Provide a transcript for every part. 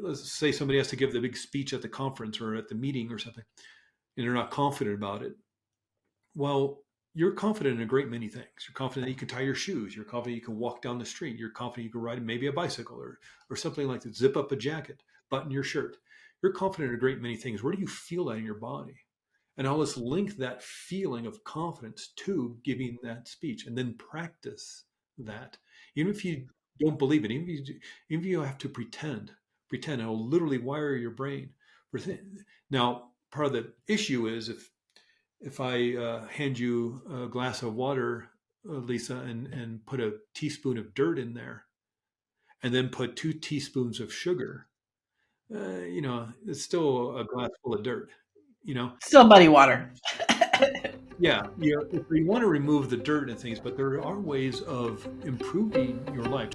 let's say somebody has to give the big speech at the conference or at the meeting or something, and they're not confident about it. Well, you're confident in a great many things. You're confident that you can tie your shoes. You're confident you can walk down the street. You're confident you can ride maybe a bicycle or something like that. Zip up a jacket, button your shirt. You're confident in a great many things. Where do you feel that in your body? And now let's link that feeling of confidence to giving that speech, and then practice that. Even if you don't believe it, even if you have to pretend, it'll literally wire your brain. Now, part of the issue is if I hand you a glass of water, Lisa, and put a teaspoon of dirt in there, and then put 2 teaspoons of sugar, it's still a glass full of dirt, Still muddy water. Yeah, if you want to remove the dirt and things, but there are ways of improving your life.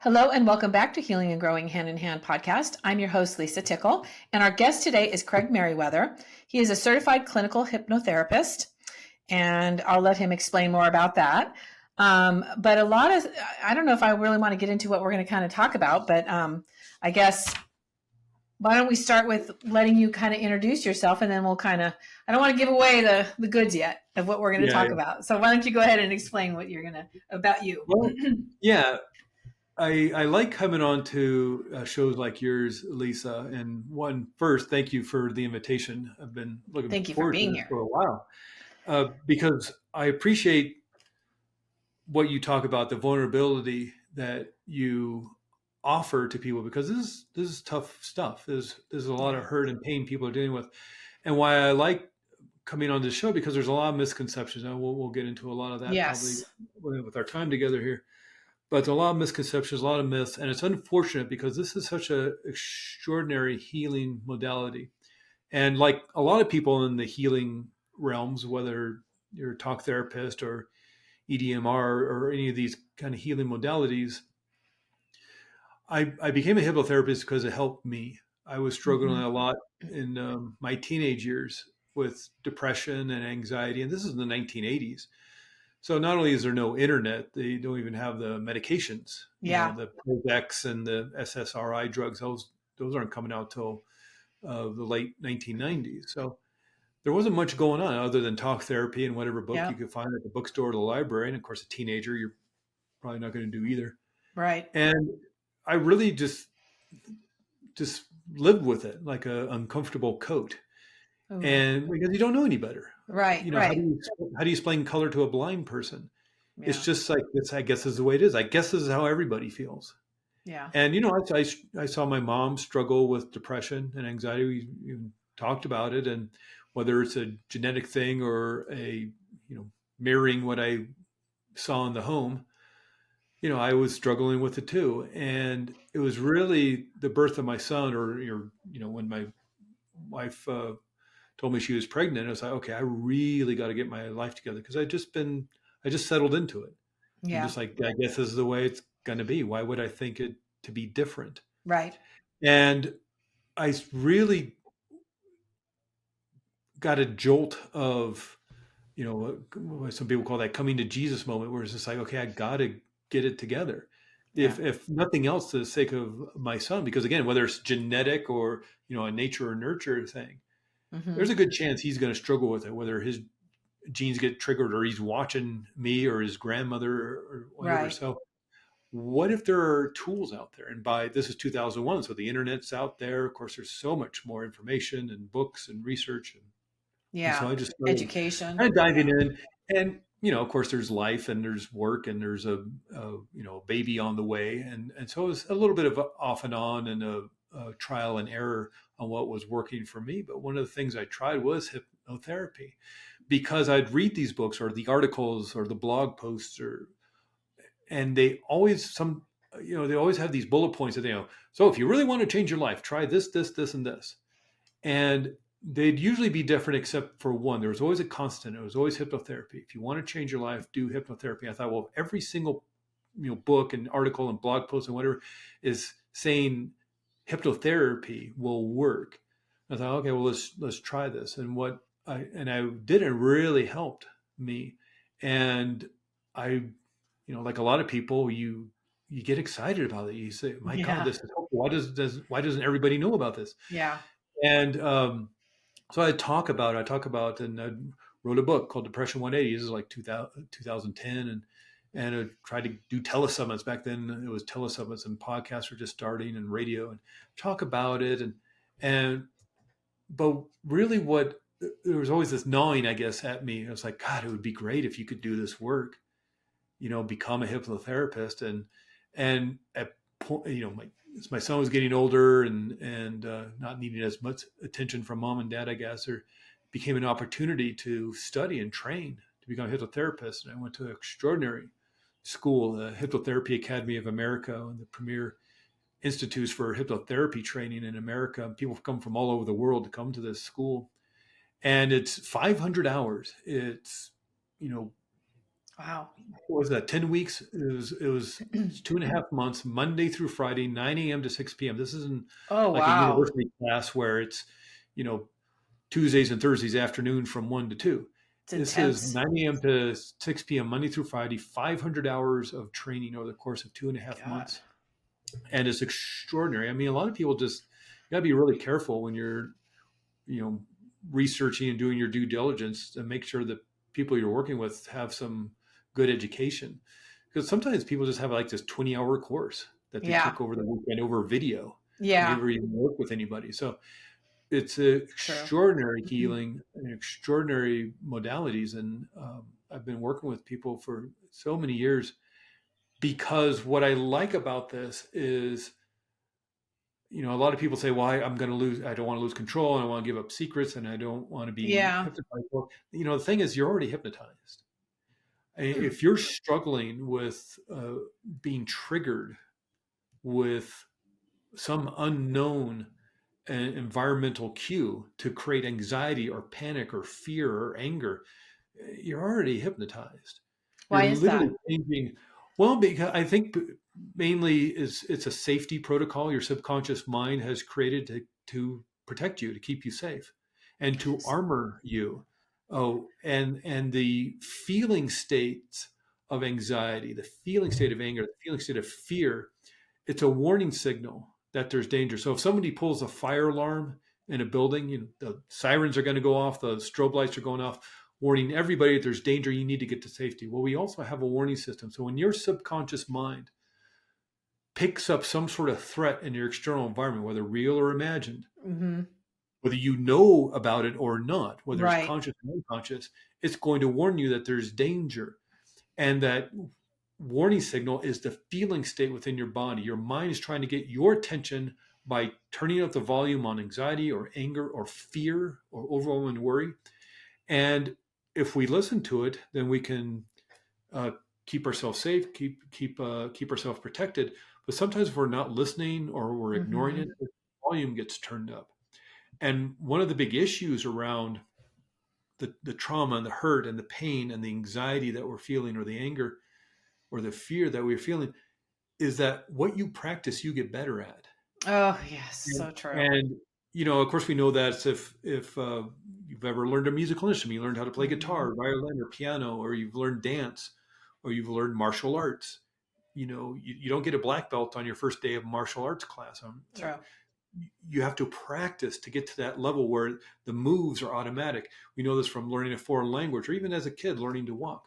Hello and welcome back to Healing and Growing Hand in Hand podcast. I'm your host, Lisa Tickle, and our guest today is Craig Meriwether. He is a certified clinical hypnotherapist, and I'll let him explain more about that. But I don't know if I really want to get into what we're going to kind of talk about, but I guess why don't we start with letting you kind of introduce yourself, and then we'll I don't want to give away the goods yet of what we're going to talk about. So why don't you go ahead and explain what about you? Well, yeah. I like coming on to shows like yours, Lisa. And first, thank you for the invitation. I've been looking forward to this for a while because I appreciate what you talk about, the vulnerability that you offer to people, because this is tough stuff. There's a lot of hurt and pain people are dealing with, and why I like coming on this show, because there's a lot of misconceptions, and we'll get into a lot of that probably with our time together here. But there's a lot of misconceptions, a lot of myths, and it's unfortunate because this is such an extraordinary healing modality. And like a lot of people in the healing realms, whether you're a talk therapist or EDMR or any of these kind of healing modalities, I became a hypnotherapist because it helped me. I was struggling a lot in my teenage years with depression and anxiety, and this is in the 1980s. So not only is there no internet, they don't even have the medications. The Prozacs and the SSRI drugs; those aren't coming out till the late 1990s. So there wasn't much going on other than talk therapy and whatever book you could find at the bookstore or the library. And of course, a teenager, you're probably not going to do either. Right. And I really just lived with it like an uncomfortable coat. Ooh. And because you don't know any better. Right. How do you explain color to a blind person? Yeah. It's just like this, I guess, is the way it is. I guess this is how everybody feels. Yeah. And, I saw my mom struggle with depression and anxiety. We even talked about it. And whether it's a genetic thing or mirroring what I saw in the home, I was struggling with it too. And it was really the birth of my son, or, when my wife told me she was pregnant, I was like, okay, I really got to get my life together, because I just settled into it. Yeah. I'm just like, I guess this is the way it's going to be. Why would I think it to be different? Right. And I really got a jolt of, some people call that coming to Jesus moment, where it's just like, okay, I got to get it together. Yeah. If nothing else, for the sake of my son, because again, whether it's genetic or, a nature or nurture thing, there's a good chance he's going to struggle with it, whether his genes get triggered or he's watching me or his grandmother or whatever. Right. So what if there are tools out there? And this is 2001, so the internet's out there. Of course, there's so much more information and books and research. And so I just education. And diving in. And, of course, there's life and there's work and there's a baby on the way. And so it was a little bit of off and on and a trial and error on what was working for me. But one of the things I tried was hypnotherapy, because I'd read these books or the articles or the blog posts, and they always have these bullet points that so if you really want to change your life, try this, this, this, and this. And they'd usually be different except for one. There was always a constant. It was always hypnotherapy. If you want to change your life, do hypnotherapy. I thought, well, every single book and article and blog post and whatever is saying hypnotherapy will work. I thought, okay, well, let's try this. And I did, it really helped me. And I, like a lot of people, you you get excited about it. You say, my God, this is helpful. Why doesn't everybody know about this? Yeah. And so I talk about, and I wrote a book called Depression 180. This is like 2010. And I tried to do telesummits. Back then it was telesummits, and podcasts were just starting, and radio, and talk about it. But really there was always this gnawing, I guess, at me. I was like, God, it would be great if you could do this work, become a hypnotherapist. And at point, my son was getting older and not needing as much attention from mom and dad, I guess, there became an opportunity to study and train to become a hypnotherapist. And I went to an extraordinary school, the Hypnotherapy Academy of America, and the premier institutes for hypnotherapy training in America. People come from all over the world to come to this school. And it's 500 hours. It's, wow. What was that? 10 weeks. It was 2.5 months, Monday through Friday, 9 a.m. to 6 p.m. This isn't like a university class where it's, Tuesdays and Thursdays afternoon from 1 to 2. This is 9 a.m. to 6 p.m. Monday through Friday, 500 hours of training over the course of 2.5 months. And it's extraordinary. I mean, a lot of people you got to be really careful when you're, researching and doing your due diligence to make sure that people you're working with have some good education. Because sometimes people just have like this 20-hour course that they took over the weekend over video. Yeah. Never even work with anybody. So it's extraordinary healing and extraordinary modalities. And I've been working with people for so many years, because what I like about this is, a lot of people say, well, I don't want to lose control, and I want to give up secrets, and I don't want to be hypnotized. Well, the thing is, you're already hypnotized. If you're struggling with being triggered with some unknown environmental cue to create anxiety or panic or fear or anger, you're already hypnotized. Why is that? Well, because I think mainly it's a safety protocol your subconscious mind has created to protect you, to keep you safe, and to armor you. Oh, and the feeling states of anxiety, the feeling state of anger, the feeling state of fear, it's a warning signal that there's danger. So if somebody pulls a fire alarm in a building, the sirens are going to go off, the strobe lights are going off, warning everybody that there's danger, you need to get to safety. Well, we also have a warning system. So when your subconscious mind picks up some sort of threat in your external environment, whether real or imagined, whether you know about it or not, whether it's conscious or unconscious, it's going to warn you that there's danger. And that warning signal is the feeling state within your body. Your mind is trying to get your attention by turning up the volume on anxiety or anger or fear or overwhelming worry. And if we listen to it, then we can keep ourselves safe, keep ourselves protected. But sometimes if we're not listening or we're ignoring it, the volume gets turned up. And one of the big issues around the trauma and the hurt and the pain and the anxiety that we're feeling, or the anger or the fear that we're feeling, is that what you practice, you get better at. Oh, yes, so true. And of course, we know that if you've ever learned a musical instrument, you learned how to play guitar, violin, or piano, or you've learned dance, or you've learned martial arts, you don't get a black belt on your first day of martial arts class. True. You have to practice to get to that level where the moves are automatic. We know this from learning a foreign language, or even as a kid learning to walk.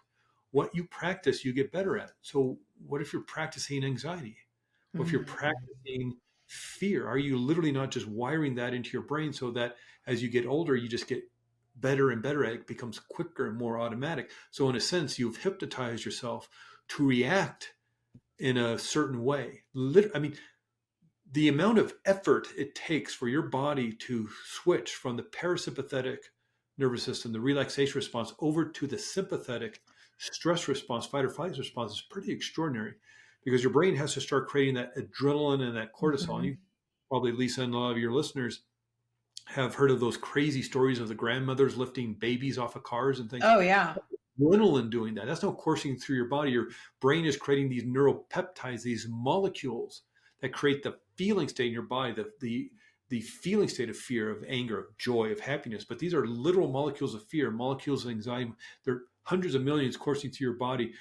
What you practice, you get better at. So what if you're practicing anxiety? What if you're practicing fear? Are you literally not just wiring that into your brain so that as you get older, you just get better and better at it? It becomes quicker and more automatic. So in a sense, you've hypnotized yourself to react in a certain way. I mean, the amount of effort it takes for your body to switch from the parasympathetic nervous system, the relaxation response, over to the sympathetic stress response, fight or flight response, is pretty extraordinary, because your brain has to start creating that adrenaline and that cortisol. You probably, Lisa, and a lot of your listeners have heard of those crazy stories of the grandmothers lifting babies off of cars and things. Oh, yeah. Adrenaline doing that. That's not coursing through your body. Your brain is creating these neuropeptides, these molecules that create the feeling state in your body, the feeling state of fear, of anger, of joy, of happiness. But these are literal molecules of fear, molecules of anxiety. They're hundreds of millions coursing through your body.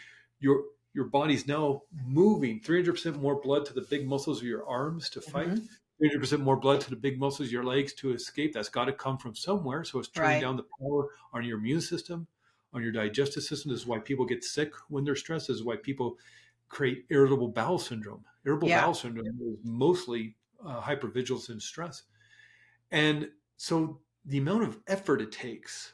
your body's now moving 300% more blood to the big muscles of your arms to fight, 300% more blood to the big muscles of your legs to escape. That's got to come from somewhere. So it's turning down the power on your immune system, on your digestive system. This is why people get sick when they're stressed. This is why people create irritable bowel syndrome. Irritable bowel syndrome is mostly hypervigilance and stress. And so the amount of effort it takes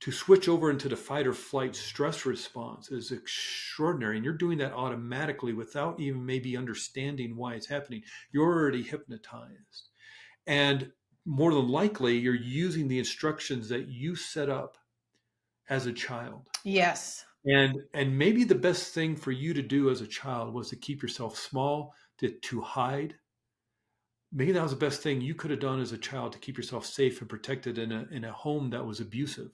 to switch over into the fight or flight stress response is extraordinary. And you're doing that automatically without even maybe understanding why it's happening. You're already hypnotized. And more than likely, you're using the instructions that you set up as a child. Yes. And maybe the best thing for you to do as a child was to keep yourself small, to hide. Maybe that was the best thing you could have done as a child to keep yourself safe and protected in a home that was abusive.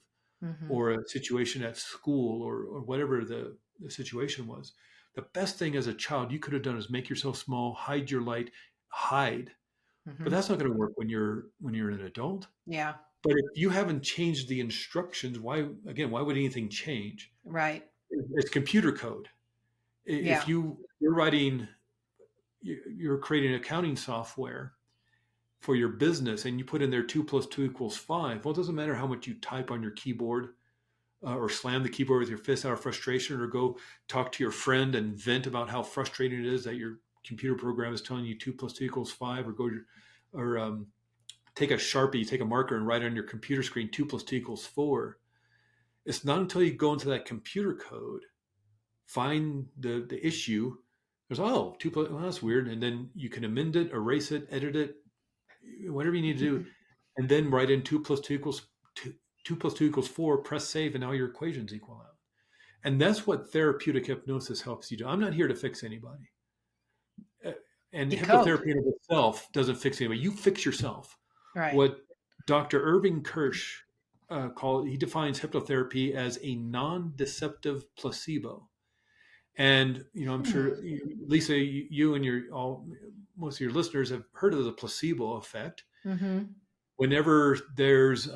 Or a situation at school or whatever the situation was. The best thing as a child you could have done is make yourself small, hide your light, hide. But that's not going to work when you're an adult. Yeah. But if you haven't changed the instructions, why would anything change? Right. It's computer code. If you're creating accounting software for your business and you put in there 2 + 2 = 5, well, it doesn't matter how much you type on your keyboard or slam the keyboard with your fist out of frustration, or go talk to your friend and vent about how frustrating it is that your computer program is telling you 2 + 2 = 5, or take a Sharpie, take a marker and write on your computer screen 2 + 2 = 4. It's not until you go into that computer code, find the issue, there's, 2 plus, well, that's weird. And then you can amend it, erase it, edit it, whatever you need to do, and then write in 2 + 2 = 4, press save, and now your equations equal out. And that's what therapeutic hypnosis helps you do. I'm not here to fix anybody. And hypnotherapy in itself doesn't fix anybody. You fix yourself. Right. What Dr. Irving Kirsch he defines hypnotherapy as a non-deceptive placebo. And, I'm sure, Lisa, you and most of your listeners have heard of the placebo effect. Whenever there's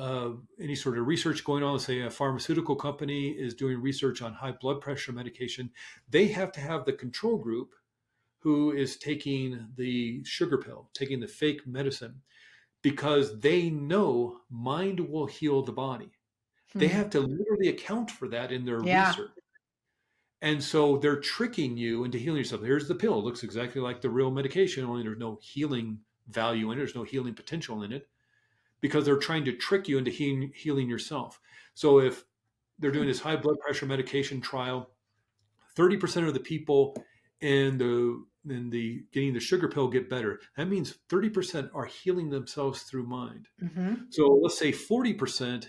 any sort of research going on, let's say a pharmaceutical company is doing research on high blood pressure medication, they have to have the control group who is taking the sugar pill, taking the fake medicine, because they know mind will heal the body. They have to literally account for that in their research. And so they're tricking you into healing yourself. Here's the pill. It looks exactly like the real medication, only there's no healing value in it. There's no healing potential in it, because they're trying to trick you into healing yourself. So if they're doing this high blood pressure medication trial, 30% of the people in the getting the sugar pill get better. That means 30% are healing themselves through mind. So let's say 40%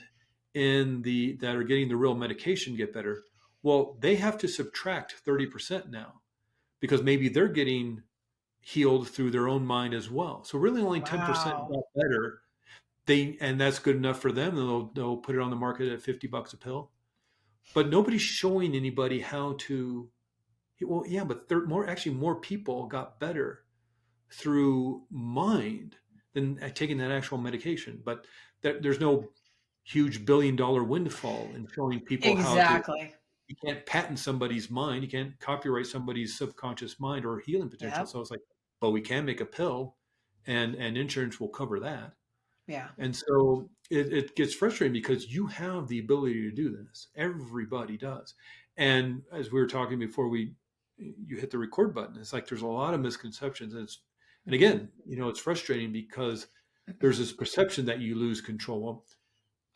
that are getting the real medication get better. Well, they have to subtract 30% now, because maybe they're getting healed through their own mind as well. So really only 10% got better. And that's good enough for them. They'll put it on the market at $50 a pill. But nobody's showing anybody how to. Well, yeah, but more people got better through mind than taking that actual medication. But there's no huge $1 billion windfall in showing people how to. You can't patent somebody's mind. You can't copyright somebody's subconscious mind or healing potential. So it's like, but we can make a pill, and insurance will cover that. Yeah. And so it gets frustrating, because you have the ability to do this. Everybody does. And as we were talking before you hit the record button, it's like there's a lot of misconceptions. And again, it's frustrating because there's this perception that you lose control. Well,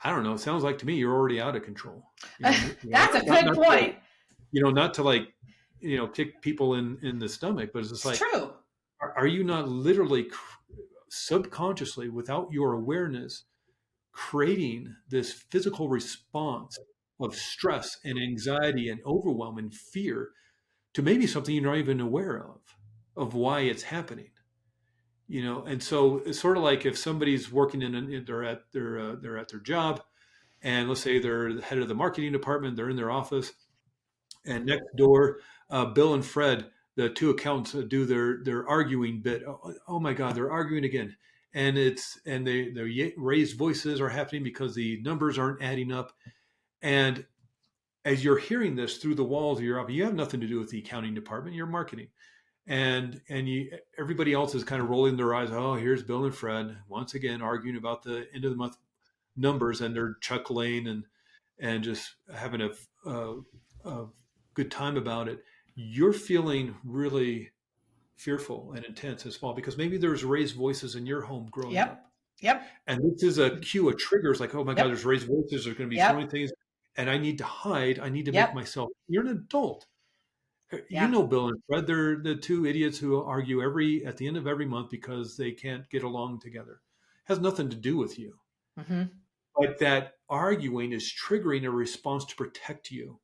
I don't know. It sounds like to me you're already out of control. That's a good point. Not to kick people in the stomach, but it's just like, true. Are you not literally subconsciously, without your awareness, creating this physical response of stress and anxiety and overwhelm and fear to maybe something you're not even aware of why it's happening? And so it's sort of like if somebody's working they're at their job, and let's say they're the head of the marketing department, they're in their office, and next door, Bill and Fred, the two accountants, do their arguing bit. Oh my God, they're arguing again, and their raised voices are happening because the numbers aren't adding up, and as you're hearing this through the walls of your office, you have nothing to do with the accounting department, you're marketing. And everybody else is kind of rolling their eyes. Oh, here's Bill and Fred once again arguing about the end of the month numbers, and they're chuckling and just having a good time about it. You're feeling really fearful and intense and small because maybe there's raised voices in your home growing up. Yep. And this is a cue, a trigger. It's like, oh my God, there's raised voices. There's going to be throwing things, and I need to hide. I need to make myself. You're an adult. You know Bill and Fred. They're the two idiots who argue at the end of every month because they can't get along together. It has nothing to do with you. Mm-hmm. But that arguing is triggering a response to protect you.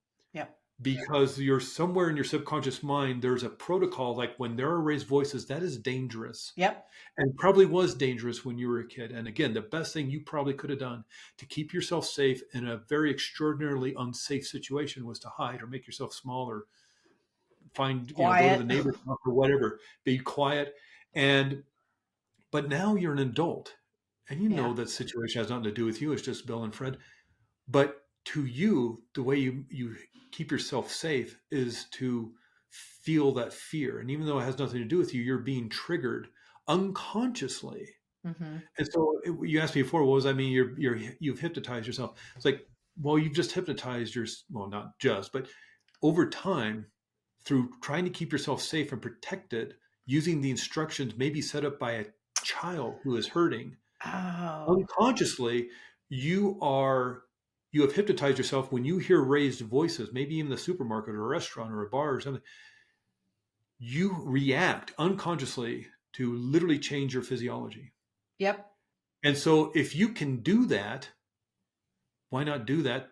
Because you're somewhere in your subconscious mind, there's a protocol, like when there are raised voices, that is dangerous. And probably was dangerous when you were a kid. And again, the best thing you probably could have done to keep yourself safe in a very extraordinarily unsafe situation was to hide or make yourself small or find, go to the neighbor's house or whatever, be quiet. But now you're an adult and you know that situation has nothing to do with you. It's just Bill and Fred. But to you, the way you keep yourself safe is to feel that fear. And even though it has nothing to do with you, you're being triggered unconsciously. Mm-hmm. And so you asked me before, what does that mean? You've hypnotized yourself. It's like, well, you've just hypnotized not just, but over time, through trying to keep yourself safe and protected, using the instructions maybe set up by a child who is hurting, unconsciously, you have hypnotized yourself. When you hear raised voices, maybe in the supermarket or a restaurant or a bar or something, you react unconsciously to literally change your physiology. And so if you can do that, why not do that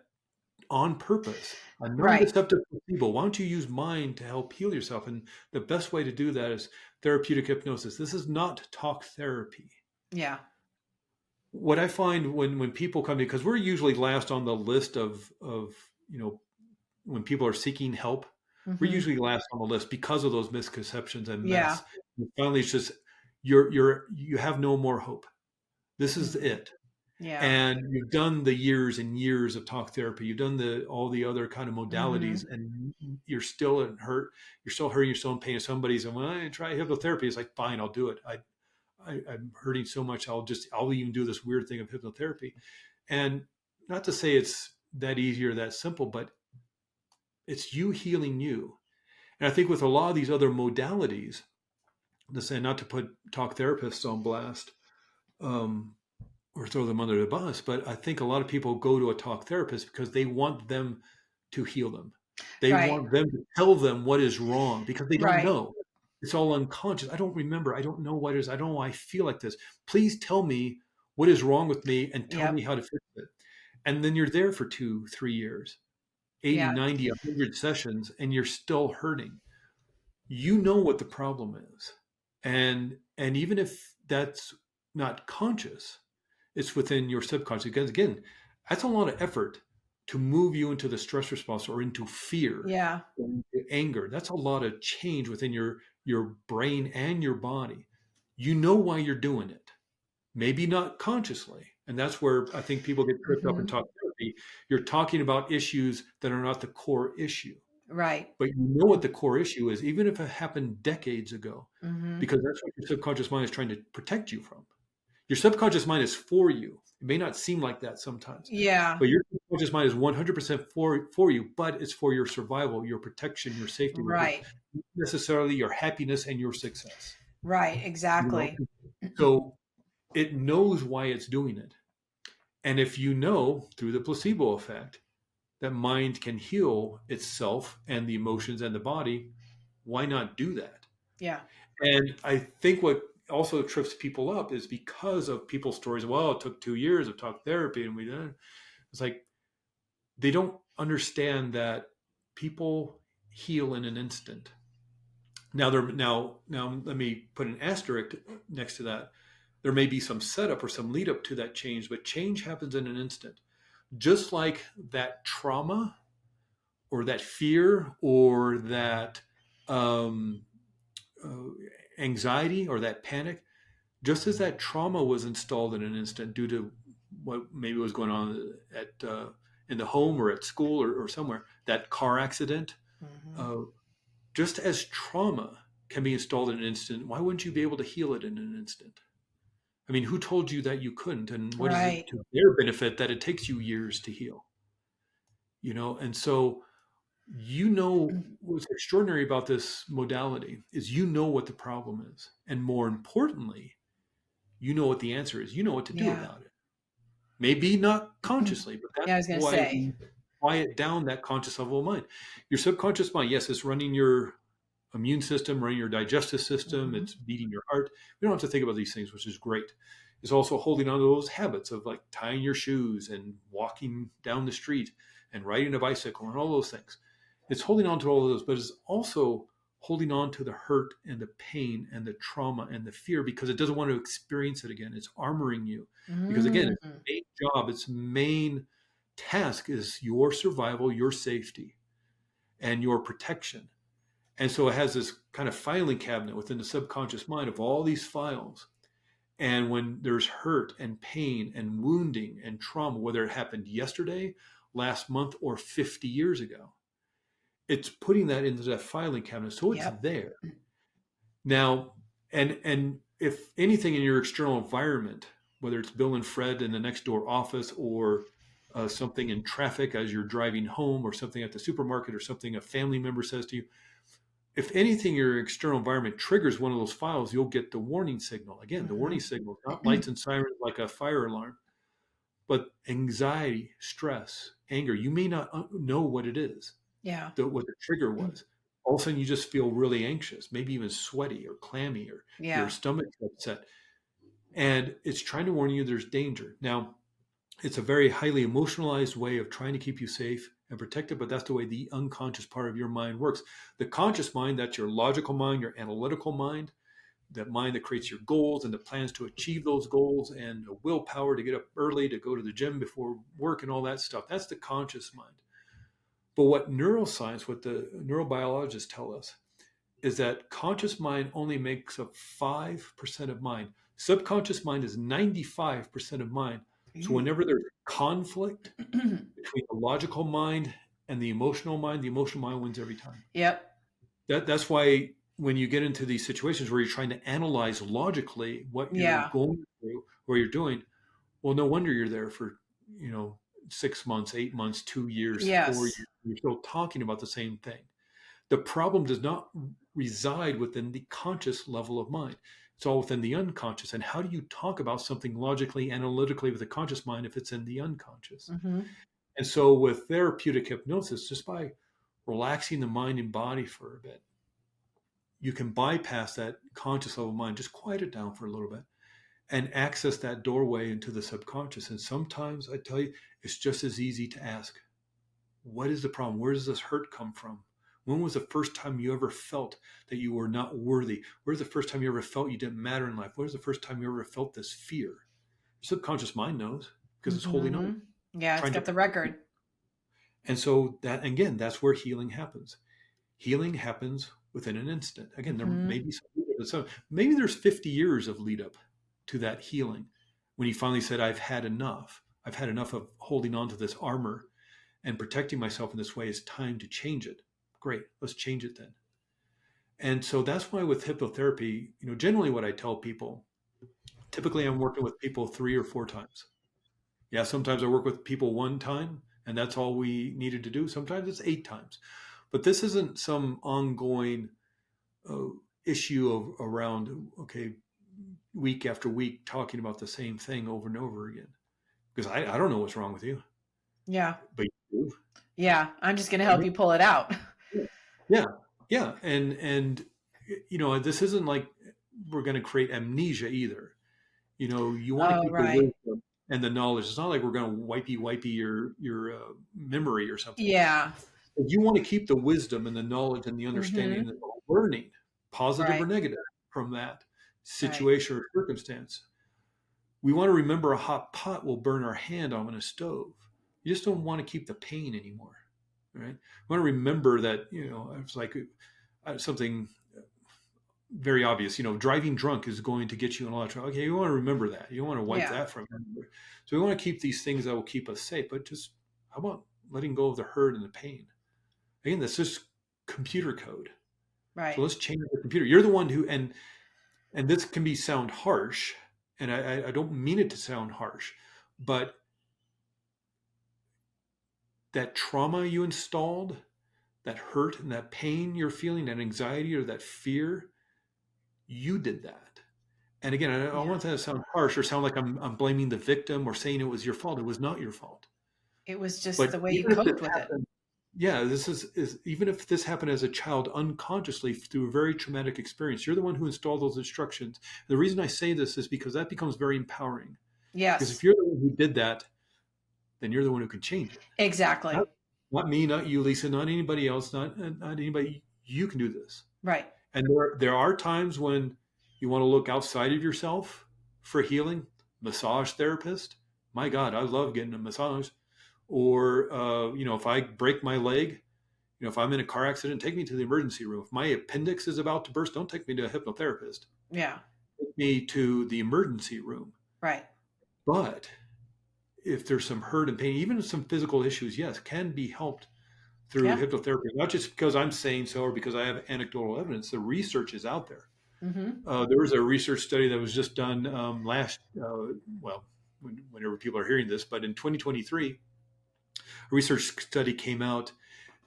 on purpose? A non-deceptive placebo. Why don't you use mind to help heal yourself? And the best way to do that is therapeutic hypnosis. This is not talk therapy. What I find when people come to me, because we're usually last on the list of when people are seeking help, we're usually last on the list because of those misconceptions and mess. And finally, it's just you have no more hope. This is it. And you've done the years and years of talk therapy. You've done all the other kind of modalities, and you're still hurt. You're still hurting. You're still in pain. If somebody's saying, "Well, I try hypnotherapy," it's like, fine, I'll do it. I'm hurting so much. I'll even do this weird thing of hypnotherapy. And not to say it's that easy or that simple, but it's you healing you. And I think with a lot of these other modalities, to say, not to put talk therapists on blast, or throw them under the bus, but I think a lot of people go to a talk therapist because they want them to heal them. They want them to tell them what is wrong because they don't know. It's all unconscious. I don't remember. I don't know what it is. I don't know why I feel like this. Please tell me what is wrong with me and tell me how to fix it. And then you're there for 2-3 years, 80, 90, 100 sessions, and you're still hurting. You know what the problem is. And even if that's not conscious, it's within your subconscious. Because again, that's a lot of effort to move you into the stress response or into fear, or into anger. That's a lot of change within your brain and your body. You know why you're doing it, maybe not consciously. And that's where I think people get tripped up in talk therapy. You're talking about issues that are not the core issue. But you know what the core issue is, even if it happened decades ago, because that's what your subconscious mind is trying to protect you from. Your subconscious mind is for you. It may not seem like that sometimes. But your subconscious mind is 100% for you, but it's for your survival, your protection, your safety. Not necessarily your happiness and your success. Exactly. So it knows why it's doing it. And if you know through the placebo effect that mind can heal itself and the emotions and the body, why not do that? And I think what also trips people up is because of people's stories. Well, it took 2 years of talk therapy and it's like, they don't understand that people heal in an instant. Now let me put an asterisk next to that. There may be some setup or some lead up to that change, but change happens in an instant. Just like that trauma or that fear or that anxiety or that panic, just as that trauma was installed in an instant due to what maybe was going on in the home or at school or somewhere, that car accident, just as trauma can be installed in an instant, why wouldn't you be able to heal it in an instant? I mean, who told you that you couldn't? And what is it to their benefit that it takes you years to heal? And so, what's extraordinary about this modality is what the problem is. And more importantly, what the answer is. You know what to do about it. Maybe not consciously, but that's why we quiet down that conscious level of mind. Your subconscious mind, yes, it's running your immune system, running your digestive system, it's beating your heart. We don't have to think about these things, which is great. It's also holding on to those habits of like tying your shoes and walking down the street and riding a bicycle and all those things. It's holding on to all of those, but it's also holding on to the hurt and the pain and the trauma and the fear because it doesn't want to experience it again. It's armoring you because again, its main job, its main task is your survival, your safety, and your protection. And so it has this kind of filing cabinet within the subconscious mind of all these files. And when there's hurt and pain and wounding and trauma, whether it happened yesterday, last month, or 50 years ago, it's putting that into that filing cabinet. So it's there. Now, and if anything in your external environment, whether it's Bill and Fred in the next door office or something in traffic as you're driving home or something at the supermarket or something a family member says to you, if anything, your external environment triggers one of those files, you'll get the warning signal. Again, the warning signal, not lights and sirens like a fire alarm, but anxiety, stress, anger. You may not know what it is. Yeah. What the trigger was. All of a sudden you just feel really anxious, maybe even sweaty or clammy, or your stomach's upset. And it's trying to warn you there's danger. Now, it's a very highly emotionalized way of trying to keep you safe and protected, but that's the way the unconscious part of your mind works. The conscious mind, that's your logical mind, your analytical mind, that mind that creates your goals and the plans to achieve those goals and the willpower to get up early, to go to the gym before work and all that stuff. That's the conscious mind. But what neuroscience, what the neurobiologists tell us is that conscious mind only makes up 5% of mind. Subconscious mind is 95% of mind. So whenever there's conflict between the logical mind and the emotional mind wins every time. Yep. That's why when you get into these situations where you're trying to analyze logically what you're going through, what you're doing, well, no wonder you're there for, 6 months, 8 months, 2 years, 4 years. You're still talking about the same thing. The problem does not reside within the conscious level of mind. It's all within the unconscious. And how do you talk about something logically, analytically with the conscious mind if it's in the unconscious? And so with therapeutic hypnosis, just by relaxing the mind and body for a bit, you can bypass that conscious level of mind, just quiet it down for a little bit and access that doorway into the subconscious. And sometimes I tell you, it's just as easy to ask, what is the problem? Where does this hurt come from? When was the first time you ever felt that you were not worthy? Where's the first time you ever felt you didn't matter in life? Where's the first time you ever felt this fear? Your subconscious mind knows because it's holding on. Yeah, it's got the record. And so that, again, that's where healing happens. Healing happens within an instant. Again, there may be maybe there's 50 years of lead up to that healing when you finally said, I've had enough. I've had enough of holding on to this armor and protecting myself in this way. It's time to change it. Great, let's change it then. And so that's why with hypnotherapy, generally what I tell people, typically I'm working with people 3 or 4 times. Yeah, sometimes I work with people 1 time and that's all we needed to do. Sometimes it's 8 times. But this isn't some ongoing issue around, week after week talking about the same thing over and over again. Because I don't know what's wrong with you. Yeah. But you do. Yeah, I'm just going to help you pull it out. Yeah. And this isn't like we're going to create amnesia either. You want to keep the wisdom and the knowledge. It's not like we're going to wipey your memory or something. Yeah. You want to keep the wisdom and the knowledge and the understanding and the learning, positive or negative, from that situation or circumstance. We want to remember a hot pot will burn our hand on a stove. You just don't want to keep the pain anymore, right? We want to remember that, it's like something very obvious, driving drunk is going to get you in a lot of trouble. Okay, you want to remember that. You want to wipe that from memory. So we want to keep these things that will keep us safe, but just how How about letting go of the hurt and the pain? Again, that's just computer code. Right. So let's change the computer. You're the one who, and this can sound harsh, and I don't mean it to sound harsh, but that trauma you installed, that hurt and that pain you're feeling, that anxiety or that fear, you did that. And again, I don't want that to sound harsh or sound like I'm blaming the victim or saying it was your fault. It was not your fault. It was just the way you coped with it. Yeah, this is even if this happened as a child unconsciously through a very traumatic experience, you're the one who installed those instructions. The reason I say this is because that becomes very empowering. Yes. Because if you're the one who did that, then you're the one who can change it. Exactly. Not me, not you, Lisa, not anybody else, not anybody. You can do this. Right. And there are times when you want to look outside of yourself for healing. Massage therapist. My God, I love getting a massage. Or, if I break my leg, if I'm in a car accident, take me to the emergency room. If my appendix is about to burst, don't take me to a hypnotherapist. Yeah. Take me to the emergency room. Right. But if there's some hurt and pain, even some physical issues, yes, can be helped through hypnotherapy. Not just because I'm saying so or because I have anecdotal evidence. The research is out there. Mm-hmm. There was a research study that was just done whenever people are hearing this, but in 2023, a research study came out,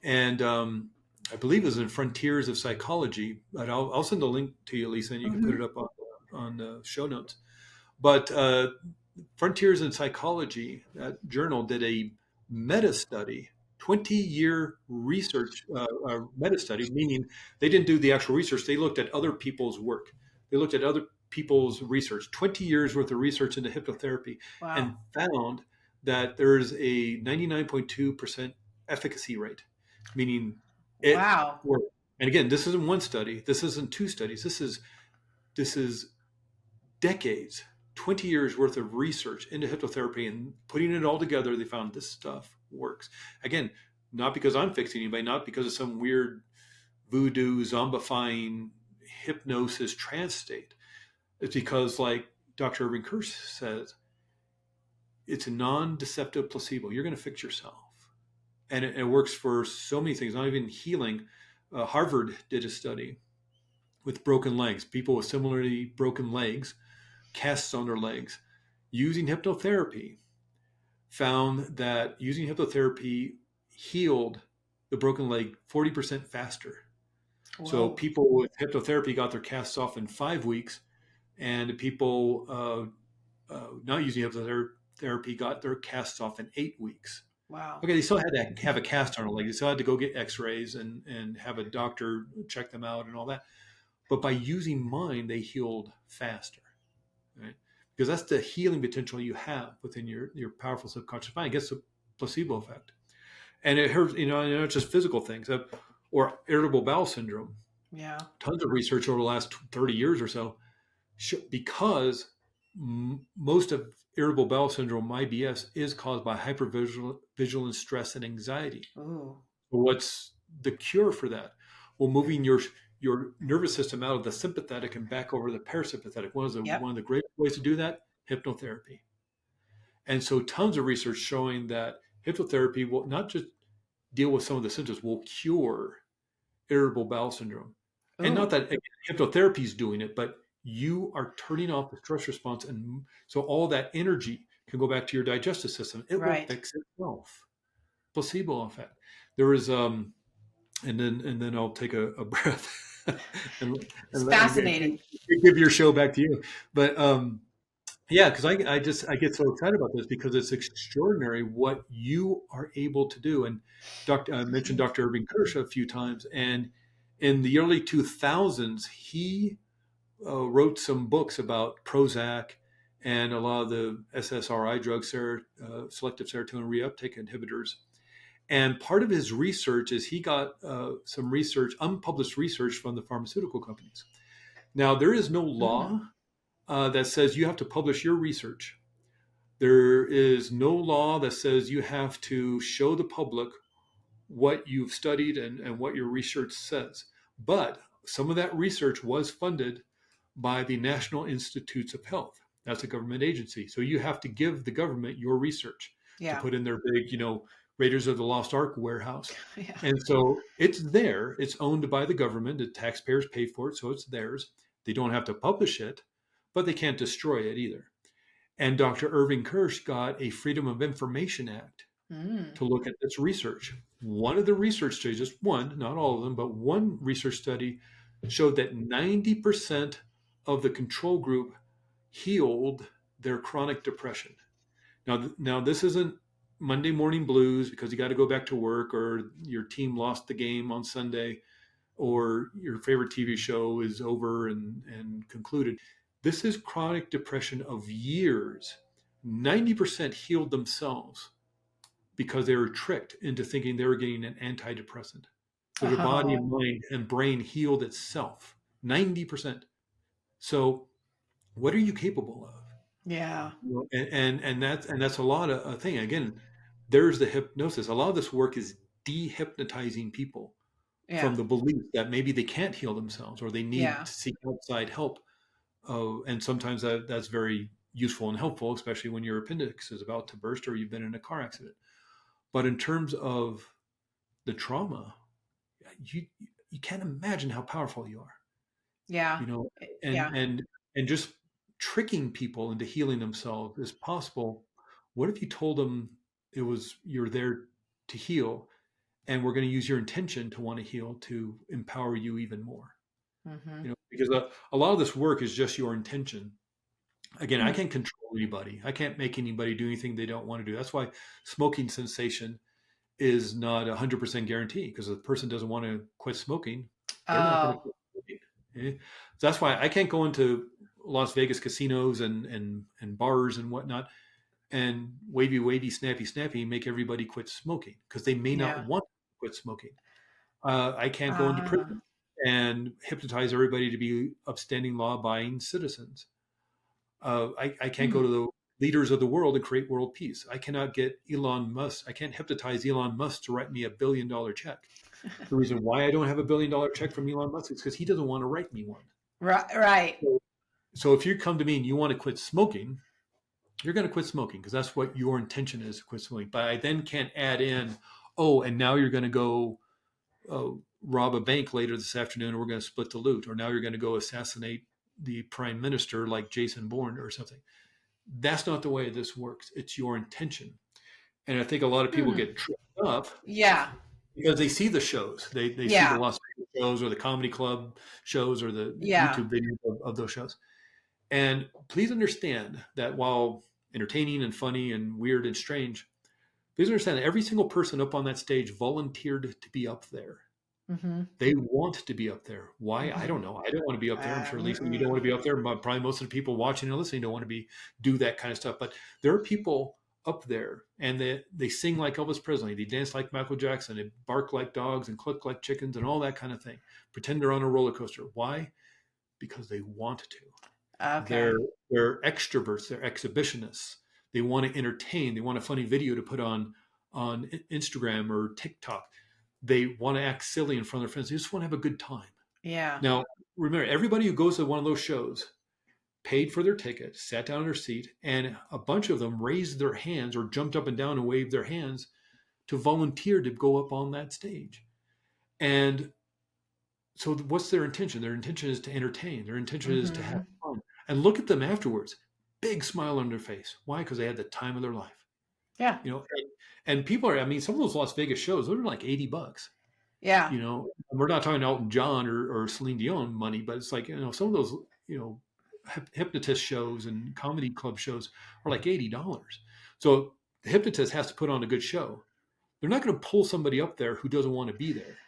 and I believe it was in Frontiers of Psychology. But I'll send a link to you, Lisa, and you can put it up on the show notes. But Frontiers in Psychology, that journal, did a meta study, 20-year research meta study, meaning they didn't do the actual research. They looked at other people's work. They looked at other people's research, 20 years worth of research into hypnotherapy, and found that there's a 99.2% efficacy rate, meaning it worked. And again, this isn't one study. This isn't two studies. This is decades, 20 years worth of research into hypnotherapy, and putting it all together, they found this stuff works. Again, not because I'm fixing anybody, not because of some weird voodoo, zombifying hypnosis trance state. It's because, like Dr. Irving Kirsch says, it's a non-deceptive placebo. You're going to fix yourself. And it works for so many things, not even healing. Harvard did a study with broken legs, people with similarly broken legs, casts on their legs, using hypnotherapy, found that using hypnotherapy healed the broken leg 40% faster. Whoa. So people with hypnotherapy got their casts off in 5 weeks, and people not using hypnotherapy got their casts off in 8 weeks. Wow. Okay, they still had to have a cast on their leg. They still had to go get x-rays and have a doctor check them out and all that. But by using mind, they healed faster, right? Because that's the healing potential you have within your powerful subconscious mind. It gets a placebo effect. And it hurts, not just physical things, or irritable bowel syndrome. Yeah. Tons of research over the last 30 years or so, because most of irritable bowel syndrome, IBS, is caused by hypervigilance, stress, and anxiety. Ooh. What's the cure for that? Well, moving your nervous system out of the sympathetic and back over the parasympathetic. One of the great ways to do that, hypnotherapy. And so tons of research showing that hypnotherapy will not just deal with some of the symptoms, will cure irritable bowel syndrome. Ooh. And not that hypnotherapy is doing it, but you are turning off the stress response, and so all that energy can go back to your digestive system. It will fix itself. Placebo effect. There is and then I'll take a breath. It's fascinating. Give your show back to you, but because I get so excited about this because it's extraordinary what you are able to do. And I mentioned Dr. Irving Kirsch a few times, and in the early 2000s, he wrote some books about Prozac and a lot of the SSRI drugs, selective serotonin reuptake inhibitors. And part of his research is he got some research, unpublished research from the pharmaceutical companies. Now, there is no law that says you have to publish your research. There is no law that says you have to show the public what you've studied and what your research says. But some of that research was funded by the National Institutes of Health. That's a government agency. So you have to give the government your research to put in their big, Raiders of the Lost Ark warehouse. Yeah. And so it's there. It's owned by the government. The taxpayers pay for it, so it's theirs. They don't have to publish it, but they can't destroy it either. And Dr. Irving Kirsch got a Freedom of Information Act to look at this research. One of the research studies, just one, not all of them, but one research study showed that 90% of the control group healed their chronic depression. Now this isn't Monday morning blues because you got to go back to work, or your team lost the game on Sunday, or your favorite TV show is over and concluded. This is chronic depression of years. 90% healed themselves because they were tricked into thinking they were getting an antidepressant. So their body and mind and brain healed itself. 90%. So what are you capable of? Yeah. And that's a lot of thing. Again, there's the hypnosis. A lot of this work is dehypnotizing people from the belief that maybe they can't heal themselves, or they need to seek outside help. And sometimes that's very useful and helpful, especially when your appendix is about to burst or you've been in a car accident. But in terms of the trauma, you can't imagine how powerful you are. Yeah. And just tricking people into healing themselves is possible. What if you told them you're there to heal, and we're going to use your intention to want to heal to empower you even more? Because a lot of this work is just your intention. Again, I can't control anybody. I can't make anybody do anything they don't want to do. That's why smoking cessation is not 100% guarantee, because if the person doesn't want to quit smoking, they're not going to quit smoking. So that's why I can't go into Las Vegas casinos and bars and whatnot and wavy, snappy, make everybody quit smoking, because they may not want to quit smoking. I can't go into prison and hypnotize everybody to be upstanding, law-abiding citizens. I can't go to the leaders of the world and create world peace. I cannot get Elon Musk. I can't hypnotize Elon Musk to write me $1 billion check. The reason why I don't have $1 billion check from Elon Musk is because he doesn't want to write me one. Right. So if you come to me and you want to quit smoking, you're going to quit smoking because that's what your intention is, to quit smoking. But I then can't add in, and now you're going to go rob a bank later this afternoon, and we're going to split the loot. Or now you're going to go assassinate the prime minister like Jason Bourne or something. That's not the way this works. It's your intention. And I think a lot of people get tripped up. Yeah. Because they see the shows. They see the Las Vegas shows or the comedy club shows or the YouTube videos of those shows. And please understand that while entertaining and funny and weird and strange, please understand that every single person up on that stage volunteered to be up there. They want to be up there. Why? I don't know. I don't want to be up there. I'm sure, Lisa, you don't want to be up there. Probably most of the people watching and listening don't want to do that kind of stuff. But there are people up there, and they sing like Elvis Presley. They dance like Michael Jackson. They bark like dogs and cluck like chickens and all that kind of thing. Pretend they're on a roller coaster. Why? Because they want to. Okay. They're extroverts. They're exhibitionists. They want to entertain. They want a funny video to put on Instagram or TikTok. They want to act silly in front of their friends. They just want to have a good time. Yeah. Now, remember, everybody who goes to one of those shows paid for their ticket, sat down in their seat, and a bunch of them raised their hands or jumped up and down and waved their hands to volunteer to go up on that stage. And so what's their intention? Their intention is to entertain. Their intention is to have fun. And look at them afterwards. Big smile on their face. Why? Because they had the time of their life. Yeah. And people some of those Las Vegas shows, those are like $80. Yeah. We're not talking Elton John or Celine Dion money, but it's like, some of those, hypnotist shows and comedy club shows are like $80. So the hypnotist has to put on a good show. They're not going to pull somebody up there who doesn't want to be there.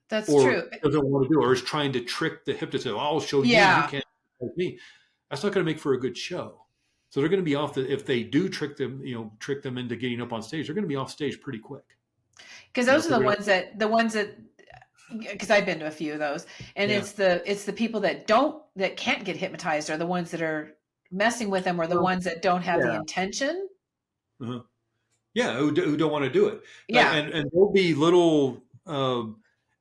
That's true. Doesn't want to do it, or is trying to trick the hypnotist. I'll show you can't help me. That's not going to make for a good show. So they're going to be off if they do trick them into getting up on stage, they're going to be off stage pretty quick. Because those are the ones that, because I've been to a few of those, and it's the people that can't get hypnotized are the ones that are messing with them, or the ones that don't have the intention. Yeah, who don't want to do it. Yeah, and there'll be little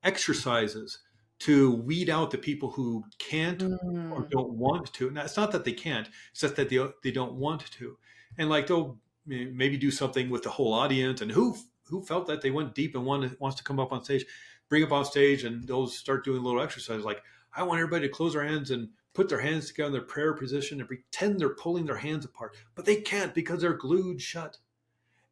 exercises to weed out the people who can't or don't want to. Now, it's not that they can't; it's just that they don't want to. And like they'll maybe do something with the whole audience, and who who felt that they went deep and wants to come up on stage, bring up on stage, and they'll start doing a little exercise like, I want everybody to close their hands and put their hands together in their prayer position and pretend they're pulling their hands apart, but they can't because they're glued shut.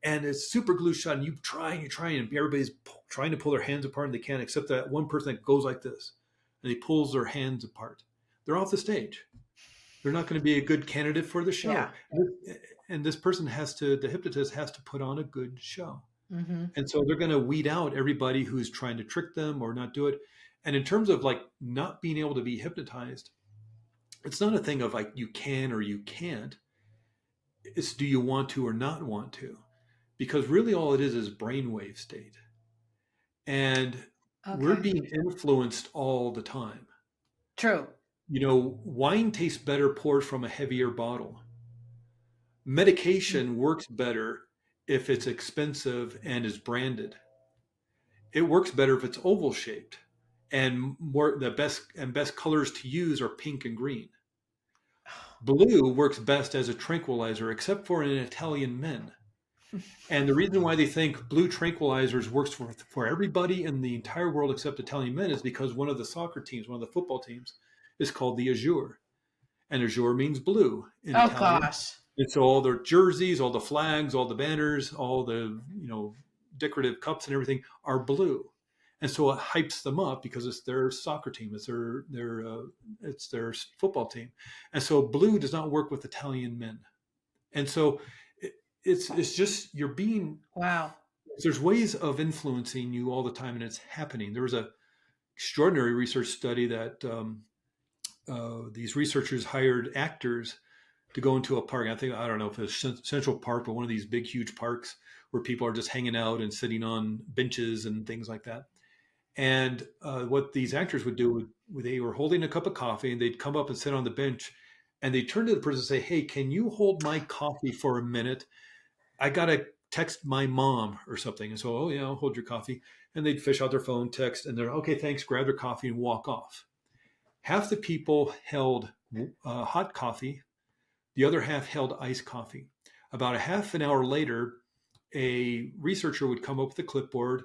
And it's super glued shut, and you try, and everybody's trying to pull their hands apart, and they can't, except that one person that goes like this, and he pulls their hands apart. They're off the stage. They're not going to be a good candidate for the show. Yeah. And this person the hypnotist has to put on a good show. Mm-hmm. And so they're going to weed out everybody who's trying to trick them or not do it. And in terms of like not being able to be hypnotized, it's not a thing of like you can or you can't. It's do you want to or not want to? Because really all it is brainwave state. And we're being influenced all the time. True. Wine tastes better poured from a heavier bottle. Medication works better if it's expensive and is branded. It works better if it's oval shaped, and the best colors to use are pink and green. Blue works best as a tranquilizer, except for in Italian men. And the reason why they think blue tranquilizers works for everybody in the entire world except Italian men is because one of the soccer teams, one of the football teams, is called the Azure. And Azure means blue in Italian. Gosh. And so all their jerseys, all the flags, all the banners, all the decorative cups and everything are blue. And so it hypes them up because it's their soccer team, it's their football team. And so blue does not work with Italian men. And so it's just you're being there's ways of influencing you all the time, and it's happening. There was a extraordinary research study that these researchers hired actors to go into a park. I don't know if it's Central Park, but one of these big, huge parks where people are just hanging out and sitting on benches and things like that. And what these actors would do, they were holding a cup of coffee, and they'd come up and sit on the bench, and they'd turn to the person and say, hey, can you hold my coffee for a minute? I got to text my mom or something. And so, I'll hold your coffee. And they'd fish out their phone, text, and they're, okay, thanks, grab their coffee and walk off. Half the people held hot coffee. The other half held iced coffee. About a half an hour later, a researcher would come up with a clipboard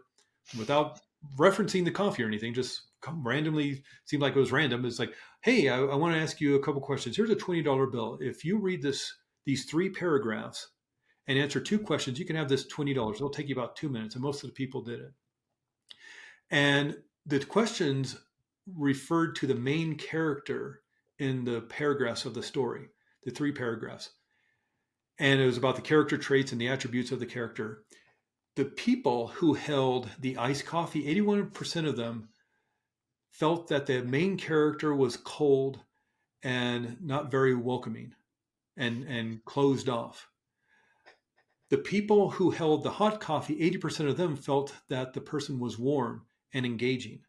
without referencing the coffee or anything, just come randomly, seemed like it was random. It's like, hey, I want to ask you a couple questions. Here's a $20 bill. If you read these 3 paragraphs and answer 2 questions, you can have this $20. It'll take you about 2 minutes. And most of the people did it. And the questions referred to the main character in the paragraphs of the story, the 3 paragraphs. And it was about the character traits and the attributes of the character. The people who held the iced coffee, 81% of them felt that the main character was cold and not very welcoming and closed off. The people who held the hot coffee, 80% of them felt that the person was warm and engaging.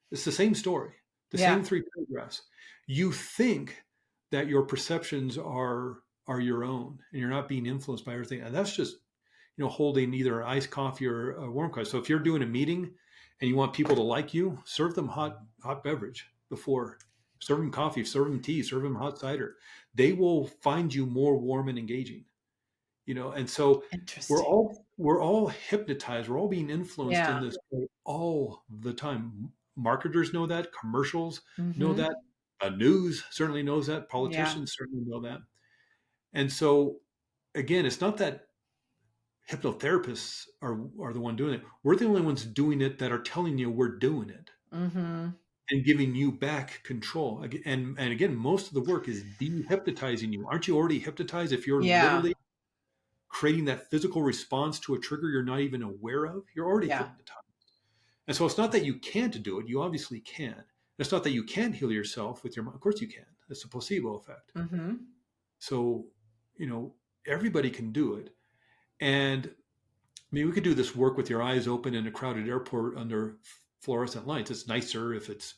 It's the same story, the same 3 paragraphs. You think that your perceptions are your own and you're not being influenced by everything. And that's just, holding either iced coffee or a warm coffee. So if you're doing a meeting and you want people to like you, serve them hot beverage before. Serve them coffee, serve them tea, serve them hot cider. They will find you more warm and engaging. And so we're all hypnotized. We're all being influenced in this way all the time. Marketers know that. Commercials know that. News certainly knows that. Politicians certainly know that. And so, again, it's not that hypnotherapists are the one doing it. We're the only ones doing it that are telling you we're doing it and giving you back control. And again, most of the work is de-hypnotizing you. Aren't you already hypnotized if you're literally creating that physical response to a trigger you're not even aware of? You're already hypnotized. And so it's not that you can't do it. You obviously can. It's not that you can't heal yourself with your mind. Of course you can. It's a placebo effect. So, everybody can do it. And we could do this work with your eyes open in a crowded airport under fluorescent lights. It's nicer if it's,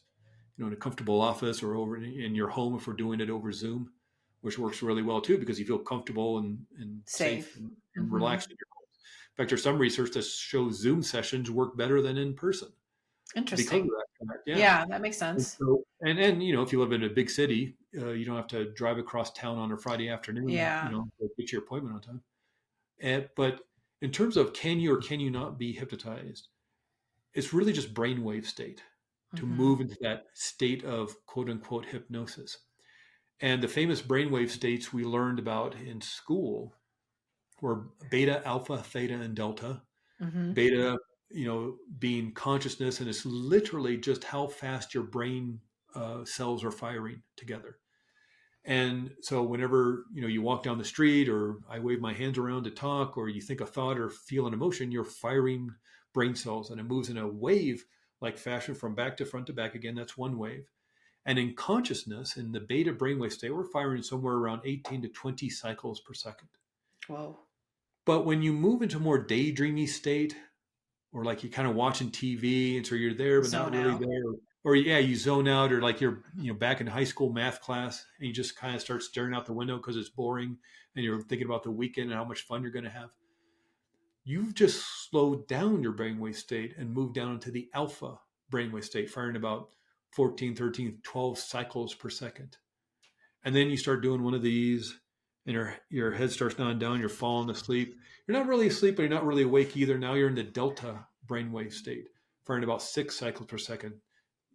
in a comfortable office or over in your home if we're doing it over Zoom, which works really well too, because you feel comfortable and safe and relaxed in your home. In fact, there's some research that shows Zoom sessions work better than in person. Interesting. Yeah, that makes sense. And if you live in a big city, you don't have to drive across town on a Friday afternoon, to get your appointment on time. But in terms of can you or can you not be hypnotized, it's really just brainwave state to move into that state of quote unquote hypnosis. And the famous brainwave states we learned about in school were beta, alpha, theta, and delta. Beta, being consciousness, and it's literally just how fast your brain cells are firing together. And so whenever, you walk down the street, or I wave my hands around to talk, or you think a thought or feel an emotion, you're firing brain cells, and it moves in a wave like fashion from back to front to back again. That's one wave. And in consciousness, in the beta brainwave state, we're firing somewhere around 18 to 20 cycles per second. Whoa. But when you move into more daydreamy state, or like you're kind of watching TV, and so you're there, but not really there, or you zone out, or like you're, back in high school math class, and you just kind of start staring out the window because it's boring, and you're thinking about the weekend and how much fun you're going to have. You've just slowed down your brainwave state and moved down into the alpha brainwave state, firing about 14, 13, 12 cycles per second. And then you start doing one of these, and your head starts nodding down, you're falling asleep. You're not really asleep, but you're not really awake either. Now you're in the delta brainwave state, firing about 6 cycles per second.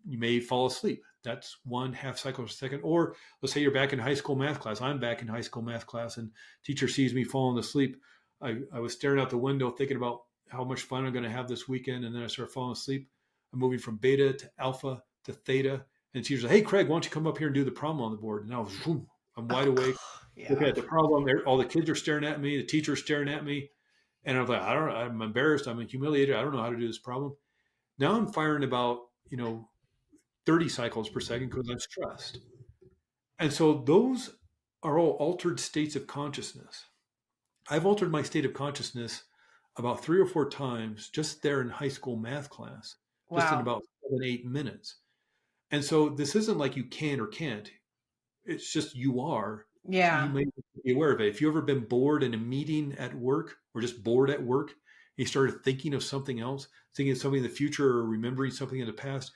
You may fall asleep. That's 1/2 cycle per second. Or let's say you're back in high school math class. I'm back in high school math class, and teacher sees me falling asleep. I was staring out the window thinking about how much fun I'm going to have this weekend, and then I start falling asleep. I'm moving from beta to alpha to theta. And teacher says, "Hey, Craig, why don't you come up here and do the problem on the board?" And now I'm wide awake. Looking at the problem. All the kids are staring at me. The teacher's staring at me. And I'm like, I'm embarrassed. I'm humiliated. I don't know how to do this problem. Now I'm firing about, 30 cycles per second because I'm stressed. And so those are all altered states of consciousness. I've altered my state of consciousness about 3 or 4 times just there in high school math class, just in about 7-8 minutes. And so this isn't like you can or can't. It's just you are. Yeah. You may be aware of it. If you've ever been bored in a meeting at work, or just bored at work, and you started thinking of something else, thinking of something in the future, or remembering something in the past,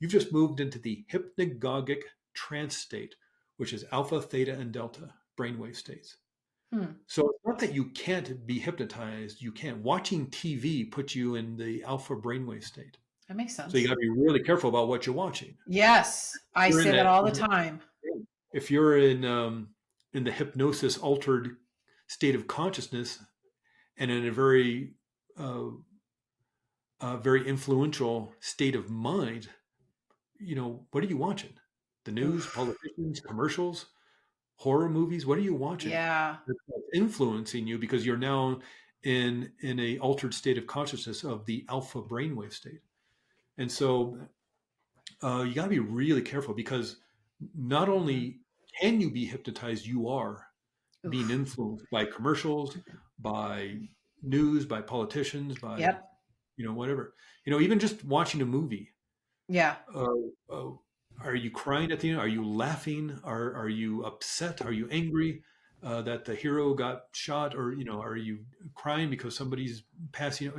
you've just moved into the hypnagogic trance state, which is alpha, theta, and delta brainwave states. So it's not that you can't be hypnotized. You can't. Watching TV puts you in the alpha brainwave state. That makes sense. So you got to be really careful about what you're watching. Yes, I say that all the time. If you're in the hypnosis altered state of consciousness, and in a very very influential state of mind, what are you watching? The news, politicians, commercials, horror movies? What are you watching? Yeah. That's influencing you because you're now in a altered state of consciousness of the alpha brainwave state. And so you got to be really careful, because not only can you be hypnotized, you are being influenced by commercials, by news, by politicians, by, whatever, even just watching a movie. Yeah. Are you crying at the end? Are you laughing? Are you upset? Are you angry that the hero got shot? Or, are you crying because somebody's passing?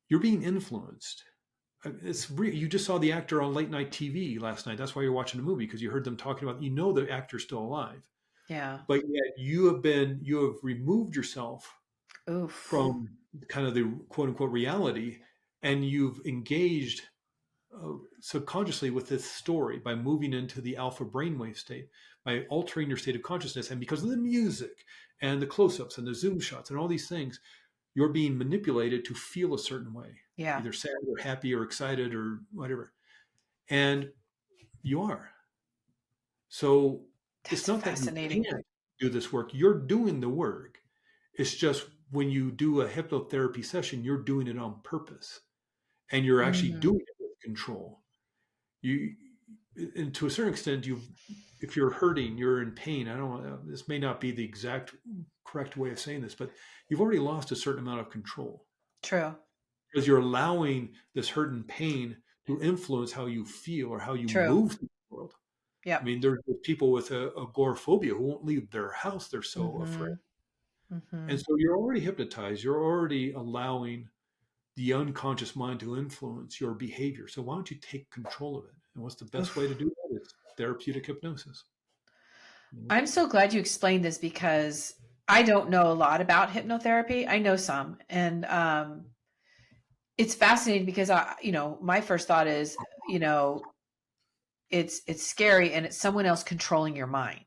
You're being influenced. It's real. You just saw the actor on late night TV last night. That's why you're watching the movie, because you heard them talking about, the actor's still alive. Yeah. But yet you have removed yourself from kind of the quote unquote reality, and you've engaged subconsciously with this story by moving into the alpha brainwave state, by altering your state of consciousness. And because of the music and the close-ups and the zoom shots and all these things, you're being manipulated to feel a certain way, either sad or happy or excited or whatever. And you are. So it's not that you can't do this work. You're doing the work. It's just when you do a hypnotherapy session, you're doing it on purpose, and you're actually doing it with control. And to a certain extent, if you're hurting, you're in pain. I don't know, this may not be the exact correct way of saying this, but you've already lost a certain amount of control. True. Because you're allowing this hurt and pain to influence how you feel or how you move through the world. Yeah. I mean, there's people with agoraphobia who won't leave their house. They're so afraid. And so you're already hypnotized. You're already allowing the unconscious mind to influence your behavior. So why don't you take control of it? And what's the best way to do that? Is therapeutic hypnosis. I'm so glad you explained this, because I don't know a lot about hypnotherapy. I know some, and it's fascinating because my first thought is, it's scary and it's someone else controlling your mind.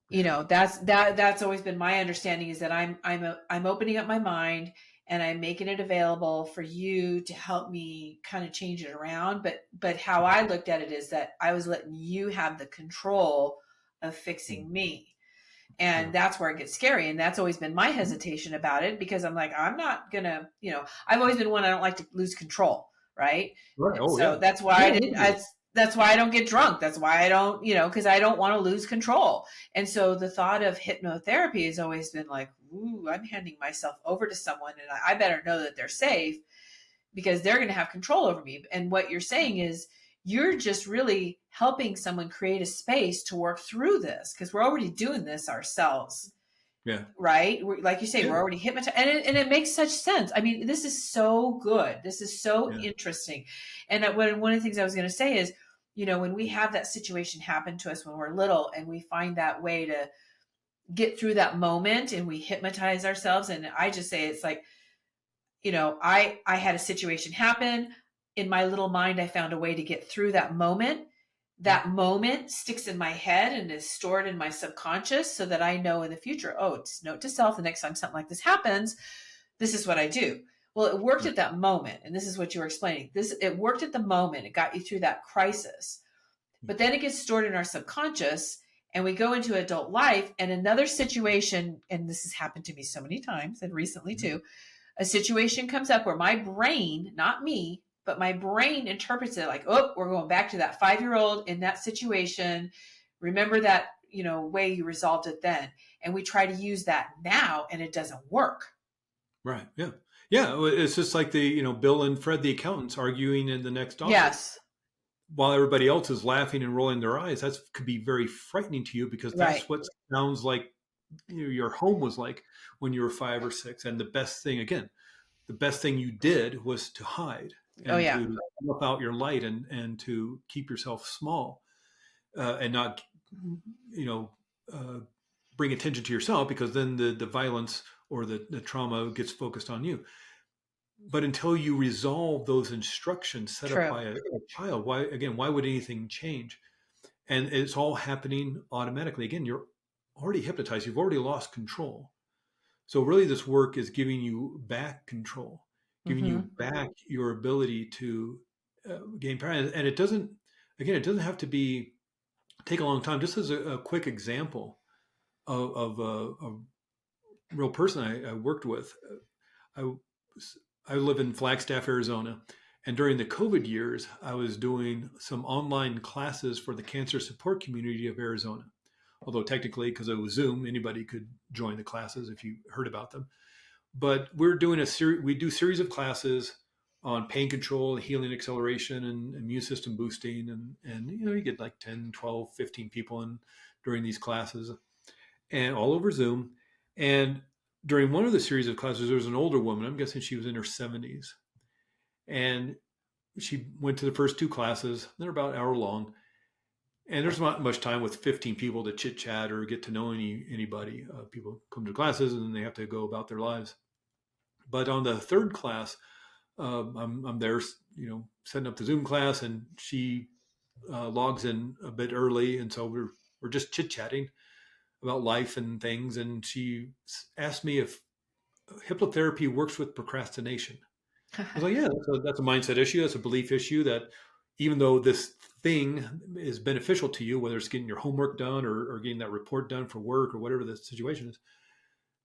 That's always been my understanding, is that I'm opening up my mind and I'm making it available for you to help me kind of change it around. But how I looked at it is that I was letting you have the control of fixing me. And that's where it gets scary. And that's always been my hesitation about it, because I'm like, I'm not gonna, I've always been one, I don't like to lose control. Right. Right. Oh, so yeah. that's why that's why I don't get drunk. That's why I don't, because I don't want to lose control. And so the thought of hypnotherapy has always been like, ooh, I'm handing myself over to someone, and I better know that they're safe, because they're going to have control over me. And what you're saying is, you're just really helping someone create a space to work through this, because we're already doing this ourselves. Yeah. Right. Like you say, we're already hypnotized, and it makes such sense. I mean, this is so good. This is so interesting. And one of the things I was going to say is, when we have that situation happen to us when we're little, and we find that way to get through that moment, and we hypnotize ourselves. And I just say, it's like, I had a situation happen in my little mind. I found a way to get through that moment. That moment sticks in my head and is stored in my subconscious, so that I know in the future, note to self, the next time something like this happens, this is what I do. Well, it worked at that moment. And this is what you were explaining. It worked at the moment. It got you through that crisis. But then it gets stored in our subconscious, and we go into adult life, and another situation, and this has happened to me so many times, and recently too, a situation comes up where my brain, not me, but my brain interprets it like, we're going back to that 5-year-old in that situation. Remember that, way you resolved it then. And we try to use that now, and it doesn't work. Right. Yeah. Yeah. It's just like Bill and Fred, the accountants, arguing in the next office. Yes. While everybody else is laughing and rolling their eyes. That could be very frightening to you, because that's what sounds like your home was like when you were 5 or 6. And the best thing you did was to hide and to snuff out your light, and to keep yourself small, and not, bring attention to yourself, because then the violence or the trauma gets focused on you. But until you resolve those instructions set up by a child, why would anything change? And it's all happening automatically. Again, you're already hypnotized. You've already lost control. So really, this work is giving you back control, giving you back your ability to gain power. And it doesn't have to take a long time. Just as a quick example of a real person I worked with. I live in Flagstaff, Arizona. And during the COVID years, I was doing some online classes for the cancer support community of Arizona. Although technically, because it was Zoom, anybody could join the classes if you heard about them. But we're doing we do series of classes on pain control, healing acceleration, and immune system boosting. And you get like 10, 12, 15 people in during these classes, and all over Zoom. And during one of the series of classes, there was an older woman. I'm guessing she was in her 70s. And she went to the first 2 classes. They're about an hour long. And there's not much time with 15 people to chit chat or get to know anybody. People come to classes and then they have to go about their lives. But on the 3rd class, I'm there, setting up the Zoom class, and she logs in a bit early. And so we're just chit chatting about life and things. And she asked me if hypnotherapy works with procrastination. I was like, yeah, that's a mindset issue. That's a belief issue, that even though this thing is beneficial to you, whether it's getting your homework done or getting that report done for work or whatever the situation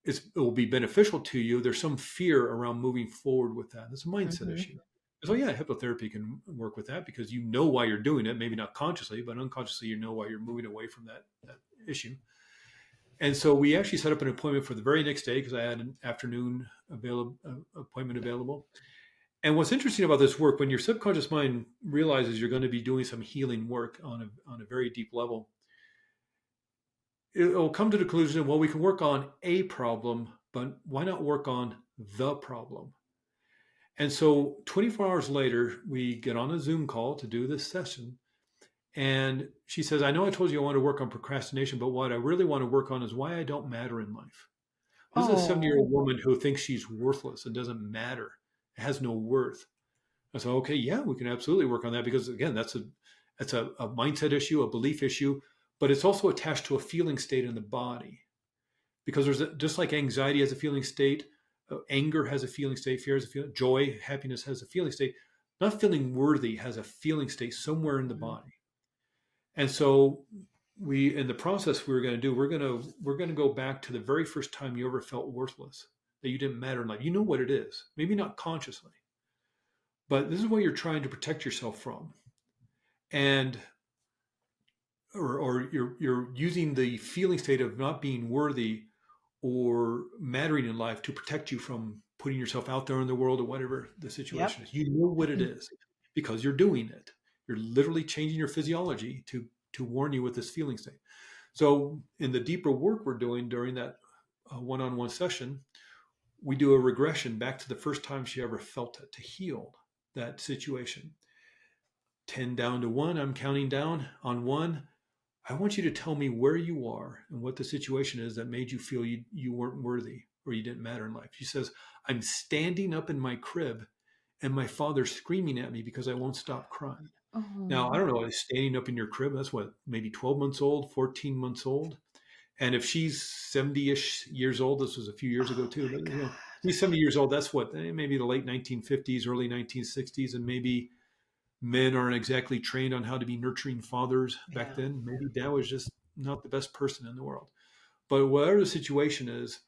is, it will be beneficial to you. There's some fear around moving forward with that. It's a mindset issue. So yeah, hypnotherapy can work with that, because you know why you're doing it, maybe not consciously, but unconsciously, you know why you're moving away from that issue. And so we actually set up an appointment for the very next day, because I had an afternoon appointment available. And what's interesting about this work, when your subconscious mind realizes you're going to be doing some healing work on a very deep level, it'll come to the conclusion, well, we can work on a problem, but why not work on the problem? And so 24 hours later, we get on a Zoom call to do this session. And she says, I know I told you I want to work on procrastination, but what I really want to work on is why I don't matter in life. This is a 70-year-old woman who thinks she's worthless and doesn't matter. It has no worth. I said, okay, yeah, we can absolutely work on that, because again, that's a mindset issue, a belief issue, but it's also attached to a feeling state in the body. Because just like anxiety has a feeling state, anger has a feeling state, fear has a feeling, joy, happiness has a feeling state. Not feeling worthy has a feeling state somewhere in the body. And so in the process we're going to do, we're going to go back to the very first time you ever felt worthless, that you didn't matter in life. You know what it is, maybe not consciously, but this is what you're trying to protect yourself from. And or you're using the feeling state of not being worthy or mattering in life to protect you from putting yourself out there in the world, or whatever the situation is. You know what it is because you're doing it. You're literally changing your physiology to warn you with this feeling state. So in the deeper work we're doing during that one-on-one session, we do a regression back to the first time she ever felt it, to heal that situation. 10 down to 1, I'm counting down. On 1, I want you to tell me where you are and what the situation is that made you feel you weren't worthy or you didn't matter in life. She says, I'm standing up in my crib and my father's screaming at me because I won't stop crying. Oh. Now, I don't know, standing up in your crib, that's what, maybe 12 months old, 14 months old. And if she's 70-ish years old, this was a few years ago too, but he's 70 years old, that's what, maybe the late 1950s, early 1960s, and maybe men aren't exactly trained on how to be nurturing fathers back then. Maybe dad was just not the best person in the world. But whatever the situation is,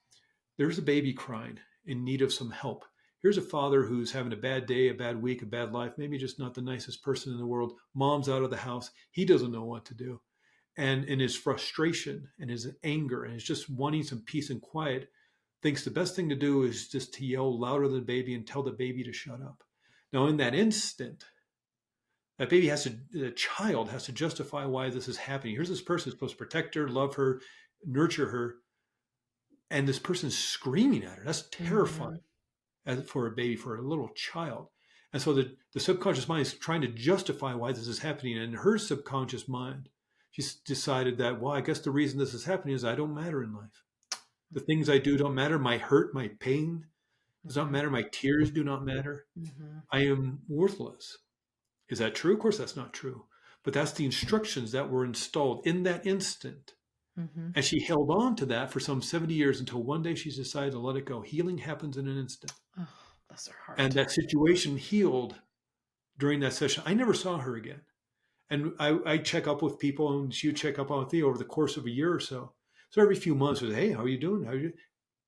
there's a baby crying in need of some help. Here's a father who's having a bad day, a bad week, a bad life, maybe just not the nicest person in the world. Mom's out of the house. He doesn't know what to do. And in his frustration and his anger and his just wanting some peace and quiet, thinks the best thing to do is just to yell louder than the baby and tell the baby to shut up. Now, in that instant, the child has to justify why this is happening. Here's this person who's supposed to protect her, love her, nurture her, and this person's screaming at her. That's terrifying for a baby, for a little child. And so the subconscious mind is trying to justify why this is happening. And in her subconscious mind, she's decided that, well, I guess the reason this is happening is I don't matter in life. The things I do don't matter. My hurt, my pain does not matter. My tears do not matter. I am worthless. Is that true? Of course, that's not true. But that's the instructions that were installed in that instant. And she held on to that for some 70 years until one day she's decided to let it go. Healing happens in an instant. Oh, bless her heart. And that situation healed during that session. I never saw her again. And I check up with people, and she would check up on me over the course of a year or so. So every few months, was, hey, how are you doing? How are you?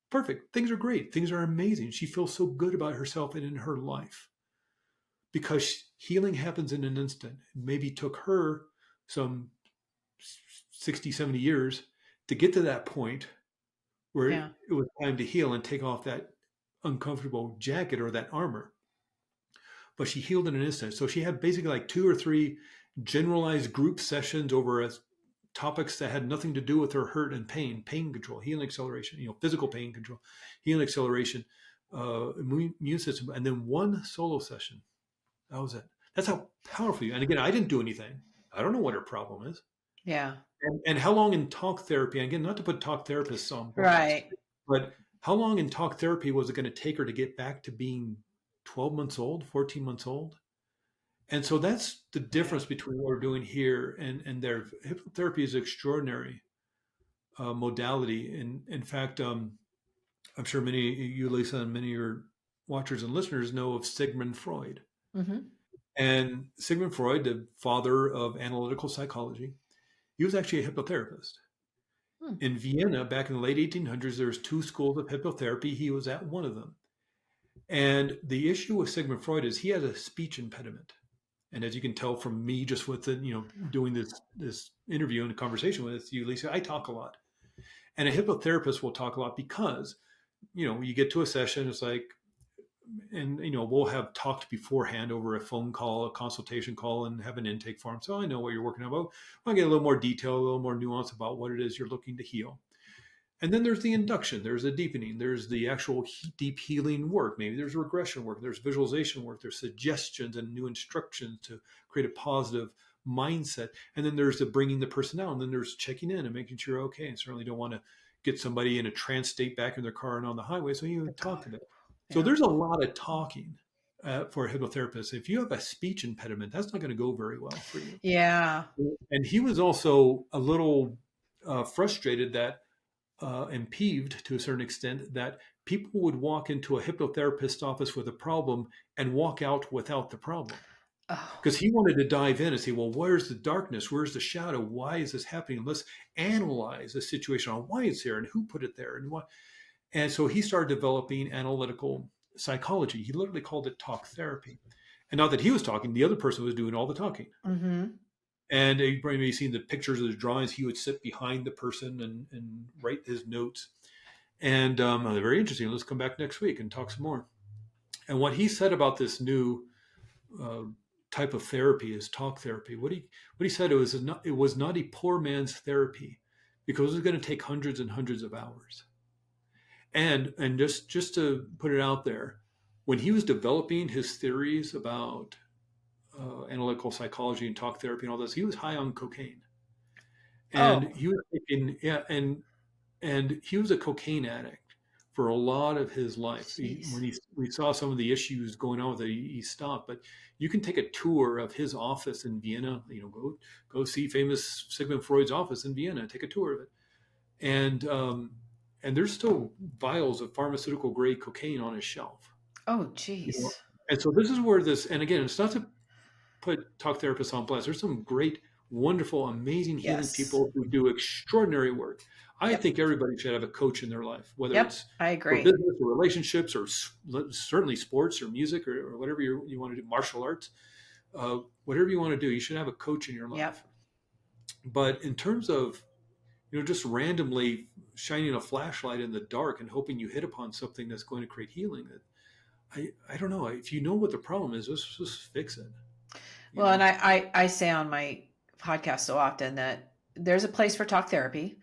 Perfect. Things are great. Things are amazing. She feels so good about herself and in her life. Because healing happens in an instant. It maybe took her some 60, 70 years to get to that point where it was time to heal and take off that uncomfortable jacket or that armor. But she healed in an instant. So she had basically like 2 or 3 generalized group sessions over topics that had nothing to do with her hurt and pain control, healing acceleration, physical pain control, healing acceleration, immune system, and then 1 solo session. That was it. That's how powerful you. And again, I didn't do anything. I don't know what her problem is. Yeah. And how long in talk therapy? Again, not to put talk therapists on, right? But how long in talk therapy was it going to take her to get back to being 12 months old, 14 months old? And so that's the difference between what we're doing here and there. Hypnotherapy is an extraordinary modality. And in fact, I'm sure many of you, Lisa, and many of your watchers and listeners know of Sigmund Freud. And Sigmund Freud, the father of analytical psychology, he was actually a hypnotherapist. In Vienna, back in the late 1800s, there was 2 schools of hypnotherapy. He was at one of them. And the issue with Sigmund Freud is he had a speech impediment. And as you can tell from me, just with doing this interview and a conversation with you, Lisa, I talk a lot. And a hypnotherapist will talk a lot because, you get to a session, it's like, and we'll have talked beforehand over a phone call, a consultation call, and have an intake form. So I know what you're working about. I'll get a little more detail, a little more nuance about what it is you're looking to heal. And then there's the induction, there's the deepening, there's the actual deep healing work. Maybe there's regression work, there's visualization work, there's suggestions and new instructions to create a positive mindset. And then there's the bringing the person out, and then there's checking in and making sure okay. And certainly don't want to get somebody in a trance state back in their car and on the highway. So you talk to them. Yeah. So there's a lot of talking for a hypnotherapist. If you have a speech impediment, that's not going to go very well for you. Yeah. And he was also a little frustrated that and peeved to a certain extent that people would walk into a hypnotherapist office with a problem and walk out without the problem. Because he wanted to dive in and say, well, where's the darkness? Where's the shadow? Why is this happening? Let's analyze the situation on why it's there and who put it there and what. And so he started developing analytical psychology. He literally called it talk therapy. And not that he was talking, the other person was doing all the talking. Mm-hmm. And you probably may have seen the pictures of the drawings. He would sit behind the person and write his notes. And they're very interesting. Let's come back next week and talk some more. And what he said about this new type of therapy is talk therapy. What he said it was not a poor man's therapy, because it was going to take hundreds and hundreds of hours. And just to put it out there, when he was developing his theories about analytical psychology and talk therapy and all this, he was high on cocaine. And he was taking, and he was a cocaine addict for a lot of his life. When we saw some of the issues going on with it, he stopped. But you can take a tour of his office in Vienna. Go see famous Sigmund Freud's office in Vienna. Take a tour of it, and there's still vials of pharmaceutical grade cocaine on his shelf. Oh, geez. And so this is where this. And again, it's not to put talk therapists on blast. There's some great, wonderful, amazing healing people who do extraordinary work. I think everybody should have a coach in their life, whether it's I agree. for business or relationships or certainly sports or music or whatever you want to do, martial arts, whatever you want to do, you should have a coach in your life. Yep. But in terms of, just randomly shining a flashlight in the dark and hoping you hit upon something that's going to create healing, I don't know. If you know what the problem is, let's just fix it. Well, and I say on my podcast so often that there's a place for talk therapy.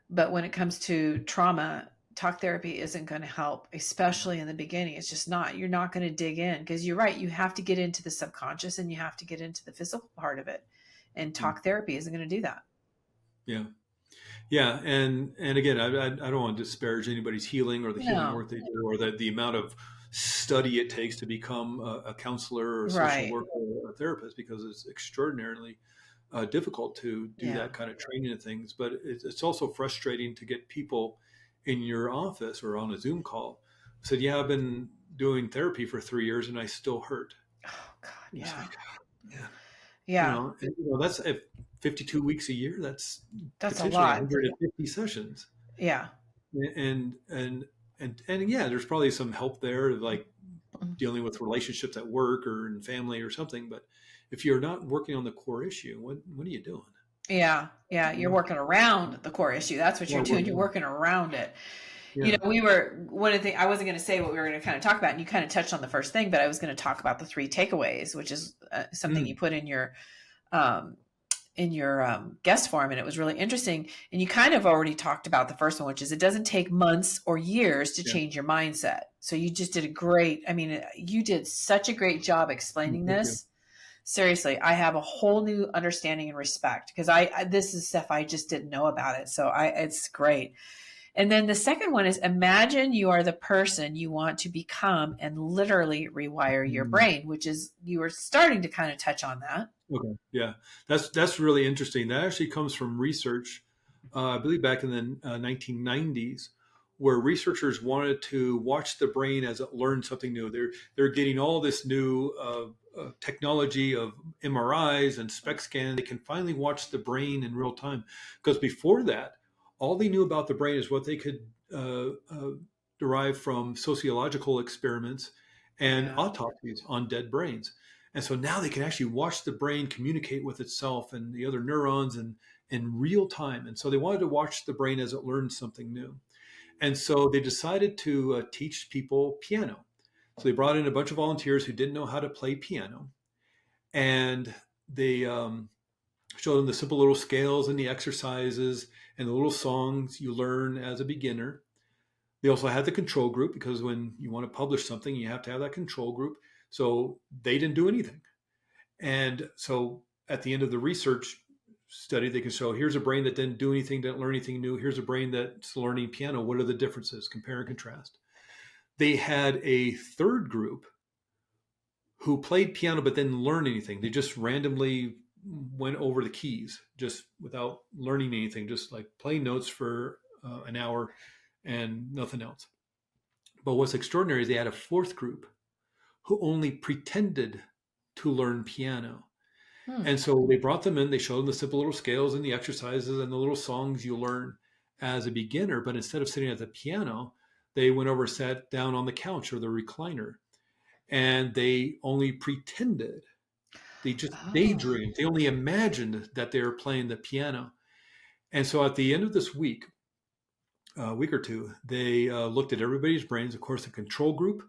But when it comes to trauma, talk therapy isn't going to help, especially in the beginning. It's just not. You're not going to dig in, because you're right. You have to get into the subconscious and you have to get into the physical part of it. And talk therapy isn't going to do that. Yeah. Yeah. And again, I don't want to disparage anybody's healing or the healing work they do, or the amount of study it takes to become a counselor or a social worker or a therapist, because it's extraordinarily difficult to do that kind of training and things. But it's also frustrating to get people in your office or on a Zoom call said, yeah, I've been doing therapy for 3 years and I still hurt. Oh God. Yeah. Like, yeah. That's 52 weeks a year. That's a lot. 150 sessions. Yeah. And yeah, there's probably some help there, like dealing with relationships at work or in family or something. But if you're not working on the core issue, what are you doing? Yeah. You're working around the core issue. That's what you're doing. You're working around it. Yeah. One of the things, I wasn't going to say what we were going to kind of talk about, and you kind of touched on the first thing, but I was going to talk about the 3 takeaways, which is something you put in your guest form, and it was really interesting. And you kind of already talked about the first one, which is it doesn't take months or years to change your mindset. So you just did you did such a great job explaining this. Seriously, I have a whole new understanding and respect, because this is stuff I just didn't know about it. So it's great. And then the second one is, imagine you are the person you want to become and literally rewire your brain, which is, you were starting to kind of touch on that. Okay. Yeah. That's really interesting. That actually comes from research, I believe back in the 1990s, where researchers wanted to watch the brain as it learned something new. They're getting all this new technology of MRIs and SPECT scans. They can finally watch the brain in real time, because before that, all they knew about the brain is what they could derive from sociological experiments and autopsies on dead brains. And so now they can actually watch the brain communicate with itself and the other neurons in real time. And so they wanted to watch the brain as it learned something new. And so they decided to teach people piano. So they brought in a bunch of volunteers who didn't know how to play piano. And they showed them the simple little scales and the exercises and the little songs you learn as a beginner. They also had the control group, because when you want to publish something, you have to have that control group. So they didn't do anything. And so at the end of the research study, they can show here's a brain that didn't do anything, didn't learn anything new. Here's a brain that's learning piano. What are the differences? Compare and contrast. They had a third group who played piano but didn't learn anything. They just randomly went over the keys just without learning anything, just like playing notes for an hour and nothing else. But what's extraordinary is they had a fourth group who only pretended to learn piano. And so they brought them in, they showed them the simple little scales and the exercises and the little songs you learn as a beginner. But instead of sitting at the piano, they went over, sat down on the couch or the recliner, and they only pretended. They just daydreamed. They only imagined that they were playing the piano. And so at the end of this week, a week or two, they looked at everybody's brains. Of course, the control group,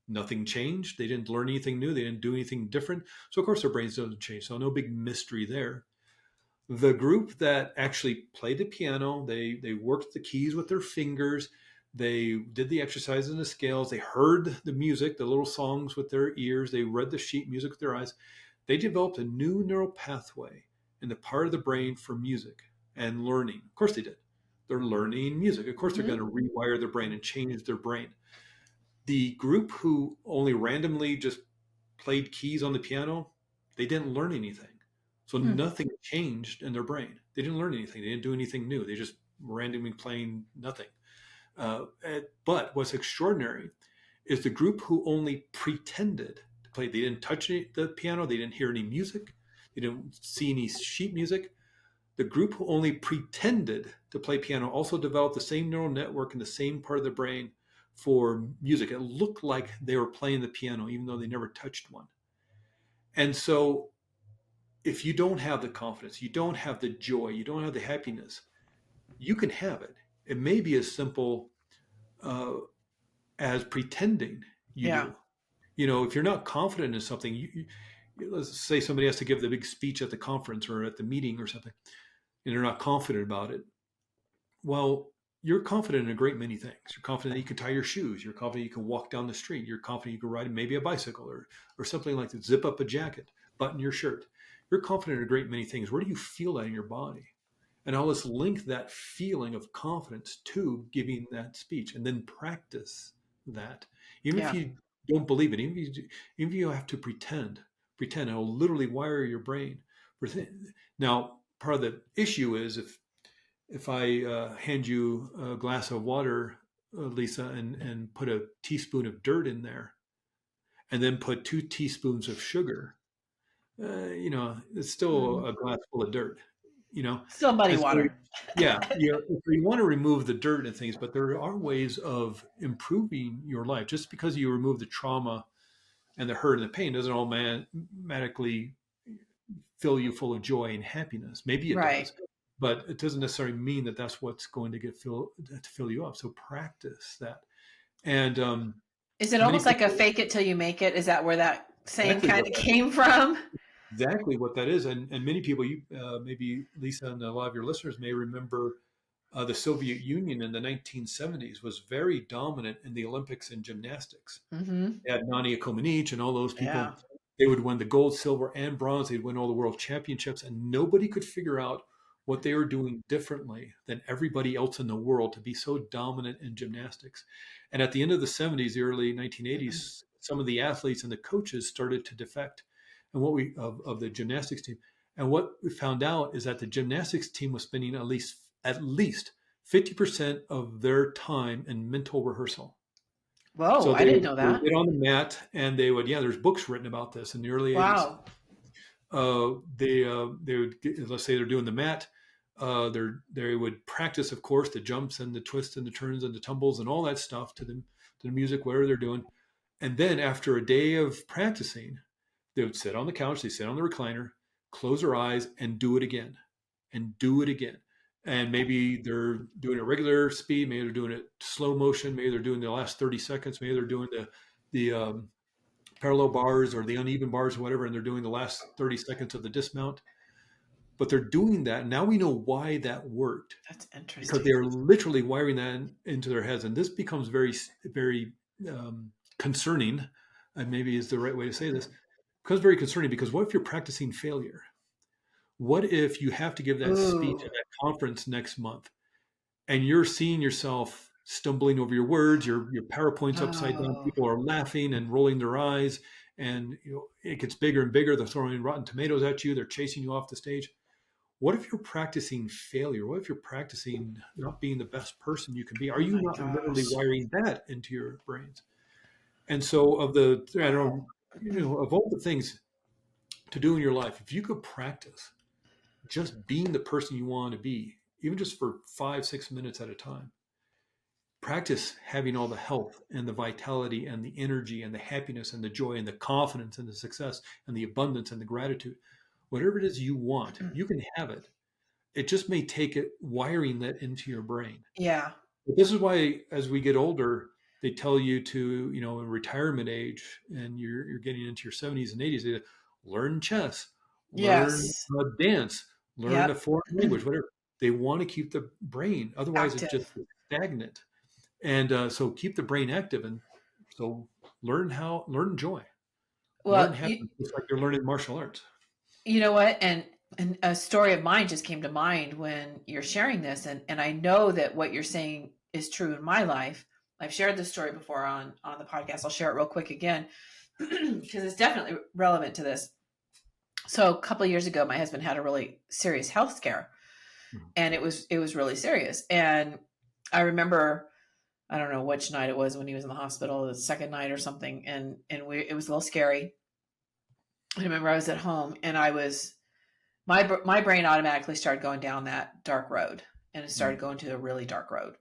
nothing changed. They didn't learn anything new. They didn't do anything different. So of course their brains don't change. So no big mystery there. The group that actually played the piano, they worked the keys with their fingers. They did the exercises and the scales. They heard the music, the little songs with their ears. They read the sheet music with their eyes. They developed a new neural pathway in the part of the brain for music and learning. Of course they did. They're learning music. Of course they're going to rewire their brain and change their brain. The group who only randomly just played keys on the piano, they didn't learn anything. So nothing changed in their brain. They didn't learn anything. They didn't do anything new. They just randomly playing nothing. But what's extraordinary is the group who only pretended to play. They didn't touch the piano. They didn't hear any music. They didn't see any sheet music. The group who only pretended to play piano also developed the same neural network in the same part of the brain for music. It looked like they were playing the piano, even though they never touched one. And so if you don't have the confidence, you don't have the joy, you don't have the happiness, you can have it. It may be as simple as pretending you do. You know, if you're not confident in something, let's say somebody has to give the big speech at the conference or at the meeting or something, and they're not confident about it. Well, you're confident in a great many things. You're confident that you can tie your shoes. You're confident you can walk down the street. You're confident you can ride maybe a bicycle or something like that. Zip up a jacket, button your shirt. You're confident in a great many things. Where do you feel that in your body? And I'll just link that feeling of confidence to giving that speech and then practice that. Even if you don't believe it, even if you have to pretend, it'll literally wire your brain. Now, part of the issue is if I hand you a glass of water, Lisa, and put a teaspoon of dirt in there, and then put 2 teaspoons of sugar, it's still a glass full of dirt, Still muddy water. So you want to remove the dirt and things, but there are ways of improving your life. Just because you remove the trauma and the hurt and the pain doesn't automatically fill you full of joy and happiness. Maybe it does. But it doesn't necessarily mean that that's what's going to fill you up. So practice that. And is it almost like a fake it till you make it? Is that where that saying kind of came from? Exactly what that is. And many people, maybe Lisa and a lot of your listeners may remember the Soviet Union in the 1970s was very dominant in the Olympics and gymnastics. They had Nadia Comaneci and all those people. Yeah. They would win the gold, silver, and bronze. They'd win all the world championships, and nobody could figure out what they were doing differently than everybody else in the world to be so dominant in gymnastics. And at the end of the 70s, the early 1980s, some of the athletes and the coaches started to defect, and of the gymnastics team. And what we found out is that the gymnastics team was spending at least 50% of their time in mental rehearsral. Whoa, so I didn't know that. They would get on the mat and they would, there's books written about this in the early 80s. Wow. They would let's say they're doing the mat. They would practice, of course, the jumps and the twists and the turns and the tumbles and all that stuff to the music, whatever they're doing. And then after a day of practicing, they would sit on the couch, they sit on the recliner, close their eyes and do it again and do it again. And maybe they're doing it regular speed, maybe they're doing it slow motion, maybe they're doing the last 30 seconds, maybe they're doing the parallel bars or the uneven bars or whatever, and they're doing the last 30 seconds of the dismount. But they're doing that. Now we know why that worked. That's interesting. Because they're literally wiring that into their heads. And this becomes very, very concerning, and maybe is the right way to say this. It becomes very concerning because what if you're practicing failure? What if you have to give that speech at that conference next month and you're seeing yourself stumbling over your words, your PowerPoint's upside down, people are laughing and rolling their eyes, and it gets bigger and bigger. They're throwing rotten tomatoes at you. They're chasing you off the stage. What if you're practicing failure? What if you're practicing not being the best person you can be? Are you not literally wiring that into your brains? And so of all the things to do in your life, if you could practice just being the person you want to be, even just for 5-6 minutes at a time, practice having all the health and the vitality and the energy and the happiness and the joy and the confidence and the success and the abundance and the gratitude, whatever it is you want, you can have it. It just may take it wiring that into your brain. Yeah. But this is why, as we get older, they tell you to, in retirement age, and you're getting into your 70s and 80s, they learn chess, learn dance, learn a foreign language, whatever. They want to keep the brain, otherwise it's just stagnant. And so keep the brain active, and so learn joy, learn happiness, just like you're learning martial arts. You know what? And a story of mine just came to mind when you're sharing this, and I know that what you're saying is true in my life. I've shared this story before on the podcast. I'll share it real quick again because it's definitely relevant to this. So a couple of years ago, my husband had a really serious health scare, and it was really serious. And I remember, I don't know which night it was when he was in the hospital, the second night or something, and it was a little scary. I remember I was at home, and my brain automatically started going down that dark road, and it started going to a really dark road.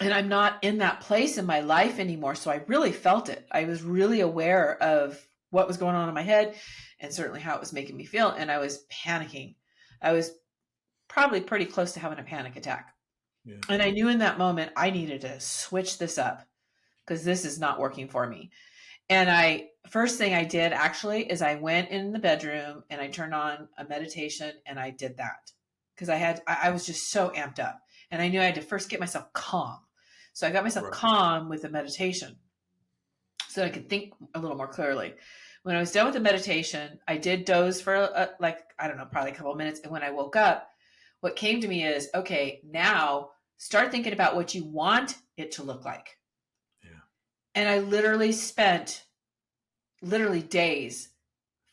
And I'm not in that place in my life anymore. So I really felt it. I was really aware of what was going on in my head and certainly how it was making me feel. And I was panicking. I was probably pretty close to having a panic attack. Yeah. And I knew in that moment I needed to switch this up because this is not working for me. And first thing I did actually is I went in the bedroom and I turned on a meditation, and I did that because I was just so amped up, and I knew I had to first get myself calm. So I got myself calm with the meditation so I could think a little more clearly. When I was done with the meditation, I did doze for probably a couple of minutes. And when I woke up, what came to me is, okay, now start thinking about what you want it to look like. Yeah. And I literally spent days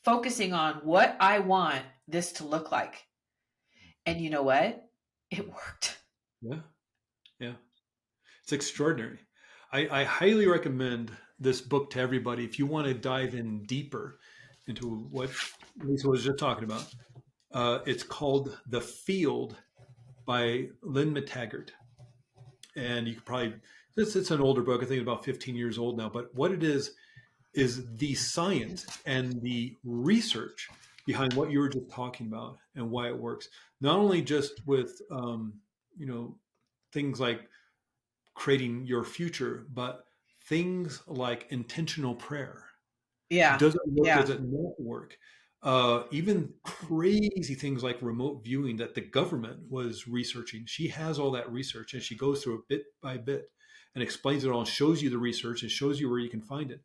focusing on what I want this to look like. And you know what? It worked. Yeah. Yeah. It's extraordinary. I highly recommend this book to everybody if you want to dive in deeper into what Lisa was just talking about. It's called The Field by Lynn McTaggart. And you could probably, it's an older book. I think it's about 15 years old now. But what it is the science and the research behind what you were just talking about and why it works. Not only just with, things like creating your future, but things like intentional prayer. Yeah. Does it work? Yeah. Does it not work? Even crazy things like remote viewing that the government was researching. She has all that research, and she goes through it bit by bit and explains it all and shows you the research and shows you where you can find it.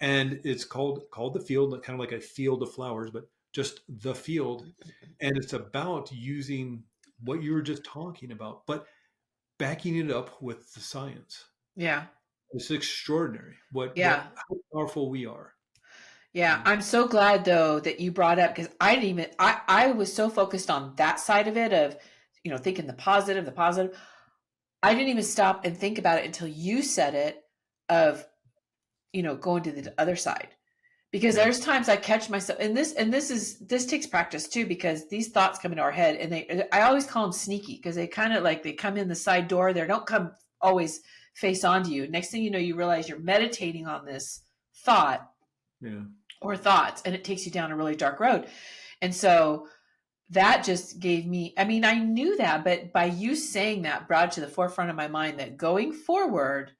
And it's called The Field, kind of like a field of flowers, but just The Field. And it's about using what you were just talking about, but backing it up with the science. Yeah. It's extraordinary how powerful we are. Yeah. I'm so glad though that you brought up, because I was so focused on that side of it of, thinking the positive. I didn't even stop and think about it until you said it of, going to the other side, because there's times I catch myself, and this takes practice too, because these thoughts come into our head, and I always call them sneaky, because they kind of they come in the side door. They don't come always face onto you. Next thing you know, you realize you're meditating on this thought or thoughts, and it takes you down a really dark road. And so that just gave me, I knew that, but by you saying that brought to the forefront of my mind that going forward,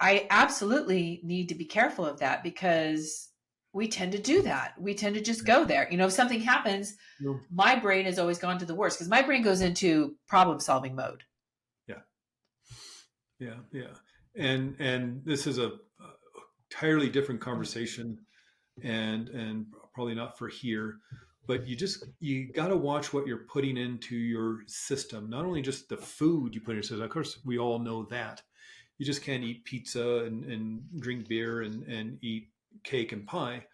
I absolutely need to be careful of that, because we tend to do that. We tend to just go there. If something happens, my brain has always gone to the worst, because my brain goes into problem solving mode. Yeah. And this is a entirely different conversation and probably not for here. but you got to watch what you're putting into your system. Not only just the food you put in your system. Of course, we all know that. You just can't eat pizza and drink beer and eat cake and pie.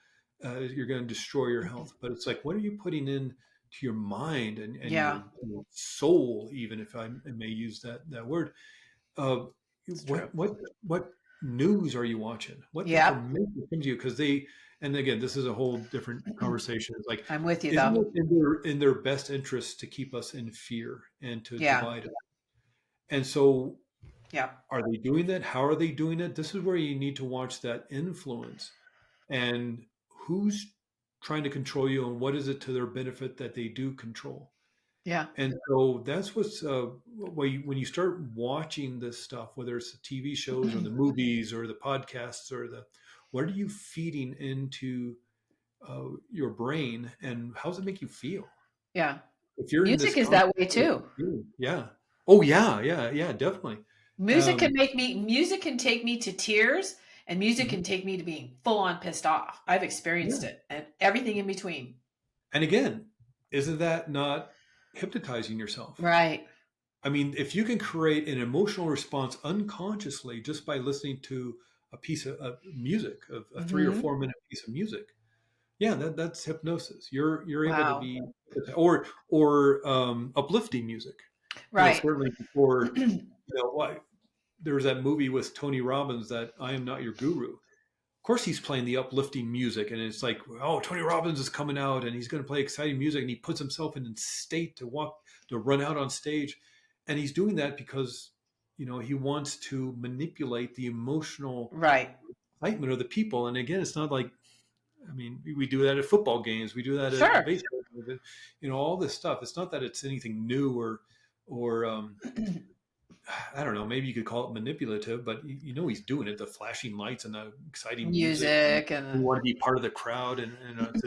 You're going to destroy your health. But it's like, what are you putting in to your mind and Yeah. your soul, even if I may use that word? Uh, what news are you watching? What Yeah. information comes to you? Because and again, this is a whole different conversation. It's like, I'm with you isn't though. it in their best interest to keep us in fear and to Yeah. divide us? And so, Yeah. are they doing that? How are they doing it? This is where you need to watch that influence and who's trying to control you and what is it to their benefit that they do control. Yeah. And so that's what's when you start watching this stuff, whether it's the TV shows or the movies or the podcasts or what are you feeding into your brain and how does it make you feel? Yeah. If you're in this Music is that way constant, too. yeah. Oh yeah, definitely. Music Um, can take me to tears, and music mhm, can take me to being full on pissed off. I've yeah. experienced it, and everything in between. And again, isn't that not hypnotizing yourself? Right. I mean, if you can create an emotional response unconsciously just by listening to a piece of music, of a 3 or 4 minute piece of music, yeah, that's hypnosis. You're able to Wow. be or uplifting music. Right. Certainly before why there was that movie with Tony Robbins that I Am Not Your Guru. Of course, he's playing the uplifting music, and it's like, oh, Tony Robbins is coming out, and he's going to play exciting music, and he puts himself in a state to run out on stage, and he's doing that because he wants to manipulate the emotional Right. excitement of the people. And again, it's not like, I mean, we do that at football games, we do that at Sure. baseball, all this stuff. It's not that it's anything new or I don't know, maybe you could call it manipulative, but he's doing it, the flashing lights and the exciting music. And Music you and want to be part of the crowd and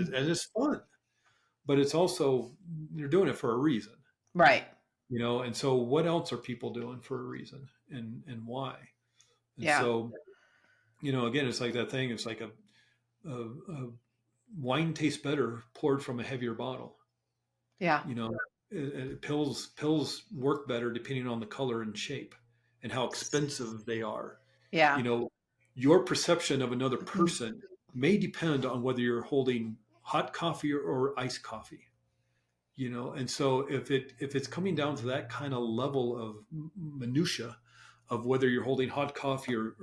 it's fun, but it's also, they're doing it for a reason, right. and so what else are people doing for a reason and why? And Yeah. so, again, it's like that thing. It's like a wine tastes better poured from a heavier bottle. Yeah. Pills work better depending on the color and shape and how expensive they are. Yeah. Your perception of another person may depend on whether you're holding hot coffee or iced coffee. And so if it's coming down to that kind of level of minutia of whether you're holding hot coffee or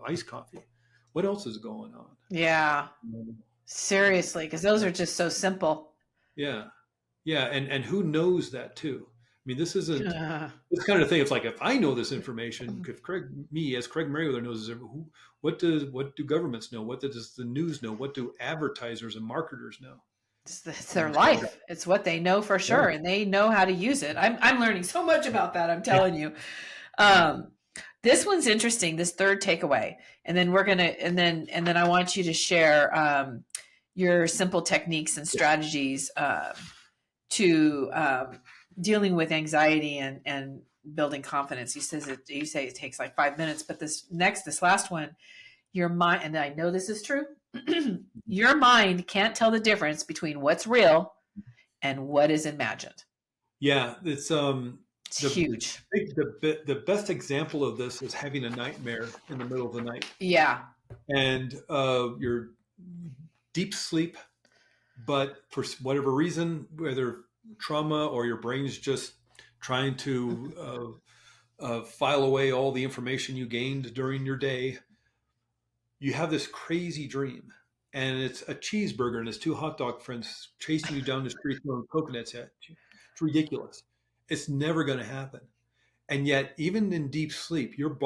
iced coffee, what else is going on? Yeah. Seriously, because those are just so simple. Yeah. Yeah. And who knows that too? I mean, this isn't this kind of thing. It's like, if I know this information, if Craig Meriwether knows this, what do governments know? What does the news know? What do advertisers and marketers know? It's their life. It's what they know for sure, and they know how to use it. I'm learning so much about that. I'm telling you. This one's interesting. This third takeaway, and then I want you to share your simple techniques and strategies to dealing with anxiety and building confidence. You say it takes like 5 minutes, but this last one, your mind, and I know this is true. Your mind can't tell the difference between what's real and what is imagined. Yeah, it's huge. The best example of this is having a nightmare in the middle of the night. Yeah. And you're deep sleep, but for whatever reason, whether trauma or your brain's just trying to file away all the information you gained during your day, you have this crazy dream. And it's a cheeseburger and his two hot dog friends chasing you down the street throwing coconuts at you. It's ridiculous. It's never going to happen. And yet, even in deep sleep, your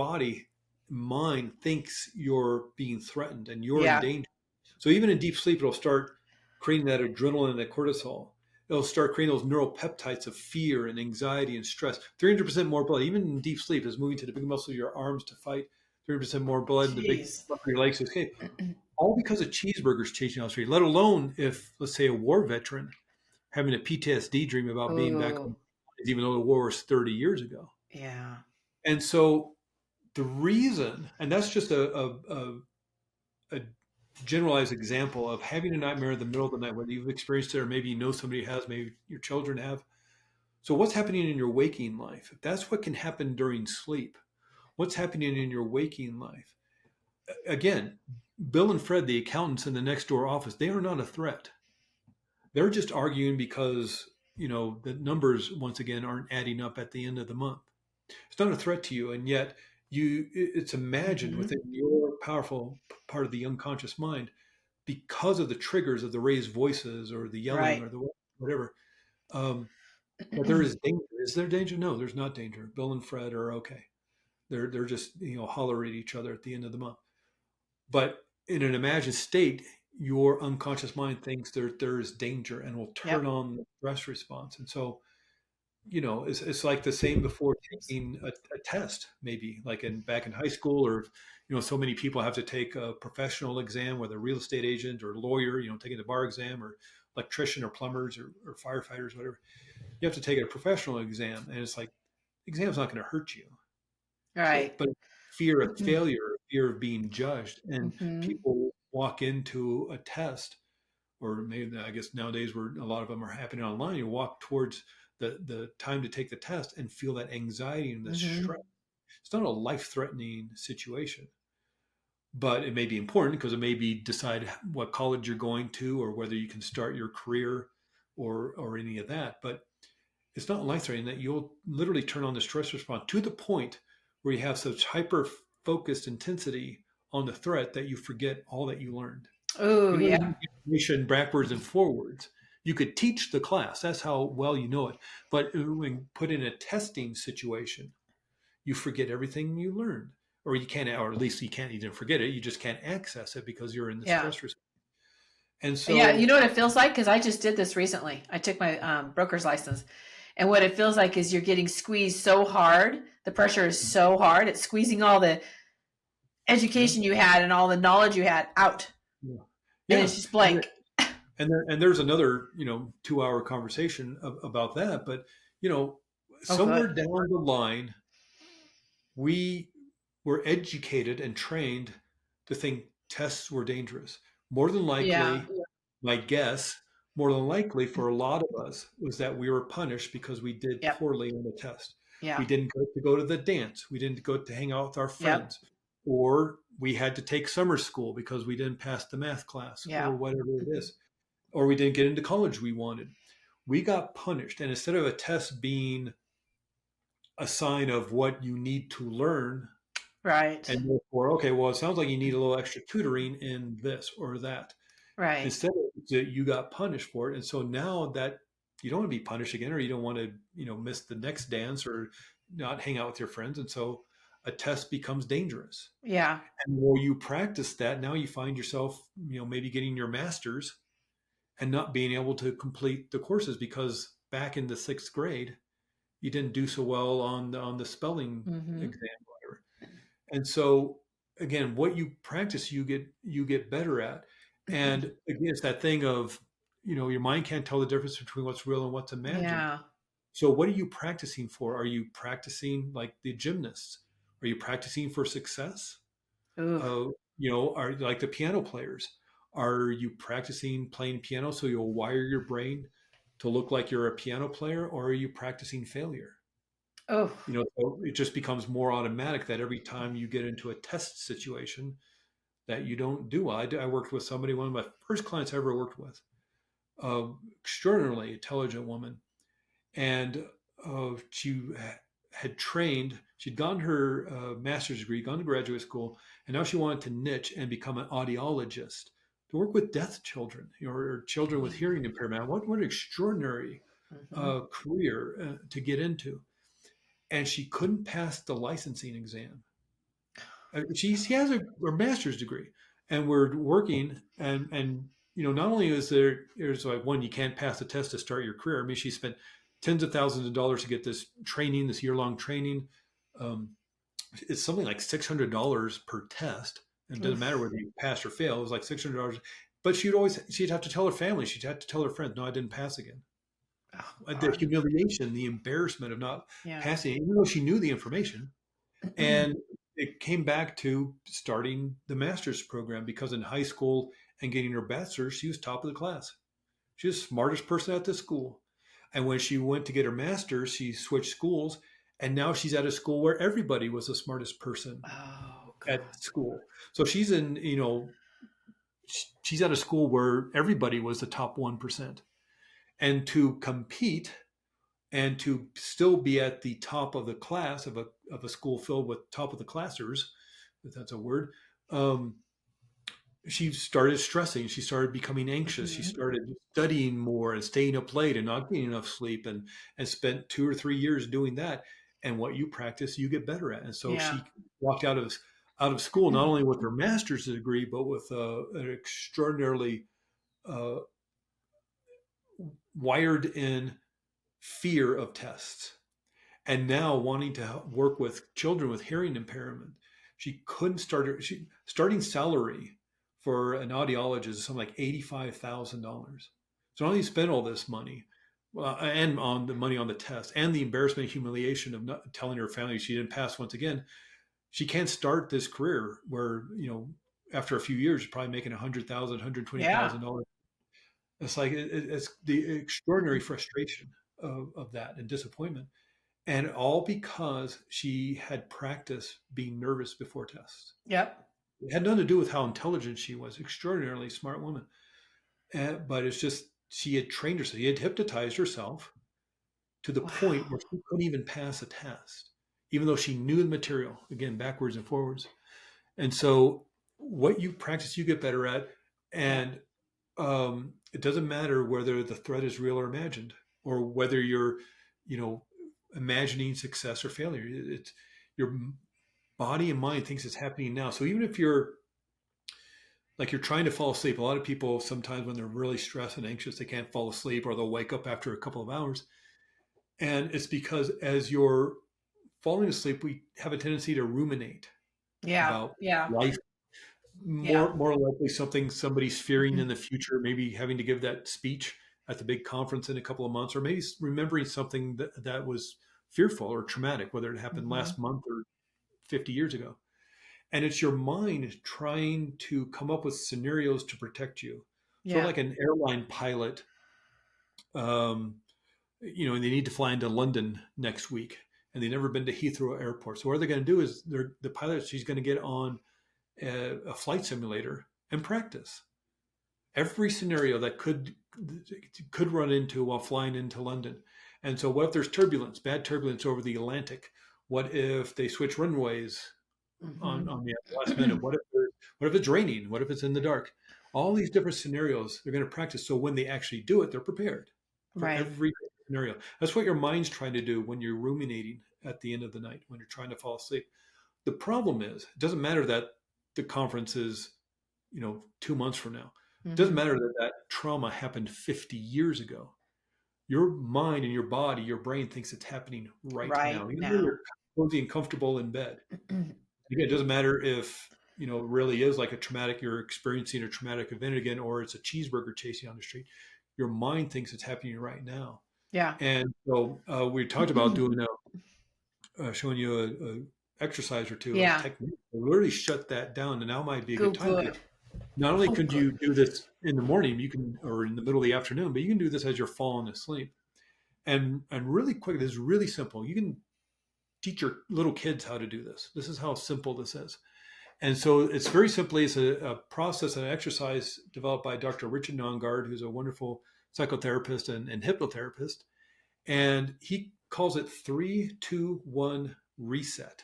mind thinks you're being threatened and you're in danger. So even in deep sleep, it'll start creating that adrenaline and that cortisol. It'll start creating those neuropeptides of fear and anxiety and stress. 300% more blood, even in deep sleep, is moving to the big muscle of your arms to fight. 300% more blood in the big muscle of your legs to escape. All because of cheeseburgers chasing out the street, let alone if, let's say, a war veteran having a PTSD dream about being back home, even though the war was 30 years ago. Yeah. And so the reason, and that's just a generalized example of having a nightmare in the middle of the night, whether you've experienced it or maybe you know somebody has, maybe your children have. So what's happening in your waking life? If that's what can happen during sleep, what's happening in your waking life? Again, Bill and Fred, the accountants in the next door office, they are not a threat. They're just arguing because, the numbers, once again, aren't adding up at the end of the month. It's not a threat to you. And yet it's imagined within your powerful part of the unconscious mind because of the triggers of the raised voices or the yelling or the whatever. But there is danger. Is there danger? No, there's not danger. Bill and Fred are okay. They're just holler at each other at the end of the month. But in an imagined state, your unconscious mind thinks there is danger and will turn on the stress response. And so, it's like the same before taking a test, maybe like back in high school, or so many people have to take a professional exam, whether a real estate agent or lawyer, taking the bar exam, or electrician or plumbers or firefighters, whatever. You have to take a professional exam, and it's like the exam's not going to hurt you, right? But fear of failure, fear of being judged, and people walk into a test, or maybe I guess nowadays where a lot of them are happening online. You walk towards the time to take the test and feel that anxiety and the stress. It's not a life-threatening situation, but it may be important because it may be decide what college you're going to or whether you can start your career or any of that. But it's not life-threatening that you'll literally turn on the stress response to the point where you have such hyper-focused intensity on the threat that you forget all that you learned. Oh, you don't information backwards and forwards. You could teach the class. That's how well you know it. But when put in a testing situation, you forget everything you learned. Or you can't, or at least you can't even forget it. You just can't access it because you're in the stress response. And so, you know what it feels like? Because I just did this recently. I took my broker's license. And what it feels like is you're getting squeezed so hard. The pressure is so hard. It's squeezing all the education you had and all the knowledge you had out. And it's just blank. And there's another, 2-hour conversation about that. But, somewhere down the line, we were educated and trained to think tests were dangerous. More than likely, my guess, more than likely for a lot of us was that we were punished because we did poorly on the test. We didn't go to the dance. We didn't go to hang out with our friends. Or we had to take summer school because we didn't pass the math class or whatever it is. Or we didn't get into college we wanted. We got punished. And instead of a test being a sign of what you need to learn, right, and therefore, okay, well, it sounds like you need a little extra tutoring in this or that. Right. Instead, you got punished for it. And so now that you don't want to be punished again, or you don't want to, miss the next dance or not hang out with your friends. And so a test becomes dangerous. Yeah. And the more you practice that, now you find yourself, maybe getting your master's and not being able to complete the courses because back in the 6th grade, you didn't do so well on the spelling exam, whatever. And so again, what you practice, you get better at. And again, it's that thing of, your mind can't tell the difference between what's real and what's imagined. Yeah. So what are you practicing for? Are you practicing like the gymnasts? Are you practicing for success? Are like the piano players? Are you practicing playing piano so you'll wire your brain to look like you're a piano player, or are you practicing failure? So it just becomes more automatic that every time you get into a test situation that you don't do well. I worked with somebody, one of my first clients I ever worked with, extraordinarily intelligent woman. And she had trained, she'd gotten her master's degree, gone to graduate school, and now she wanted to niche and become an audiologist to work with deaf children, or children with hearing impairment. What an extraordinary career to get into. And she couldn't pass the licensing exam. She has her master's degree, and we're working, and not only there's like, one, you can't pass the test to start your career. I mean, she spent tens of thousands of dollars to get this training, this year-long training. It's something like $600 per test. And it doesn't matter whether you pass or fail. It was like $600. But she'd have to tell her family, she'd have to tell her friends, no, I didn't pass again. The humiliation, the embarrassment of not passing, even though she knew the information. And it it came back to starting the master's program, because in high school and getting her bachelor's, she was top of the class. She was the smartest person at the school. And when she went to get her master's, she switched schools. And now she's at a school where everybody was the smartest person at school. So she's in, she's at a school where everybody was the top 1%. And to compete and to still be at the top of the class of a school filled with top of the classers, if that's a word, she started stressing. She started becoming anxious. She started studying more and staying up late and not getting enough sleep, and spent 2 or 3 years doing that. And what you practice, you get better at. And so she walked out of school, not only with her master's degree, but with an extraordinarily wired in fear of tests. And now wanting to work with children with hearing impairment, she couldn't starting salary for an audiologist is something like $85,000. So not only spend all this money, and on the money on the test, and the embarrassment and humiliation of not telling her family she didn't pass once again, she can't start this career where, after a few years, you're probably making $100,000, $120,000. It's like, it's the extraordinary frustration of that and disappointment. And all because she had practiced being nervous before tests. Yep. It had nothing to do with how intelligent she was. Extraordinarily smart woman. But it's just, she had trained herself. She had hypnotized herself to the point where she couldn't even pass a test, even though she knew the material, again, backwards and forwards. And so what you practice, you get better at. And it doesn't matter whether the threat is real or imagined, or whether you're, imagining success or failure. It's your body and mind thinks it's happening now. So even if you're trying to fall asleep, a lot of people sometimes when they're really stressed and anxious, they can't fall asleep, or they'll wake up after a couple of hours. And it's because as you're falling asleep, we have a tendency to ruminate about life. More likely somebody's fearing in the future, maybe having to give that speech at the big conference in a couple of months, or maybe remembering something that was fearful or traumatic, whether it happened last month or 50 years ago. And it's your mind trying to come up with scenarios to protect you. Sort of like an airline pilot, and they need to fly into London next week, and they've never been to Heathrow Airport. So what they're going to do is the pilot, she's going to get on a flight simulator and practice every scenario that could run into while flying into London. And so what if there's turbulence, bad turbulence over the Atlantic? What if they switch runways on the last minute? What if it's raining? What if it's in the dark? All these different scenarios they're going to practice. So when they actually do it, they're prepared for every scenario. That's what your mind's trying to do when you're ruminating at the end of the night, when you're trying to fall asleep. The problem is, it doesn't matter that the conference is, 2 months from now. It doesn't matter that trauma happened 50 years ago. Your mind and your body, your brain thinks it's happening right now. Even though you're cozy and comfortable in bed. Again, it doesn't matter if, it really is like you're experiencing a traumatic event again, or it's a cheeseburger chasing on the street. Your mind thinks it's happening right now. Yeah. And so we talked about doing showing you a exercise or two, a technique. Literally shut that down, and now might be a good time. Not only could you do this in the morning, or in the middle of the afternoon, but you can do this as you're falling asleep. And really quick, this is really simple. You can teach your little kids how to do this. This is how simple this is. And so it's very simply, it's a process, an exercise developed by Dr. Richard Nongard, who's a wonderful psychotherapist and hypnotherapist. And he calls it 3, 2, 1 reset.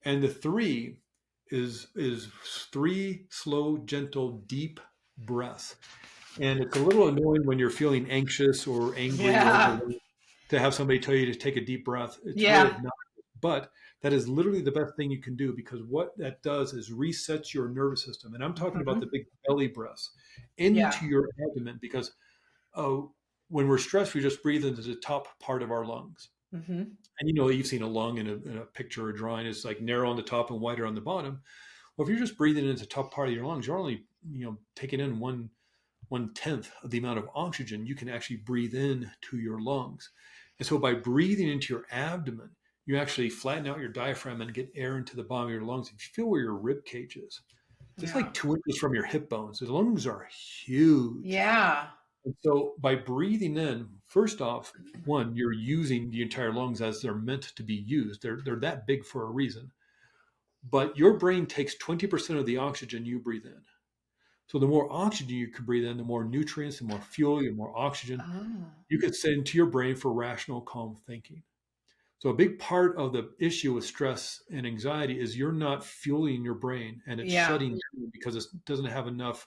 And the 3 is 3 slow, gentle, deep breaths. And it's a little annoying when you're feeling anxious or angry to have somebody tell you to take a deep breath. It's really not. But that is literally the best thing you can do, because what that does is resets your nervous system. And I'm talking about the big belly breaths into your abdomen, because when we're stressed, we just breathe into the top part of our lungs. And you've seen a lung in a picture or drawing. It's like narrow on the top and wider on the bottom. Well, if you're just breathing into the top part of your lungs, you're only taking in 1/10 of the amount of oxygen you can actually breathe in to your lungs. And so by breathing into your abdomen, you actually flatten out your diaphragm and get air into the bottom of your lungs. If you feel where your rib cage is, it's like 2 inches from your hip bones. The lungs are huge. Yeah. And so by breathing in, first off, one, you're using the entire lungs as they're meant to be used. They're that big for a reason. But your brain takes 20% of the oxygen you breathe in. So the more oxygen you can breathe in, the more nutrients, the more fuel, the more oxygen you can send to your brain for rational, calm thinking. So a big part of the issue with stress and anxiety is you're not fueling your brain, and it's shutting down because it doesn't have enough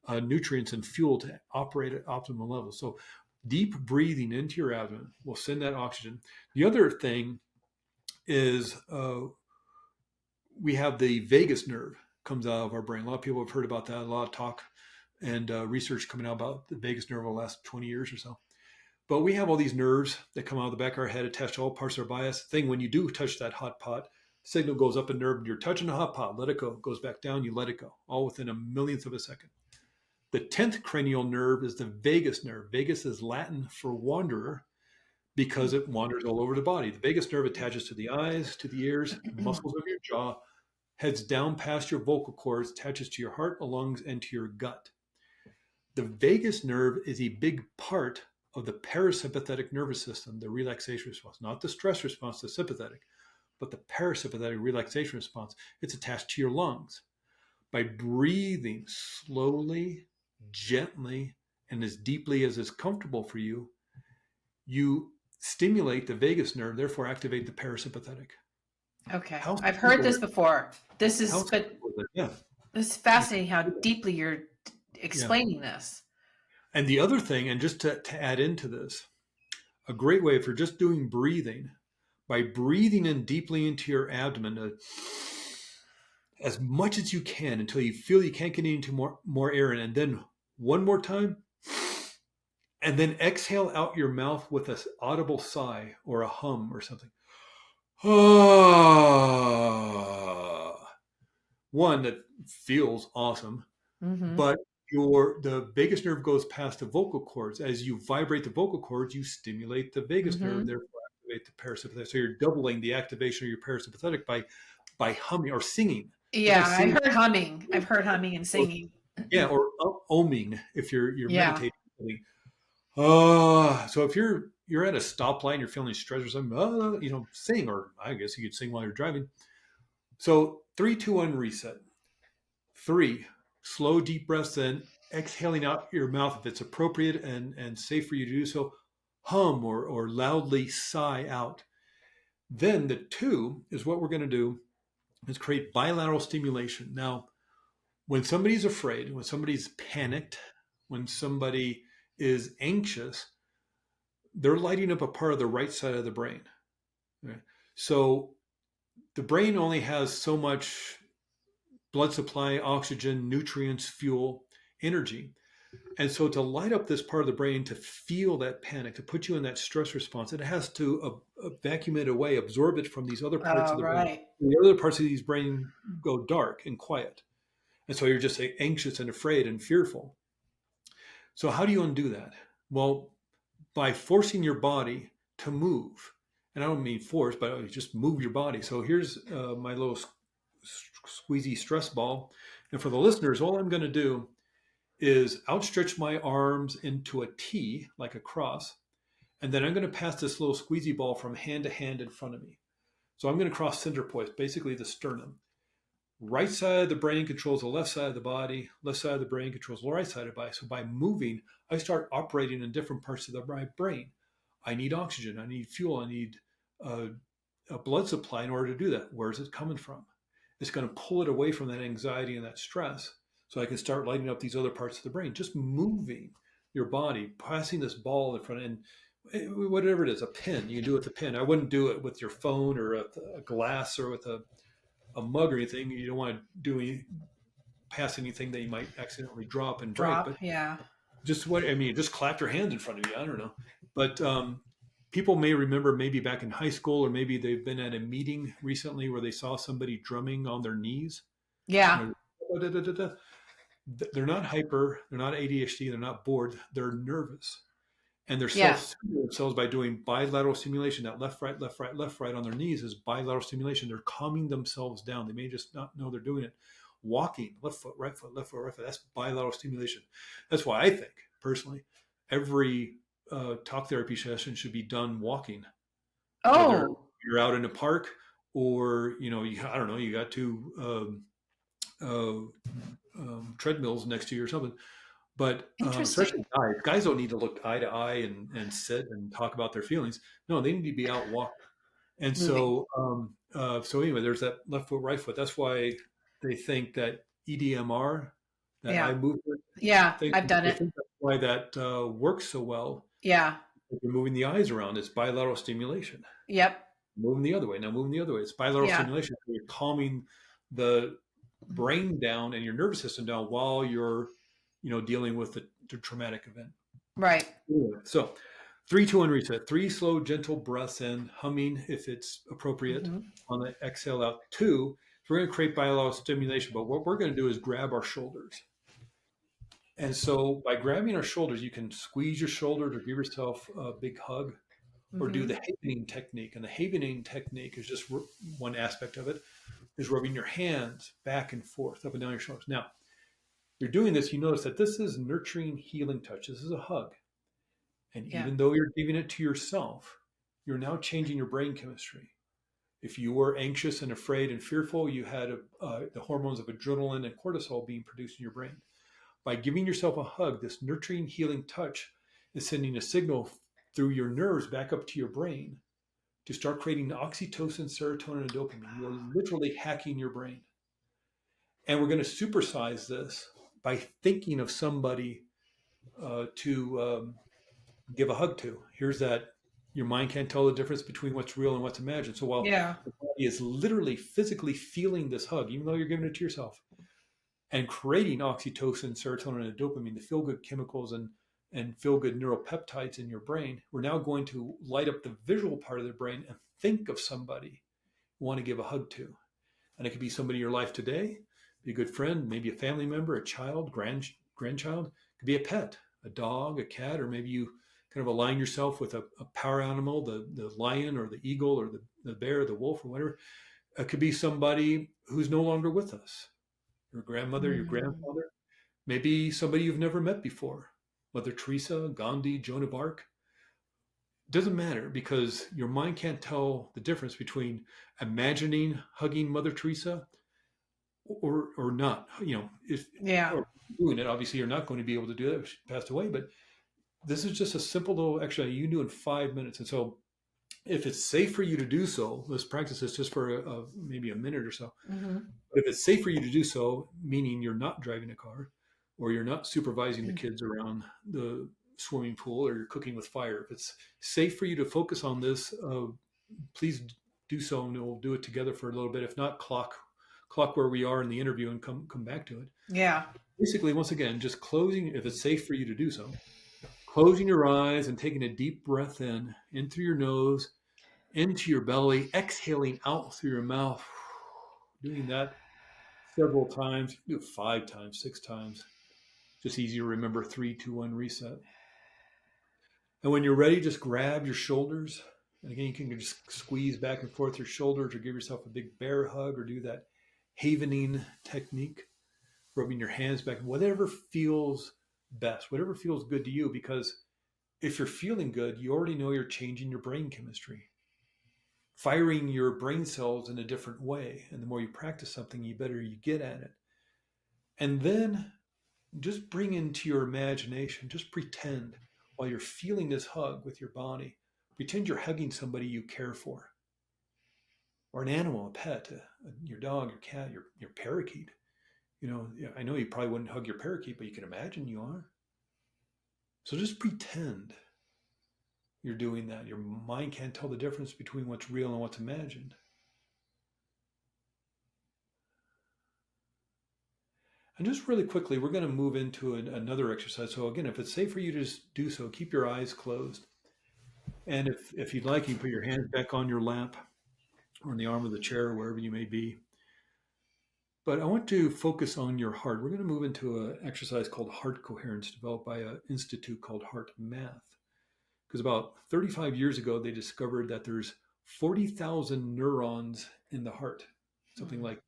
nutrients and fuel to operate at optimal levels. So deep breathing into your abdomen will send that oxygen. The other thing is we have the vagus nerve comes out of our brain. A lot of people have heard about that. A lot of talk and research coming out about the vagus nerve over the last 20 years or so. But we have all these nerves that come out of the back of our head attached to all parts of our body. Thing when you do touch that hot pot, signal goes up a nerve. You're touching a hot pot, let it go. Goes back down, you let it go. All within a millionth of a second. The 10th cranial nerve is the vagus nerve. Vagus is Latin for wanderer because it wanders all over the body. The vagus nerve attaches to the eyes, to the ears, muscles of your jaw, heads down past your vocal cords, attaches to your heart, lungs, and to your gut. The vagus nerve is a big part of the parasympathetic nervous system, the relaxation response, not the stress response, the sympathetic, but the parasympathetic relaxation response. It's attached to your lungs. By breathing slowly, gently, and as deeply as is comfortable for you, you stimulate the vagus nerve, therefore activate the parasympathetic. Okay. I've heard this before. This is it's fascinating how deeply you're explaining this. And the other thing, and just to add into this, a great way for just doing breathing, by breathing in deeply into your abdomen as much as you can until you feel you can't get into more air in, and then one more time, and then exhale out your mouth with an audible sigh or a hum or something. One, that feels awesome, but the vagus nerve goes past the vocal cords. As you vibrate the vocal cords, you stimulate the vagus nerve, therefore activate the parasympathetic. So you're doubling the activation of your parasympathetic by humming or singing. Yeah, like singing. I've heard humming and singing. Or oming if you're meditating. So if you're at a stoplight and you're feeling stressed or something, sing, or I guess you could sing while you're driving. So 3, 2, 1, reset. 3, slow, deep breaths in, exhaling out your mouth if it's appropriate and safe for you to do so. Hum or loudly sigh out. Then the 2 is what we're going to do is create bilateral stimulation. Now, when somebody's afraid, when somebody's panicked, when somebody is anxious, they're lighting up a part of the right side of the brain. Right? So the brain only has so much blood supply, oxygen, nutrients, fuel, energy. And so to light up this part of the brain, to feel that panic, to put you in that stress response, it has to vacuum it away, absorb it from these other parts of the brain. The other parts of these brain go dark and quiet. And so you're just anxious and afraid and fearful. So how do you undo that? Well, by forcing your body to move. And I don't mean force, but just move your body. So here's my little squeezy stress ball. And for the listeners, all I'm going to do is outstretch my arms into a T, like a cross. And then I'm going to pass this little squeezy ball from hand to hand in front of me. So I'm going to cross center points, basically the sternum. Right side of the brain controls the left side of the body. Left side of the brain controls the right side of the body. So by moving, I start operating in different parts of my brain. I need oxygen. I need fuel. I need a blood supply in order to do that. Where is it coming from? It's going to pull it away from that anxiety and that stress so I can start lighting up these other parts of the brain. Just moving your body, passing this ball in front of, and whatever it is, a pen, you can do it with a pen. I wouldn't do it with your phone or a glass or with a mug or anything. You don't want to pass anything that you might accidentally drop and break. But just just clap your hands in front of you. I don't know. But people may remember maybe back in high school, or maybe they've been at a meeting recently where they saw somebody drumming on their knees. Yeah. They're not hyper, they're not ADHD, they're not bored, they're nervous. And they're self-soothing themselves by doing bilateral stimulation. That left, right, left, right, left, right on their knees is bilateral stimulation. They're calming themselves down. They may just not know they're doing it. Walking, left foot, right foot, left foot, right foot. That's bilateral stimulation. That's why I think, personally, every talk therapy session should be done walking. Oh. Whether you're out in the park or, I don't know, you got two treadmills next to you or something. But especially guys don't need to look eye to eye and sit and talk about their feelings. No, they need to be out walking. And so, so anyway, there's that left foot, right foot. That's why they think that EDMR, that eye movement. Yeah, I've done it. That's why that works so well. Yeah. You're moving the eyes around. It's bilateral stimulation. Yep. Moving the other way. Now moving the other way. It's bilateral stimulation. So you're calming the brain down and your nervous system down while you're dealing with the traumatic event. Right. So 3, 2, 1 reset. 3 slow, gentle breaths in, humming if it's appropriate on the exhale out. 2, we're going to create bilateral stimulation, but what we're going to do is grab our shoulders. And so by grabbing our shoulders, you can squeeze your shoulders or give yourself a big hug or do the havening technique. And the havening technique is just one aspect of it, is rubbing your hands back and forth, up and down your shoulders. Now, you're doing this, you notice that this is nurturing, healing touch. This is a hug. And even though you're giving it to yourself, you're now changing your brain chemistry. If you were anxious and afraid and fearful, you had the hormones of adrenaline and cortisol being produced in your brain. By giving yourself a hug, this nurturing, healing touch is sending a signal through your nerves back up to your brain to start creating oxytocin, serotonin, and dopamine. You're literally hacking your brain. And we're going to supersize this by thinking of somebody to give a hug to. Here's that. Your mind can't tell the difference between what's real and what's imagined. So while the body is literally physically feeling this hug, even though you're giving it to yourself, and creating oxytocin, serotonin, and dopamine, the feel-good chemicals and feel-good neuropeptides in your brain, we're now going to light up the visual part of the brain and think of somebody you want to give a hug to. And it could be somebody in your life today, be a good friend, maybe a family member, a child, grandchild. It could be a pet, a dog, a cat, or maybe you kind of align yourself with a power animal, the lion or the eagle or the bear, the wolf or whatever. It could be somebody who's no longer with us. Your grandmother, your grandfather, maybe somebody you've never met before. Mother Teresa, Gandhi, Joan of Arc. Doesn't matter, because your mind can't tell the difference between imagining hugging Mother Teresa or not. Or doing it. Obviously, you're not going to be able to do that if she passed away, but this is just a simple little exercise you do in 5 minutes. And so if it's safe for you to do so, let's practice this just for maybe a minute or so. But if it's safe for you to do so, meaning you're not driving a car or you're not supervising the kids around the swimming pool or you're cooking with fire, if it's safe for you to focus on this, please do so, and we'll do it together for a little bit. If not, clock where we are in the interview and come back to it. Yeah. Basically, once again, just closing, if it's safe for you to do so, closing your eyes and taking a deep breath in through your nose, into your belly, exhaling out through your mouth. Doing that several times. You do it 5 times, 6 times. Just easy to remember. 3, 2, 1 reset. And when you're ready, just grab your shoulders. And again, you can just squeeze back and forth your shoulders or give yourself a big bear hug or do that havening technique, rubbing your hands back, whatever feels best, whatever feels good to you, because if you're feeling good, you already know you're changing your brain chemistry, firing your brain cells in a different way. And the more you practice something, the better you get at it. And then just bring into your imagination, just pretend while you're feeling this hug with your body, pretend you're hugging somebody you care for, or an animal, a pet, your dog, your cat, your parakeet. I know you probably wouldn't hug your parakeet, but you can imagine you are. So just pretend you're doing that. Your mind can't tell the difference between what's real and what's imagined. And just really quickly, we're going to move into another exercise. So again, if it's safe for you to just do so, keep your eyes closed. And if you'd like, you can put your hands back on your lap or on the arm of the chair, or wherever you may be. But I want to focus on your heart. We're going to move into an exercise called heart coherence, developed by an institute called Heart Math. because about 35 years ago, they discovered that there's 40,000 neurons in the heart, something like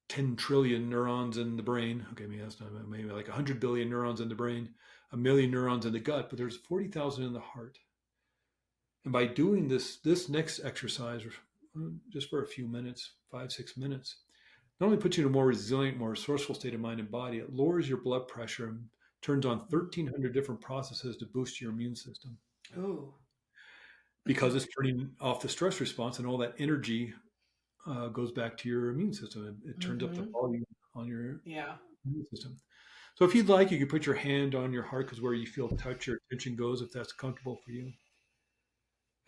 10 trillion neurons in the brain. Okay, maybe that's not, maybe like 100 billion neurons in the brain, a million neurons in the gut, but there's 40,000 in the heart. And by doing this next exercise, just for a few minutes, 5-6 minutes, not only puts you in a more resilient, more resourceful state of mind and body, it lowers your blood pressure and turns on 1,300 different processes to boost your immune system. Oh. Because it's turning off the stress response, and all that energy goes back to your immune system. It turns up the volume on your immune system. So if you'd like, you could put your hand on your heart, because where you feel touch, your attention goes, if that's comfortable for you.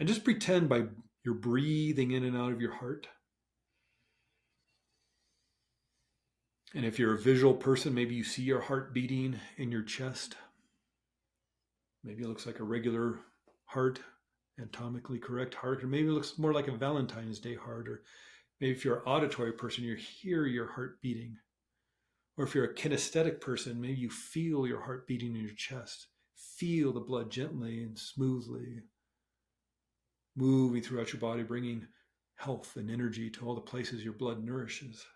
And just pretend by you're breathing in and out of your heart. And if you're a visual person, maybe you see your heart beating in your chest. Maybe it looks like a regular heart, anatomically correct heart, or maybe it looks more like a Valentine's Day heart, or maybe if you're an auditory person, you hear your heart beating. Or if you're a kinesthetic person, maybe you feel your heart beating in your chest. Feel the blood gently and smoothly moving throughout your body, bringing health and energy to all the places your blood nourishes.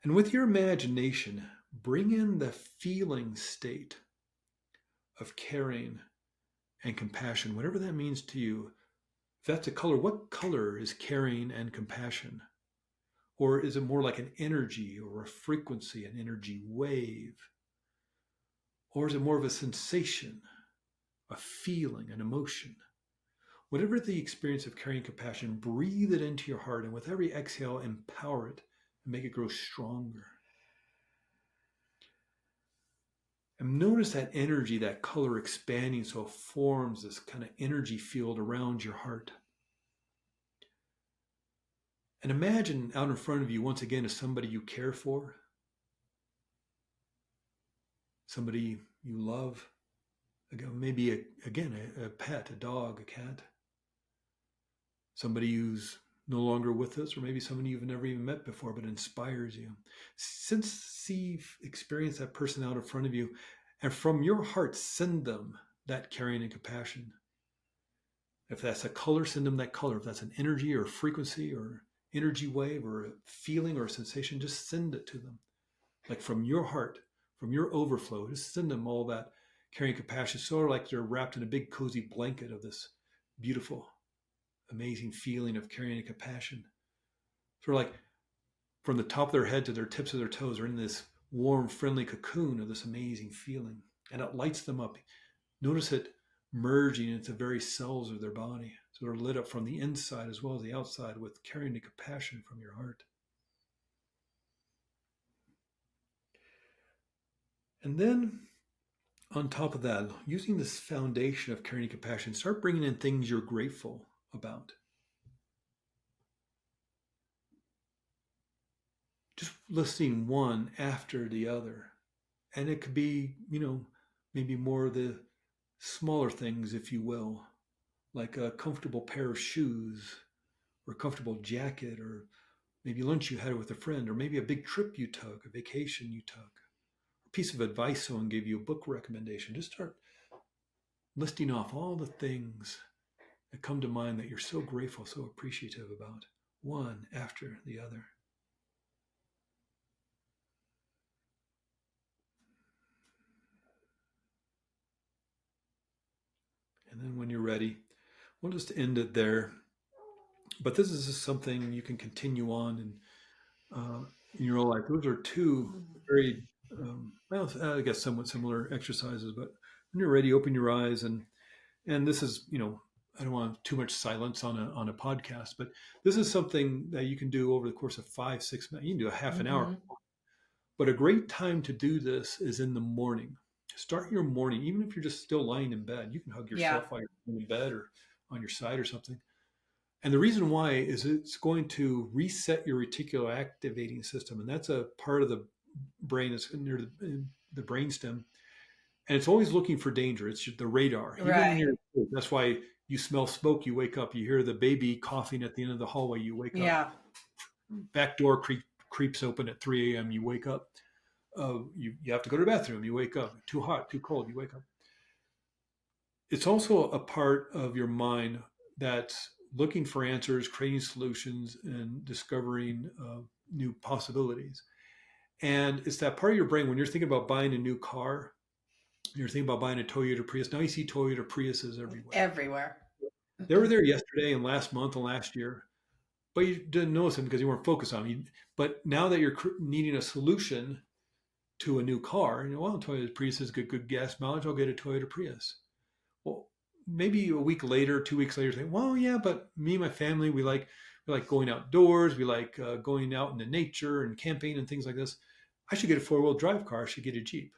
And with your imagination, bring in the feeling state of caring and compassion, whatever that means to you. If that's a color, what color is caring and compassion? Or is it more like an energy or a frequency, an energy wave? Or is it more of a sensation, a feeling, an emotion? Whatever the experience of caring and compassion, breathe it into your heart, and with every exhale, empower it and make it grow stronger. And notice that energy, that color expanding, so it forms this kind of energy field around your heart. And imagine out in front of you, once again, is somebody you care for, somebody you love, maybe a pet, a dog, a cat, somebody who's no longer with us, or maybe somebody you've never even met before but inspires you. Experience that person out in front of you, and from your heart, send them that caring and compassion. If that's a color, send them that color. If that's an energy or frequency or energy wave or a feeling or a sensation, just send it to them. Like from your heart, from your overflow, just send them all that caring compassion, sort of like they're wrapped in a big cozy blanket of this beautiful, amazing feeling of caring and compassion. Sort of like from the top of their head to their tips of their toes are in this warm, friendly cocoon of this amazing feeling, and it lights them up. Notice it merging into the very cells of their body. So they're lit up from the inside as well as the outside with caring and compassion from your heart. And then on top of that, using this foundation of caring and compassion, start bringing in things you're grateful about. Just listing one after the other. And it could be, maybe more of the smaller things, if you will, like a comfortable pair of shoes or a comfortable jacket, or maybe lunch you had with a friend, or maybe a big trip you took, a vacation you took, a piece of advice someone gave you, a book recommendation. Just start listing off all the things that come to mind that you're so grateful, so appreciative about, one after the other. And then when you're ready, we'll just end it there. But this is just something you can continue on in your life. Those are two very, I guess somewhat similar exercises. But when you're ready, open your eyes. And this is, I don't want too much silence on a podcast, but this is something that you can do over the course of 5-6 minutes. You can do a half an hour. But a great time to do this is in the morning. Start your morning, even if you're just still lying in bed. You can hug yourself while you're in bed or on your side or something. And the reason why is it's going to reset your reticular activating system. And that's a part of the brain that's near the brainstem. And it's always looking for danger. It's the radar. Right. That's why you smell smoke, you wake up. You hear the baby coughing at the end of the hallway, you wake up. Back door creeps open at 3 a.m., you wake up. You have to go to the bathroom, you wake up. Too hot, too cold, you wake up. it's also a part of your mind that's looking for answers, creating solutions, and discovering new possibilities. And it's that part of your brain when you're thinking about buying a new car, you're thinking about buying a Toyota Prius. Now you see Toyota Priuses everywhere. Everywhere. They were there yesterday and last month and last year, but you didn't notice them because you weren't focused on them. But now that you're needing a solution to a new car, well, Toyota Prius is good gas mileage. I'll get a Toyota Prius. Well, maybe a week later, 2 weeks later, say, well, yeah, but me and my family, we like going outdoors. We like going out into nature and camping and things like this. I should get a 4-wheel drive car. I should get a Jeep.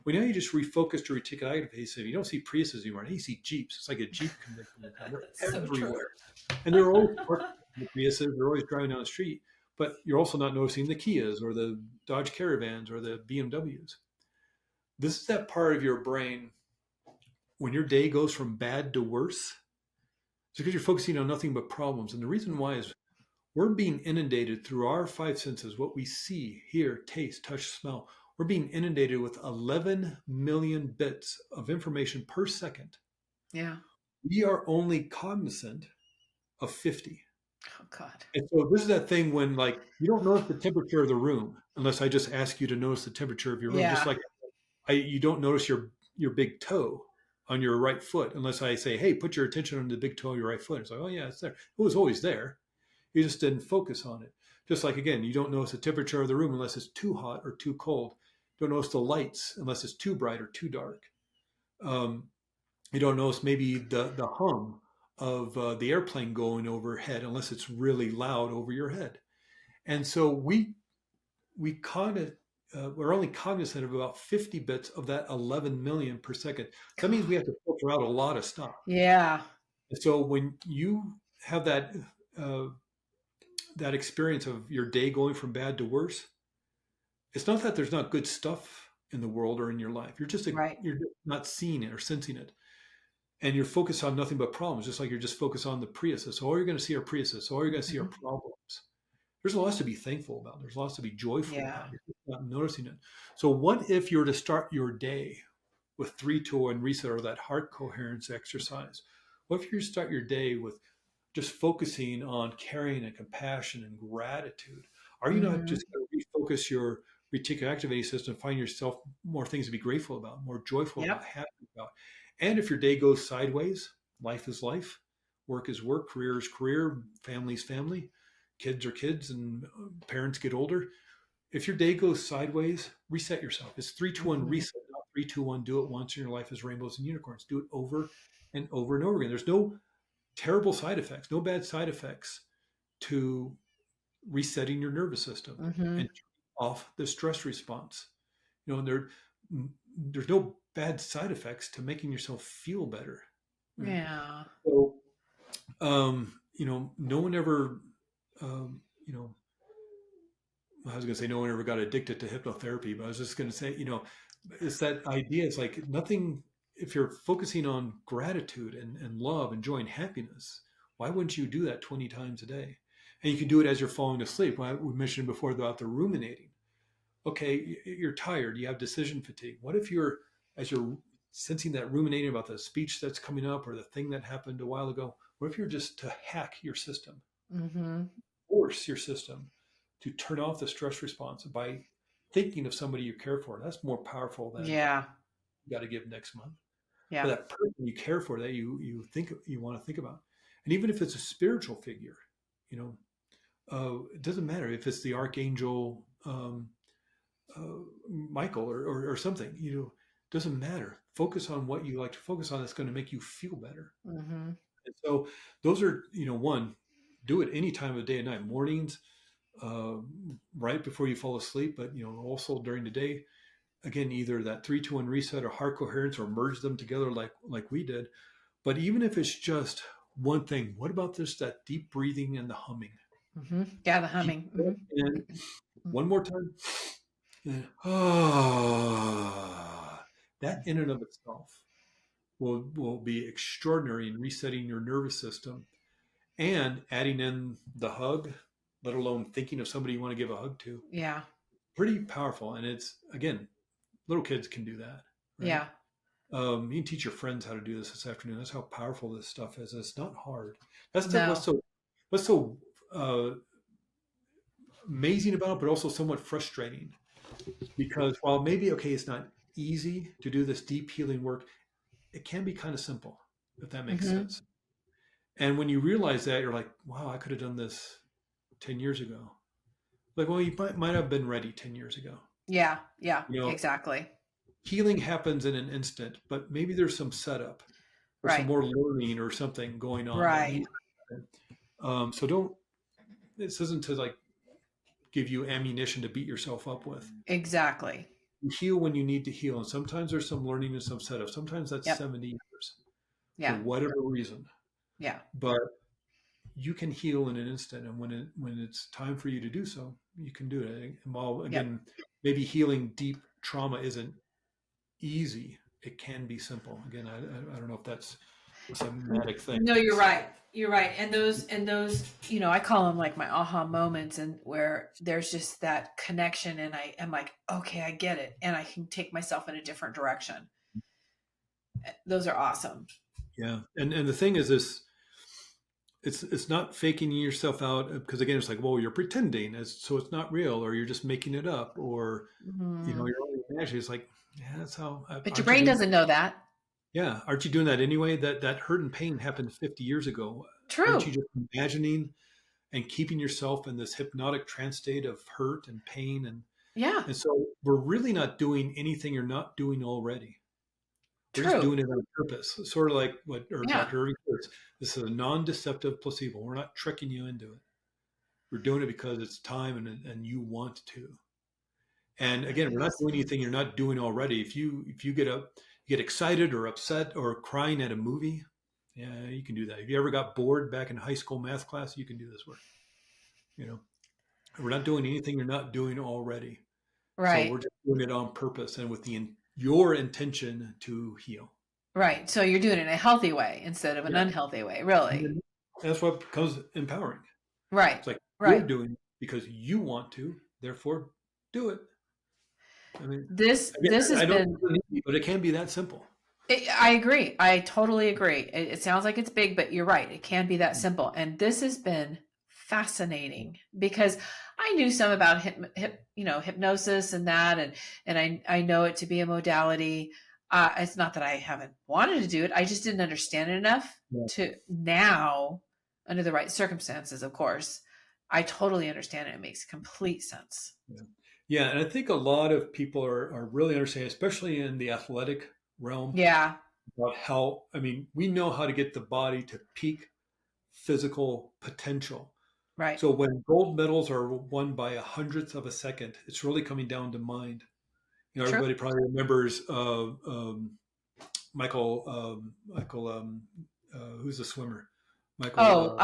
Well, now you just refocus to reticulate. You don't see Priuses anymore. Now you see Jeeps. It's like a Jeep convention. They're everywhere. And they're always parked in the Priuses. They're always driving down the street. But you're also not noticing the Kias or the Dodge Caravans or the BMWs. This is that part of your brain when your day goes from bad to worse. It's because you're focusing on nothing but problems. And the reason why is we're being inundated through our 5 senses, what we see, hear, taste, touch, smell. We're being inundated with 11 million bits of information per second. Yeah. We are only cognizant of 50. Oh, God. And so this is that thing when you don't notice the temperature of the room unless I just ask you to notice the temperature of your room. Yeah. Just like you don't notice your big toe on your right foot unless I say, hey, put your attention on the big toe of your right foot. It's like, oh, yeah, it's there. It was always there. You just didn't focus on it. Just like, again, you don't notice the temperature of the room unless it's too hot or too cold. You don't notice the lights unless it's too bright or too dark. You don't notice maybe the hum of the airplane going overhead unless it's really loud over your head. And so we're only cognizant of about 50 bits of that 11 million per second. That means we have to filter out a lot of stuff. Yeah. And so when you have that experience of your day going from bad to worse, it's not that there's not good stuff in the world or in your life. You're just not seeing it or sensing it. And you're focused on nothing but problems, just like you're just focused on the Priuses. So all you're going to see are Priuses. So all you're going to see are problems. There's lots to be thankful about. There's lots to be joyful about. You're just not noticing it. So what if you were to start your day with 3-2-1 reset or that heart coherence exercise? What if you start your day with just focusing on caring and compassion and gratitude? Are you not just going to refocus your reticular activating system, find yourself more things to be grateful about, more joyful about, happy about? And if your day goes sideways, life is life, work is work, career is career, family is family, kids are kids, and parents get older. If your day goes sideways, reset yourself. It's 3-2-1 reset, not 3-2-1 do it once in your life as rainbows and unicorns. Do it over and over and over again. There's no terrible side effects, no bad side effects to resetting your nervous system and off the stress response. There's no bad side effects to making yourself feel better. Yeah. So, no one ever, I was going to say no one ever got addicted to hypnotherapy, but I was just going to say, it's that idea. It's like nothing, if you're focusing on gratitude and love and joy and happiness, why wouldn't you do that 20 times a day? And you can do it as you're falling asleep. We mentioned before about the ruminating. Okay, you're tired. You have decision fatigue. What if as you're sensing that ruminating about the speech that's coming up or the thing that happened a while ago, what if you're just to hack your system, force your system to turn off the stress response by thinking of somebody you care for? That's more powerful than you got to give next month. Yeah. For that person you care for that you think you want to think about. And even if it's a spiritual figure, it doesn't matter if it's the archangel Michael or something, doesn't matter. Focus on what you like to focus on that's going to make you feel better. And so those are, one, do it any time of day and night, mornings, right before you fall asleep, but, also during the day. Again, either that 3-2-1 reset or heart coherence or merge them together like we did. But even if it's just one thing, what about that deep breathing and the humming? Yeah, the humming. And one more time. That in and of itself will be extraordinary in resetting your nervous system and adding in the hug, let alone thinking of somebody you want to give a hug to. Yeah. Pretty powerful. And it's, again, little kids can do that. Right? Yeah. You can teach your friends how to do this afternoon. That's how powerful this stuff is. It's not hard. That's No. what's so amazing about it, but also somewhat frustrating. Because while maybe, okay, it's not easy to do this deep healing work, it can be kind of simple, if that makes sense. And when you realize that, you're like, wow, I could have done this 10 years ago. Like, well, you might have been ready 10 years ago. Yeah, exactly. Healing happens in an instant, but maybe there's some setup or some more learning or something going on. Right. So this isn't to like give you ammunition to beat yourself up with. Exactly. You heal when you need to heal. And sometimes there's some learning and some setup. Sometimes that's 70 years for whatever reason. Yeah. But you can heal in an instant. And when it's time for you to do so, you can do it. And while, again, maybe healing deep trauma isn't easy, it can be simple. Again, I don't know if that's a somatic thing. No, you're right. You're right. And those, I call them like my aha moments, and where there's just that connection, and I am like, okay, I get it. And I can take myself in a different direction. Those are awesome. Yeah. And the thing is this, it's not faking yourself out, because again, it's like, well, you're pretending, so it's not real, or you're just making it up, or, you're only imagining. It's like, yeah, that's how. But your brain doesn't know that. Yeah. Aren't you doing that anyway? That hurt and pain happened 50 years ago. True. Aren't you just imagining and keeping yourself in this hypnotic trance state of hurt and pain? And so we're really not doing anything you're not doing already. We're just doing it on purpose. Sort of like what Dr. Irving says. This is a non-deceptive placebo. We're not tricking you into it. We're doing it because it's time and you want to. And again, we're not doing anything you're not doing already. If you get excited or upset or crying at a movie, yeah, you can do that. If you ever got bored back in high school math class, you can do this work. We're not doing anything you're not doing already. Right. So we're just doing it on purpose and with your intention to heal. Right. So you're doing it in a healthy way instead of an unhealthy way, really. And that's what becomes empowering. Right. It's like you're doing it because you want to, therefore do it. I mean, this has been, but it can be that simple. I agree. I totally agree. It sounds like it's big, but you're right. It can be that simple. And this has been fascinating because I knew some about hypnosis and that, and I know it to be a modality. It's not that I haven't wanted to do it. I just didn't understand it enough to now, under the right circumstances, of course, I totally understand it. It makes complete sense. Yeah. And I think a lot of people are really understanding, especially in the athletic realm. Yeah. About how, we know how to get the body to peak physical potential. Right. So when gold medals are won by 1/100th of a second, it's really coming down to mind. Everybody probably remembers Michael, who's the swimmer? Michael.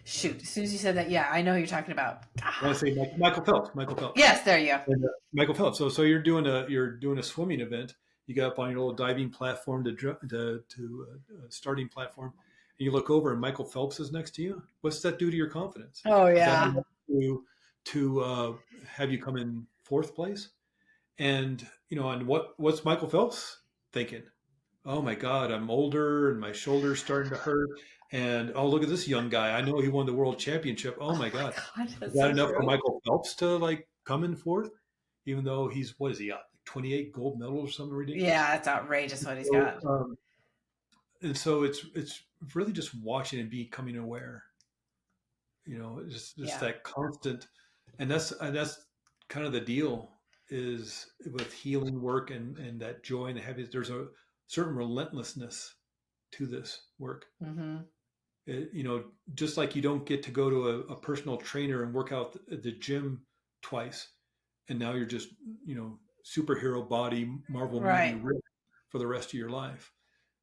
Shoot. As soon as you said that, I know who you're talking about. I want to say Michael Phelps. Michael Phelps. Yes, there you go. And, Michael Phelps. So you're doing a swimming event. You get up on your little diving platform to starting platform, and you look over, and Michael Phelps is next to you. What's that do to your confidence? Oh yeah. To have you come in fourth place, and and what's Michael Phelps thinking? Oh my God, I'm older and my shoulder's starting to hurt. And oh, look at this young guy. I know he won the world championship. Oh my God. Is that enough for Michael Phelps to come in fourth? Even though what is he got? 28 gold medals or something ridiculous? Yeah, it's outrageous what he's got. And so it's really just watching and becoming aware. Just that constant, and that's kind of the deal is with healing work and that joy and the happiness. There's a certain relentlessness to this work. Mm-hmm. Just like you don't get to go to a personal trainer and work out at the gym twice, and now you're just superhero body, Marvel movie ripped for the rest of your life.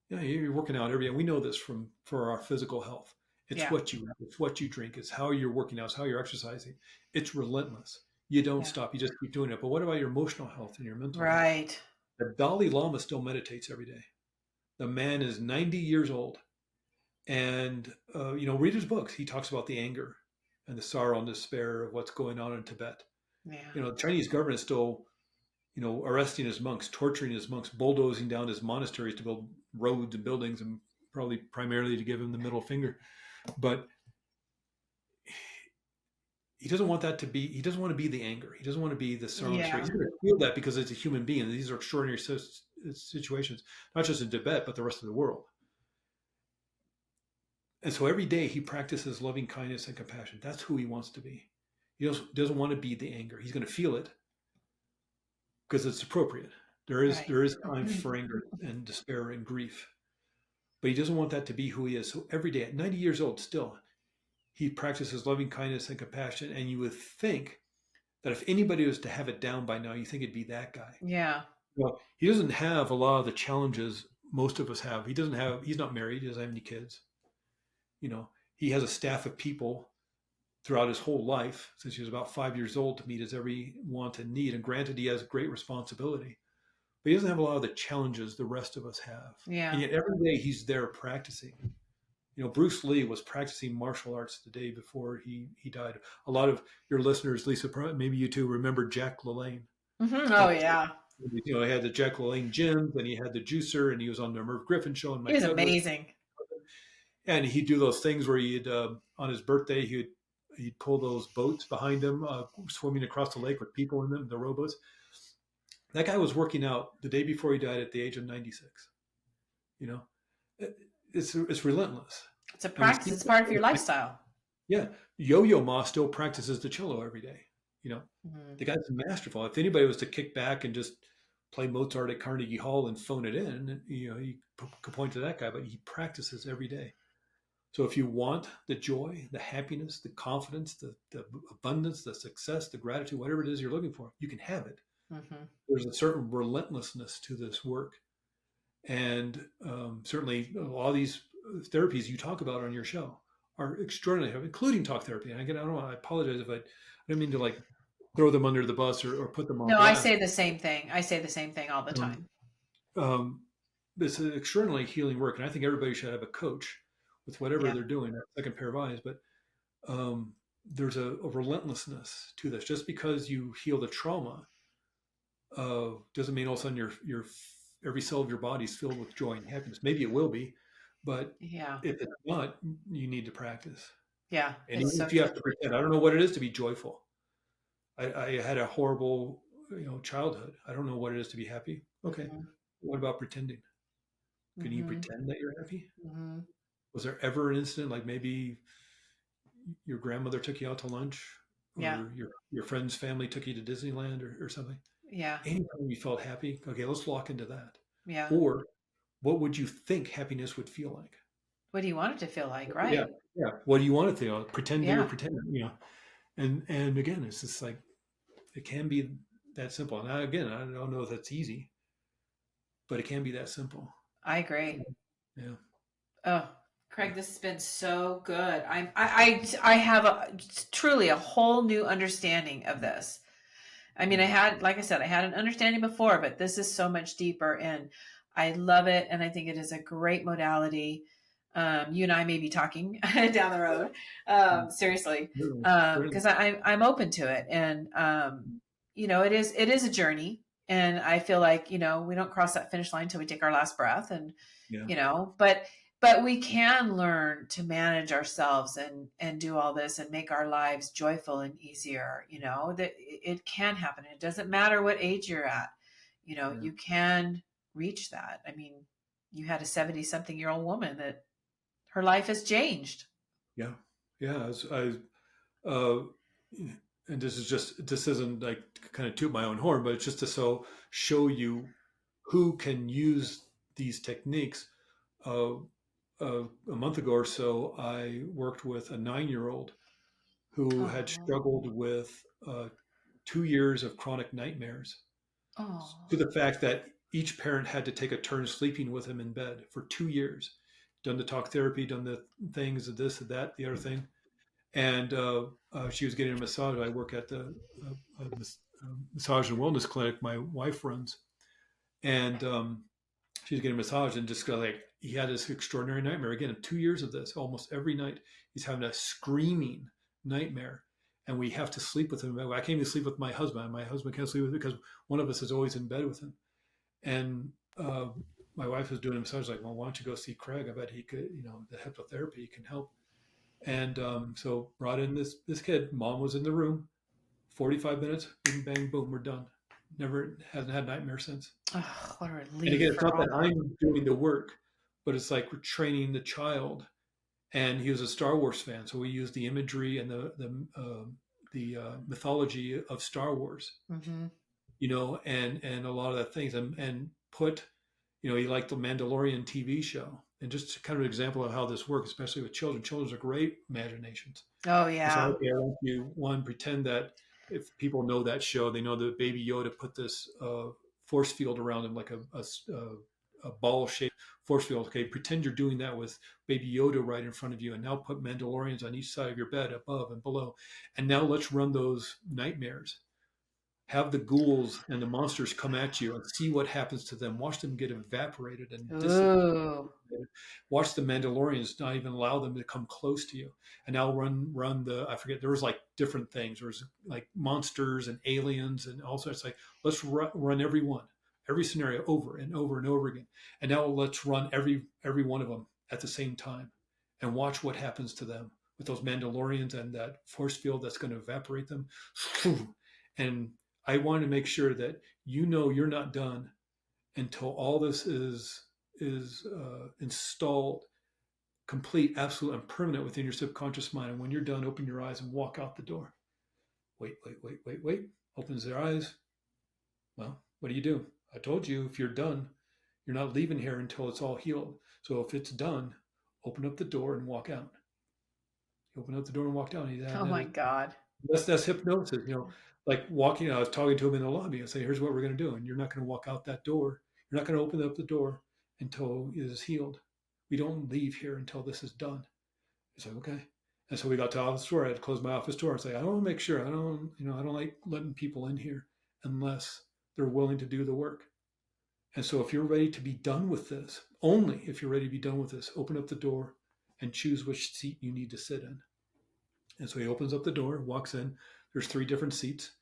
You're working out every day. We know this for our physical health. It's what you eat, it's what you drink, it's how you're working out, it's how you're exercising. It's relentless. You don't stop. You just keep doing it. But what about your emotional health and your mental health? Right. The Dalai Lama still meditates every day. The man is 90 years old. And, read his books. He talks about the anger and the sorrow and despair of what's going on in Tibet. Yeah. The Chinese government is still arresting his monks, torturing his monks, bulldozing down his monasteries to build roads and buildings, and probably primarily to give him the middle finger. But he doesn't want that to be, he doesn't want to be the anger. He doesn't want to be the sorrow. Yeah. He's going to feel that because it's a human being. These are extraordinary situations, not just in Tibet, but the rest of the world. And so every day he practices loving kindness and compassion. That's who he wants to be. He doesn't want to be the anger. He's going to feel it because it's appropriate. There is time for anger and despair and grief. But he doesn't want that to be who he is. So every day at 90 years old still, he practices loving kindness and compassion. And you would think that if anybody was to have it down by now, you think it'd be that guy. Yeah. Well, he doesn't have a lot of the challenges most of us have. He's not married. He doesn't have any kids. He has a staff of people throughout his whole life since he was about 5 years old to meet his every want and need. And granted, he has great responsibility, but he doesn't have a lot of the challenges the rest of us have. Yeah. And yet every day he's there practicing. Bruce Lee was practicing martial arts the day before he died. A lot of your listeners, Lisa, maybe you too, remember Jack LaLanne. Mm-hmm. Oh, yeah. He had the Jack LaLanne gyms, and he had the juicer, and he was on the Merv Griffin show. And he was amazing. And he'd do those things where he'd, on his birthday, he'd pull those boats behind him, swimming across the lake with people in them, the rowboats. That guy was working out the day before he died at the age of 96. It's relentless. It's a practice. It's part of your lifestyle. Yeah. Yo-Yo Ma still practices the cello every day. The guy's masterful. If anybody was to kick back and just play Mozart at Carnegie Hall and phone it in, you could point to that guy, but he practices every day. So if you want the joy, the happiness, the confidence, the abundance, the success, the gratitude, whatever it is you're looking for, you can have it. Mm-hmm. There's a certain relentlessness to this work. And certainly all these therapies you talk about on your show are extraordinary, including talk therapy. And again, I apologize if I didn't mean to throw them under the bus or put them on. No, blast. I say the same thing. I say the same thing all the time. It's an extraordinarily healing work. And I think everybody should have a coach with whatever they're doing, that second pair of eyes. But there's a relentlessness to this. Just because you heal the trauma doesn't mean all of a sudden your every cell of your body is filled with joy and happiness. Maybe it will be, but if it's not, you need to practice. Yeah. And even if you have to pretend, I don't know what it is to be joyful. I had a horrible, childhood. I don't know what it is to be happy. Okay. Mm-hmm. What about pretending? Can you pretend that you're happy? Mm-hmm. Was there ever an incident like maybe your grandmother took you out to lunch, or your friend's family took you to Disneyland or something? Yeah. Anytime you felt happy, okay, let's lock into that. Yeah. Or what would you think happiness would feel like? What do you want it to feel like, right? Yeah. What do you want it to feel like? Pretend you're pretending, And again, it's just like, it can be that simple. And I don't know if that's easy, but it can be that simple. I agree. Yeah. Oh, Craig, this has been so good. I have truly a whole new understanding of this. I mean, like I said, I had an understanding before, but this is so much deeper, and I love it. And I think it is a great modality. You and I may be talking down the road, seriously, because I'm open to it. And, it is a journey, and I feel like, we don't cross that finish line until we take our last breath, and, but we can learn to manage ourselves and do all this and make our lives joyful and easier. That it can happen. It doesn't matter what age you're at, you can reach that. I mean, you had a 70-something-year-old woman that her life has changed. Yeah. And this isn't like kind of toot my own horn, but it's just to show you who can use these techniques. A month ago or so, I worked with a 9-year-old who had struggled with 2 years of chronic nightmares. To the fact that each parent had to take a turn sleeping with him in bed for 2 years. Done the talk therapy, done the things, this, that, the other thing. And she was getting a massage. I work at the massage and wellness clinic my wife runs. And she was getting a massage, and just he had this extraordinary nightmare. Again, 2 years of this, almost every night, he's having a screaming nightmare. and we have to sleep with him. I can't even sleep with my husband. My husband can't sleep with him because one of us is always in bed with him. And my wife was doing him, so I was like, well, why don't you go see Craig? I bet he could, the hypnotherapy can help. And so brought in this kid. Mom was in the room. 45 minutes, bing, bang, boom, we're done. Hasn't had nightmares since. Oh, what a relief. And again, it's not that I'm doing the work, but it's like we're training the child. And he was a Star Wars fan, so we used the imagery and the mythology of Star Wars, and a lot of that things, and put, he liked the Mandalorian TV show, and just kind of an example of how this works, especially with children. Children are great imaginations. Oh yeah. So okay, I want you pretend that if people know that show, they know that Baby Yoda put this force field around him like a ball-shaped force field. Okay, pretend you're doing that with Baby Yoda right in front of you, and now put Mandalorians on each side of your bed, above and below, and now let's run those nightmares. Have the ghouls and the monsters come at you and see what happens to them. Watch them get evaporated and dissipated. Watch the Mandalorians not even allow them to come close to you. And now run the, I forget, there was like different things. There was like monsters and aliens and all sorts. Like, let's run every scenario over and over and over again. And now let's run every one of them at the same time and watch what happens to them with those Mandalorians and that force field that's going to evaporate them. And I want to make sure that you're not done until all this is installed, complete, absolute, and permanent within your subconscious mind. And when you're done, open your eyes and walk out the door. Wait. Opens their eyes. Well, what do you do? I told you, if you're done, you're not leaving here until it's all healed. So if it's done, open up the door and walk out. You open up the door and walk down. Oh my God. That's hypnosis, like walking. I was talking to him in the lobby. I say, here's what we're going to do. And you're not going to walk out that door. You're not going to open up the door until it is healed. We don't leave here until this is done. He's like, okay. And so we got to the office door. I had to close my office door and say, I want to make sure. I don't like letting people in here unless they're willing to do the work. And so if you're ready to be done with this, only if you're ready to be done with this, open up the door and choose which seat you need to sit in. And so he opens up the door, walks in. There's 3 different seats,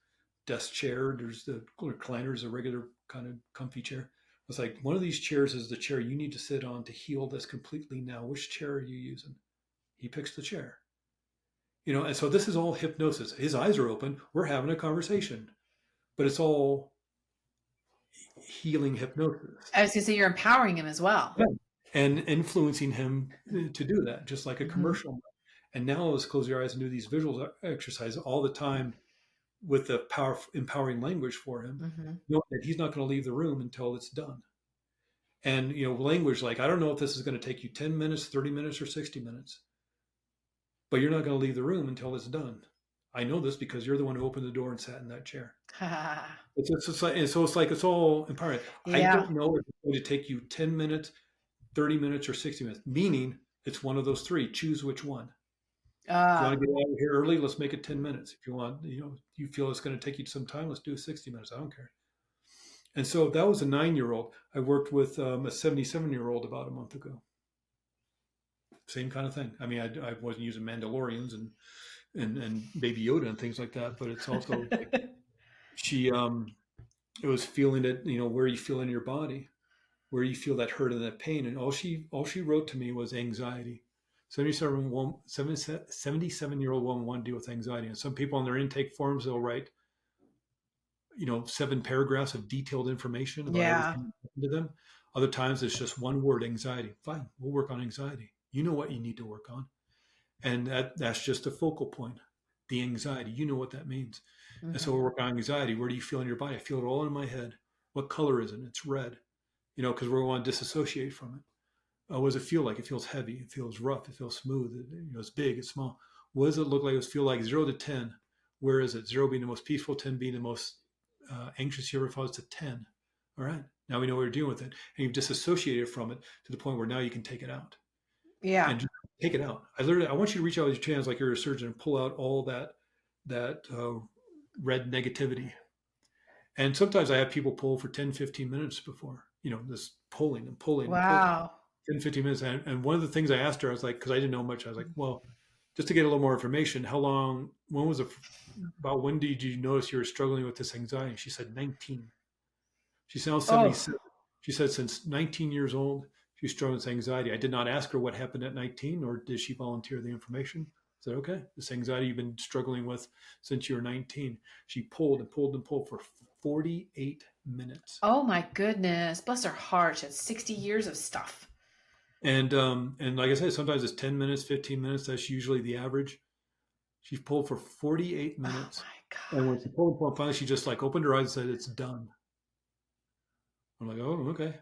desk chair. There's the recliner, a regular kind of comfy chair. It's like, one of these chairs is the chair you need to sit on to heal this completely now. Which chair are you using? He picks the chair. And so this is all hypnosis. His eyes are open. We're having a conversation, but it's all healing hypnosis. I was going to say, you're empowering him as well. Yeah. And influencing him to do that, just like a commercial. And now let's close your eyes and do these visual exercises all the time with the empowering language for him, knowing that he's not going to leave the room until it's done. And, language like, I don't know if this is going to take you 10 minutes, 30 minutes, or 60 minutes, but you're not going to leave the room until it's done. I know this because you're the one who opened the door and sat in that chair. It's all empowering. Yeah. I don't know if it's going to take you 10 minutes, 30 minutes, or 60 minutes, meaning it's one of those 3. Choose which one. If you want to get out of here early, let's make it 10 minutes. If you want, you feel it's going to take you some time, let's do 60 minutes. I don't care. And so that was a 9-year-old. I worked with a 77-year-old about a month ago. Same kind of thing. I mean, I wasn't using Mandalorians and Baby Yoda and things like that, but it's also like she, it was feeling it, where you feel in your body, where you feel that hurt and that pain. And all she wrote to me was anxiety. 77-year-old woman wanted to deal with anxiety. And some people on their intake forms, they'll write, 7 paragraphs of detailed information about everything to them. Other times it's just one word, anxiety. Fine, we'll work on anxiety. You know what you need to work on. And that's just a focal point. The anxiety, you know what that means. And so we'll work on anxiety. Where do you feel in your body? I feel it all in my head. What color is it? It's red, because we want to disassociate from it. What does it feel like? It feels heavy. It feels rough. It feels smooth. It's big. It's small. What does it look like? It feel like 0 to 10. Where is it? 0 being the most peaceful, 10 being the most anxious you ever felt. It's a 10. All right. Now we know what we're dealing with it. And you've disassociated from it to the point where now you can take it out. Yeah. And just take it out. I want you to reach out with your hands like you're a surgeon and pull out all that red negativity. And sometimes I have people pull for 10, 15 minutes before, this pulling and pulling. Wow. And pulling. 10, 15 minutes. And one of the things I asked her, I was like, because I didn't know much, I was like, well, just to get a little more information, when did you notice you were struggling with this anxiety? She said 19. She's now 77. She said since 19 years old, she's struggling with anxiety. I did not ask her what happened at 19, or did she volunteer the information. I said, okay, this anxiety you've been struggling with since you were 19. She pulled and pulled and pulled for 48 minutes. Oh my goodness. Bless her heart. She had 60 years of stuff. And like I said, sometimes it's 10 minutes, 15 minutes. That's usually the average. She pulled for 48 minutes. Oh my God. And when she pulled, finally, she just like opened her eyes and said, it's done. I'm like, oh, okay.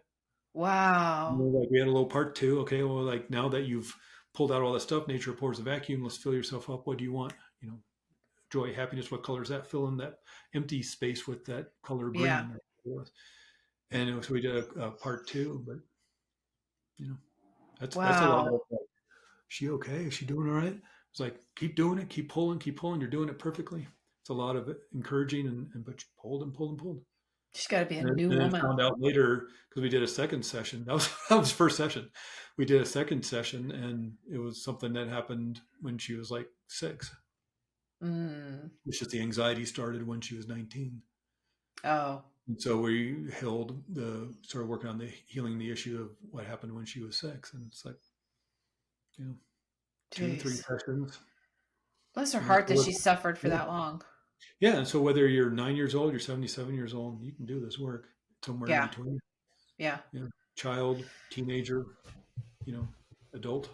Wow. Like we had a little part 2. Okay, well, like now that you've pulled out all that stuff, nature pours a vacuum. Let's fill yourself up. What do you want? Joy, happiness. What color is that? Fill in that empty space with that color green. Yeah. And so we did a part 2, but that's a lot of like, is she okay? Is she doing all right? It's like, keep doing it, keep pulling. You're doing it perfectly. It's a lot of encouraging, but you pulled and pulled and pulled. She's got to be a new woman. I found out later, because we did a second session. That was first session. We did a second session, and it was something that happened when she was like 6. It's just the anxiety started when she was 19. Oh. And so we started working on healing the issue of what happened when she was 6. And it's like, 2 3 sessions. Bless her heart that she suffered for that long. Yeah. And so whether you're 9 years old, you're 77 years old, you can do this work somewhere in between. Yeah. Child, teenager, adult,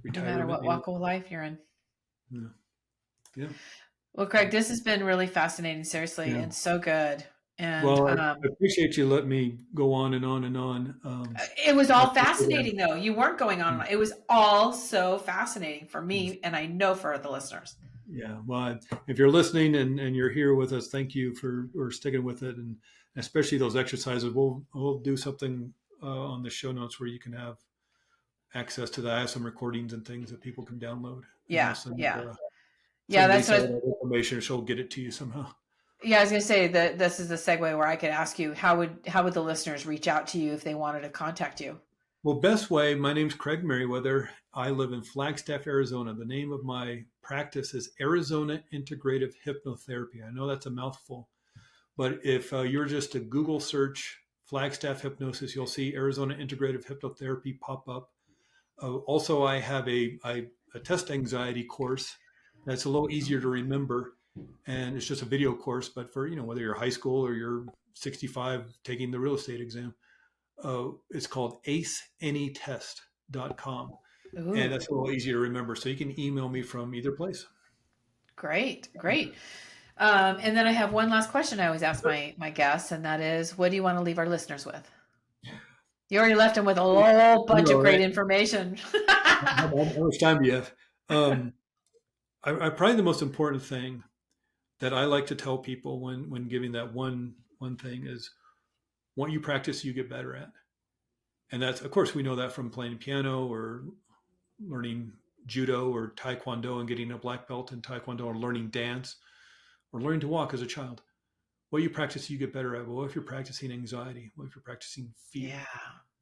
retirement. No matter what walk of life you're in. Yeah. Well, Craig, this has been really fascinating, seriously, and so good. And I appreciate you letting me go on and on and on. It was all fascinating, though. You weren't going on. It was all so fascinating for me, and I know for the listeners. Yeah. Well, if you're listening and you're here with us, thank you for sticking with it, and especially those exercises. We'll do something on the show notes where you can have access to that. I have some recordings and things that people can download. Yeah. That's what information. She'll get it to you somehow. Yeah, I was going to say that this is the segue where I could ask you, how would the listeners reach out to you if they wanted to contact you? Well, best way, my name's Craig Meriwether. I live in Flagstaff, Arizona. The name of my practice is Arizona Integrative Hypnotherapy. I know that's a mouthful, but if you're just to Google search Flagstaff Hypnosis, you'll see Arizona Integrative Hypnotherapy pop up. Also, I have a test anxiety course that's a little easier to remember. And it's just a video course, but for, whether you're high school or you're 65 taking the real estate exam, it's called aceanytest.com. And that's a little easier to remember. So you can email me from either place. Great. And then I have one last question I always ask my guests, and that is, what do you want to leave our listeners with? You already left them with a whole bunch of great information. How much time do you have? I probably the most important thing that I like to tell people when giving that one thing is, what you practice, you get better at. And that's, of course, we know that from playing piano or learning judo or taekwondo and getting a black belt in taekwondo, or learning dance or learning to walk as a child. What you practice, you get better at. Well, what if you're practicing anxiety? What if you're practicing fear? Yeah.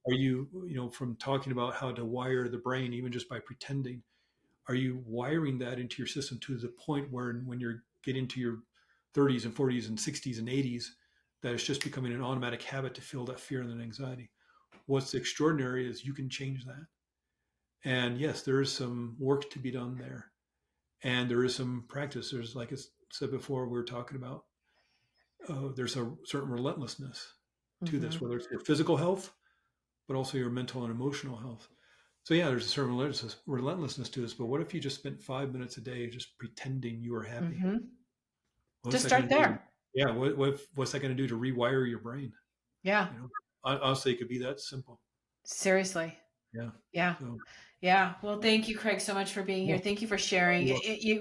Are you, from talking about how to wire the brain, even just by pretending, are you wiring that into your system to the point where when you're getting to your 30s and 40s and 60s and 80s, that it's just becoming an automatic habit to feel that fear and that anxiety? What's extraordinary is you can change that. And yes, there is some work to be done there. And there is some practice. There's, like I said before, we were talking about, there's a certain relentlessness to this, whether it's your physical health, but also your mental and emotional health. So yeah, there's a certain relentlessness to this, but what if you just spent 5 minutes a day just pretending you were happy? Just start there. Yeah. What's that going to do to rewire your brain? Yeah. Honestly, it could be that simple. Seriously. Yeah. So, yeah. Well, thank you, Craig, so much for being here. Thank you for sharing.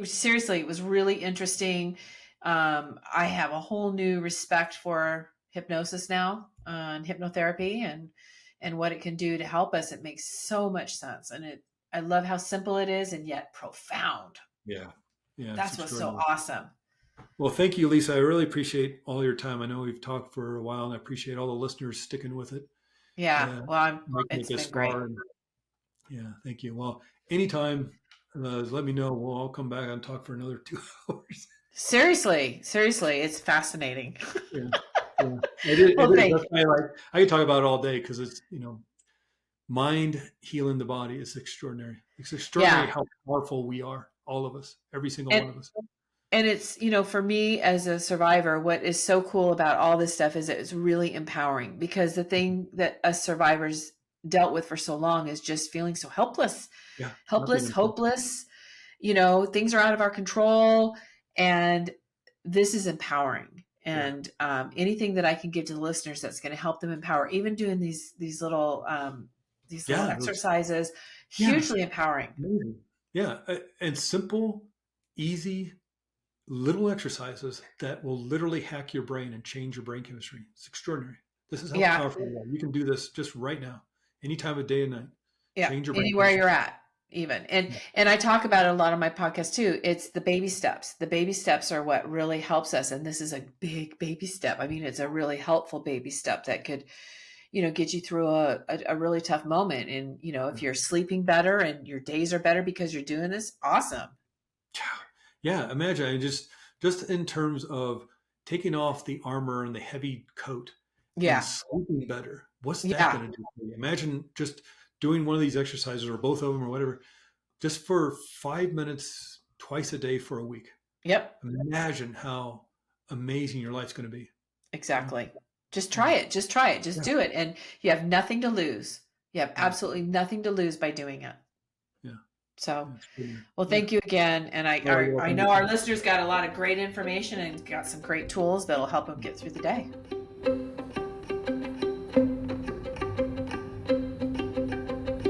Seriously, it was really interesting. I have a whole new respect for hypnosis now, and hypnotherapy and what it can do to help us. It makes so much sense. And I love how simple it is and yet profound. Yeah. That's what's so awesome. Well, thank you, Lisa. I really appreciate all your time. I know we've talked for a while, and I appreciate all the listeners sticking with it. Yeah. Well, it's been great. Yeah. Thank you. Well, anytime let me know. Well, I'll come back and talk for another 2 hours. Seriously, it's fascinating. Yeah. It is. Well, That's why I can talk about it all day, because it's, mind healing the body is extraordinary. It's extraordinary how powerful we are, all of us, every single one of us. And it's, for me as a survivor, what is so cool about all this stuff is it's really empowering, because the thing that us survivors dealt with for so long is just feeling so helpless, hopeless, things are out of our control, and this is empowering. And anything that I can give to the listeners that's going to help them empower, even doing these little exercises, hugely empowering. Amazing. Yeah. And simple, easy, little exercises that will literally hack your brain and change your brain chemistry. It's extraordinary. This is how powerful you are. You can do this just right now, any time of day and night. Yeah. Change your brain anywhere chemistry. You're at, even. And I talk about it a lot on my podcast too. It's the baby steps. The baby steps are what really helps us. And this is a big baby step. I mean, it's a really helpful baby step that could, get you through a really tough moment. And, if you're sleeping better and your days are better because you're doing this, awesome. Yeah. Imagine just in terms of taking off the armor and the heavy coat and sleeping better. What's that going to do for you? Imagine just doing one of these exercises, or both of them, or whatever, just for 5 minutes twice a day for a week. Yep. Imagine how amazing your life's going to be. Exactly. Just try it. Just do it. And you have nothing to lose. You have absolutely nothing to lose by doing it. Yeah. So, well, thank you again. And I know our listeners got a lot of great information and got some great tools that'll help them get through the day.